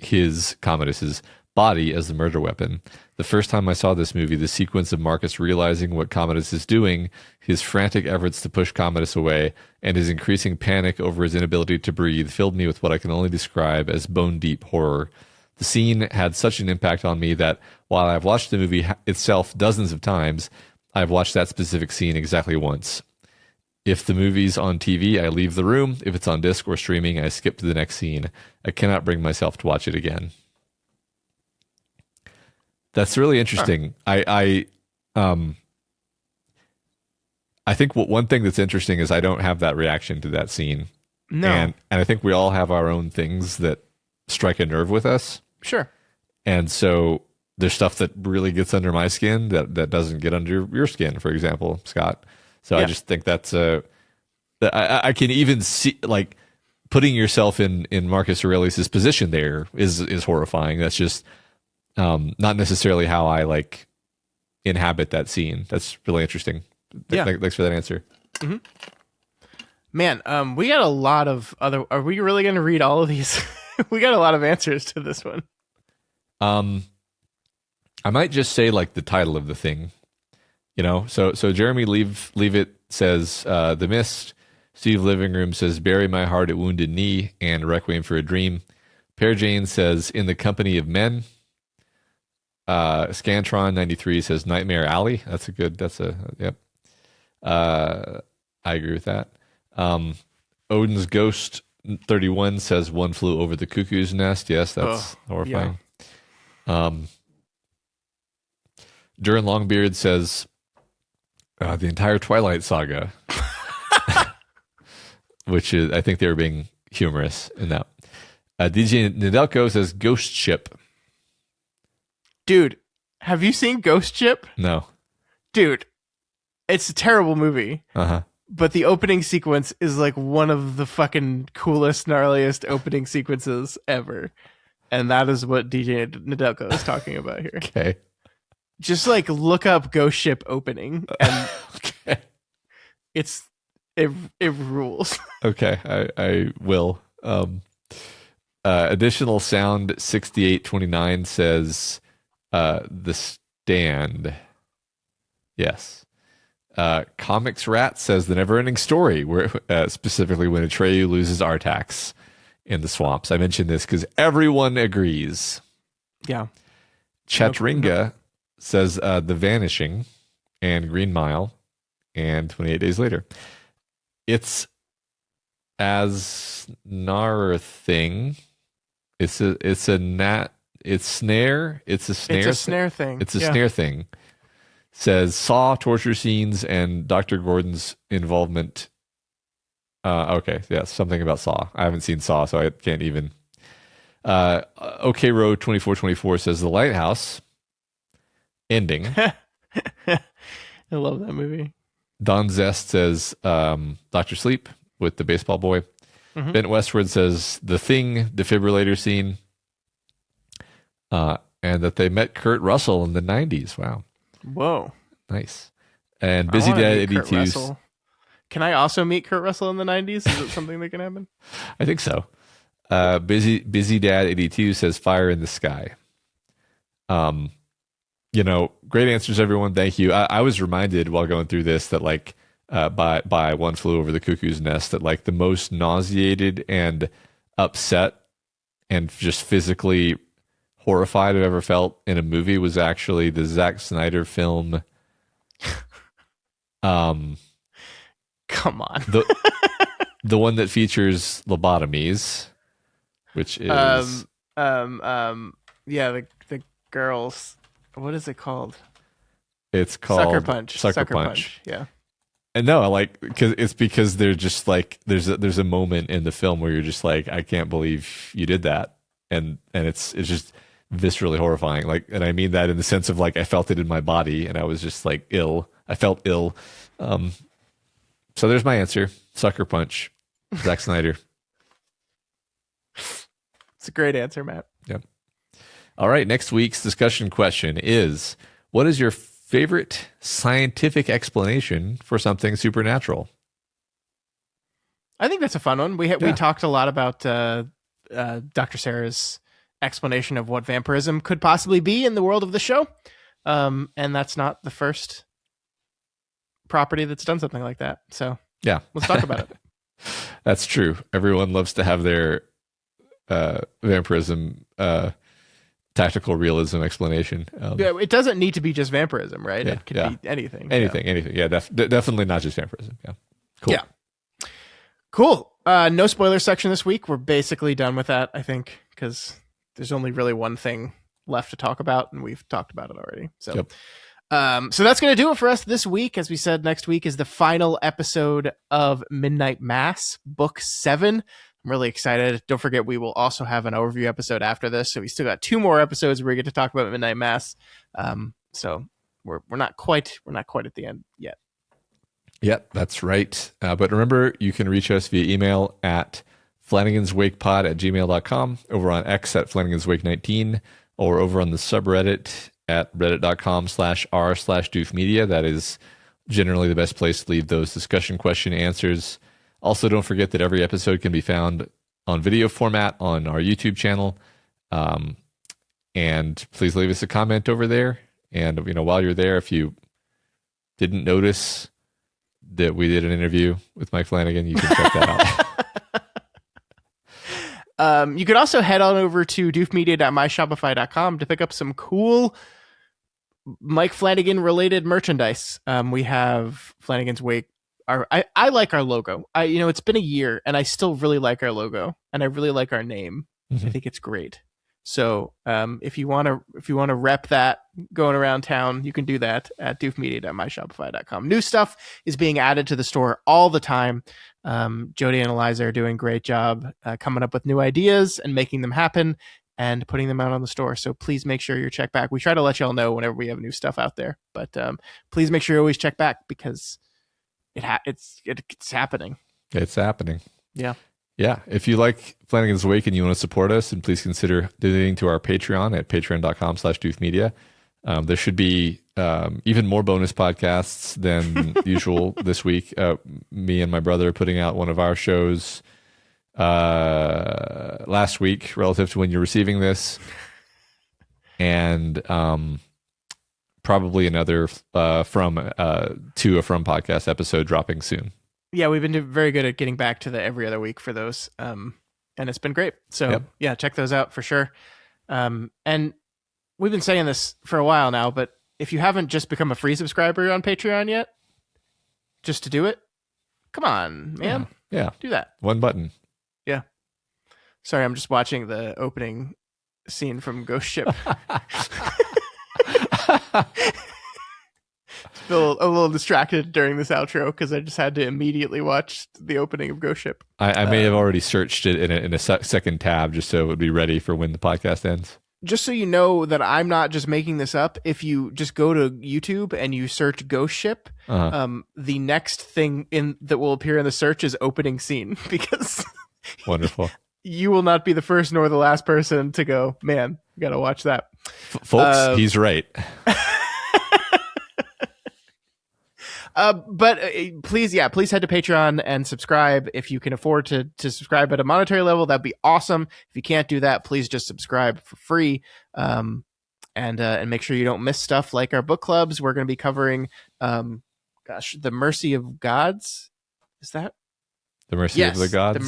S2: Commodus's body as the murder weapon. The first time I saw this movie, the sequence of Marcus realizing what Commodus is doing, his frantic efforts to push Commodus away, and his increasing panic over his inability to breathe filled me with what I can only describe as bone-deep horror. The scene had such an impact on me that while I've watched the movie itself dozens of times, I've watched that specific scene exactly once. If the movie's on TV, I leave the room. If it's on disc or streaming, I skip to the next scene. I cannot bring myself to watch it again. That's really interesting. I think one thing that's interesting is I don't have that reaction to that scene.
S1: No.
S2: And I think we all have our own things that strike a nerve with us.
S1: Sure.
S2: And so there's stuff that really gets under my skin that doesn't get under your skin, for example, Scott. So I just think that's I can even see, like, putting yourself in Marcus Aurelius's position there is horrifying. That's just not necessarily how I like inhabit that scene. That's really interesting. Thanks for that answer.
S1: Mm-hmm. Man, we got a lot of other. Are we really going to read all of these? We got a lot of answers to this one.
S2: I might just say like the title of the thing, you know. So Jeremy Leave It says The Mist. Steve Living Room says Bury My Heart at Wounded Knee and Requiem for a Dream. Pear Jane says In the Company of Men. Scantron 93 says Nightmare Alley. Yep. I agree with that. Odin's Ghost 31 says One Flew Over the Cuckoo's Nest. Yes, that's horrifying. Yeah. Duran Longbeard says the entire Twilight Saga, which is, I think they were being humorous in that. DJ Nedelko says Ghost Ship.
S1: Dude, have you seen Ghost Ship?
S2: No.
S1: Dude, it's a terrible movie.
S2: Uh-huh.
S1: But the opening sequence is like one of the fucking coolest, gnarliest opening sequences ever. And that is what DJ Nedelko is talking about here.
S2: Okay.
S1: Just like look up Ghost Ship opening and
S2: okay.
S1: It rules.
S2: Okay, I will. Additional Sound 6829 says The Stand. Yes. Comics Rat says The Neverending Story, where specifically when Atreyu loses Artax in the swamps. I mentioned this because everyone agrees.
S1: Yeah.
S2: Chatringa says The Vanishing and Green Mile and 28 Days Later. It's as nar thing. It's a snare. It's a snare
S1: thing.
S2: It's a snare thing. Says Saw torture scenes and Dr. Gordon's involvement. Okay, yeah, something about Saw. I haven't seen Saw, so I can't even. OK Road 2424 says The Lighthouse ending.
S1: I love that movie.
S2: Don Zest says Dr. Sleep with the baseball boy. Mm-hmm. Bent Westward says The Thing defibrillator scene. And that they met Kurt Russell in the 90s. Wow.
S1: Whoa.
S2: Nice. And Busy Dad 82.
S1: Can I also meet Kurt Russell in the 90s? Is it something that can happen?
S2: I think so. Busy Dad 82 says Fire in the Sky. Great answers, everyone. Thank you. I was reminded while going through this that like by One Flew Over the Cuckoo's Nest that like the most nauseated and upset and just physically horrified I've ever felt in a movie was actually the Zack Snyder film.
S1: Come on.
S2: the one that features lobotomies, which is
S1: the girls. What is it called?
S2: It's called
S1: Sucker Punch.
S2: Sucker Punch.
S1: Yeah.
S2: And no, because they're just like there's a moment in the film where you're just like, I can't believe you did that, and it's just viscerally horrifying. Like, and I mean that in the sense of like I felt it in my body, and I was just like ill. I felt ill. So there's my answer. Sucker Punch. Zack Snyder.
S1: It's a great answer, Matt.
S2: Yep. All right. Next week's discussion question is: what is your favorite scientific explanation for something supernatural?
S1: I think that's a fun one. We talked a lot about Dr. Sarah's explanation of what vampirism could possibly be in the world of the show. And that's not the first property that's done something like that. So
S2: Yeah.
S1: let's talk about it.
S2: That's true. Everyone loves to have their vampirism tactical realism explanation.
S1: Yeah, it doesn't need to be just vampirism, right?
S2: Yeah,
S1: It could
S2: yeah.
S1: be anything.
S2: Anything. Yeah, definitely not just vampirism. Yeah. Cool.
S1: Yeah. Cool. No spoiler section this week. We're basically done with that, I think, because there's only really one thing left to talk about, and we've talked about it already. So,
S2: Yep.
S1: So that's going to do it for us this week. As we said, next week is the final episode of Midnight Mass, Book 7. I'm really excited. Don't forget, we will also have an overview episode after this. So we still got 2 more episodes where we get to talk about Midnight Mass. So we're not quite at the end yet.
S2: Yep, that's right. But remember, you can reach us via email at flanagan'swakepod@gmail.com, over on X at flanagan'swake19, or over on the subreddit at reddit.com/r/doofmedia. That is generally the best place to leave those discussion question answers. Also, don't forget that every episode can be found on video format on our YouTube channel. And please leave us a comment over there. And while you're there, if you didn't notice that we did an interview with Mike Flanagan, you can check that out.
S1: You could also head on over to doofmedia.myshopify.com to pick up some cool Mike Flanagan related merchandise. We have Flanagan's Wake. I like our logo. It's been a year and I still really like our logo and I really like our name.
S2: Mm-hmm.
S1: I think it's great. So if you want to rep that going around town, you can do that at doofmedia.myshopify.com. New stuff is being added to the store all the time. Jody and Eliza are doing a great job coming up with new ideas and making them happen and putting them out on the store. So please make sure you check back. We try to let y'all know whenever we have new stuff out there, but please make sure you always check back because it's happening.
S2: It's happening.
S1: Yeah.
S2: Yeah. If you like Flanagan's Wake and you want to support us, then please consider donating to our Patreon at patreon.com/doofmedia. There should be even more bonus podcasts than usual this week. Me and my brother are putting out one of our shows last week relative to when you're receiving this. And probably another From podcast episode dropping soon.
S1: Yeah, we've been very good at getting back to the every other week for those. And it's been great. So yeah, check those out for sure. And we've been saying this for a while now, but if you haven't just become a free subscriber on Patreon yet, just to do it, come on, man.
S2: Yeah.
S1: Do that.
S2: One button.
S1: Yeah. Sorry, I'm just watching the opening scene from Ghost Ship. Feel a little distracted during this outro because I just had to immediately watch the opening of Ghost Ship.
S2: I may have already searched it in a second tab just so it would be ready for when the podcast ends.
S1: Just so you know that I'm not just making this up, if you just go to YouTube and you search Ghost Ship, the next thing that will appear in the search is opening scene because
S2: wonderful.
S1: You will not be the first nor the last person to go, man, you got to watch that.
S2: Folks, he's right.
S1: But please head to Patreon and subscribe. If you can afford to subscribe at a monetary level, that'd be awesome. If you can't do that, please just subscribe for free. And make sure you don't miss stuff like our book clubs. We're going to be covering, The Mercy of Gods. Is that?
S2: The Mercy of the Gods?
S1: The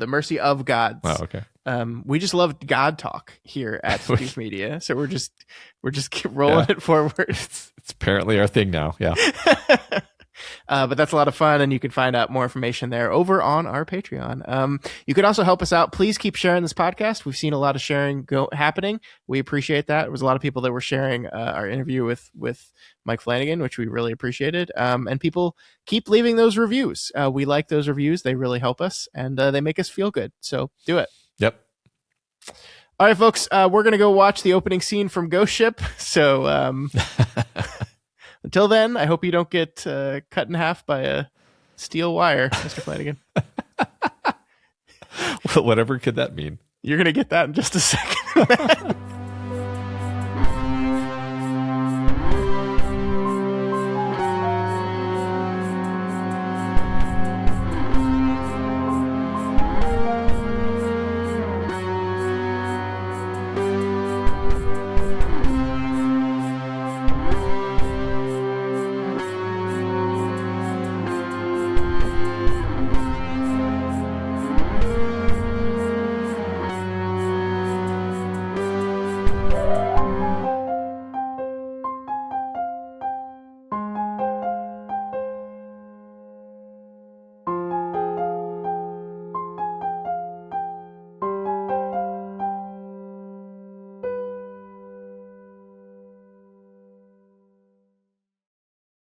S1: Mercy of Gods.
S2: Oh, okay.
S1: We just love God talk here at Doof Media, so we're just keep rolling it forward.
S2: It's apparently our thing now. Yeah.
S1: But that's a lot of fun, and you can find out more information there over on our Patreon. You can also help us out. Please keep sharing this podcast. We've seen a lot of sharing happening. We appreciate that. There was a lot of people that were sharing our interview with Mike Flanagan, which we really appreciated. And people keep leaving those reviews. We like those reviews. They really help us, and they make us feel good. So do it.
S2: Yep.
S1: All right, folks, we're going to go watch the opening scene from Ghost Ship. So until then, I hope you don't get cut in half by a steel wire, Mr. Flanagan.
S2: Whatever could that mean?
S1: You're going to get that in just a second.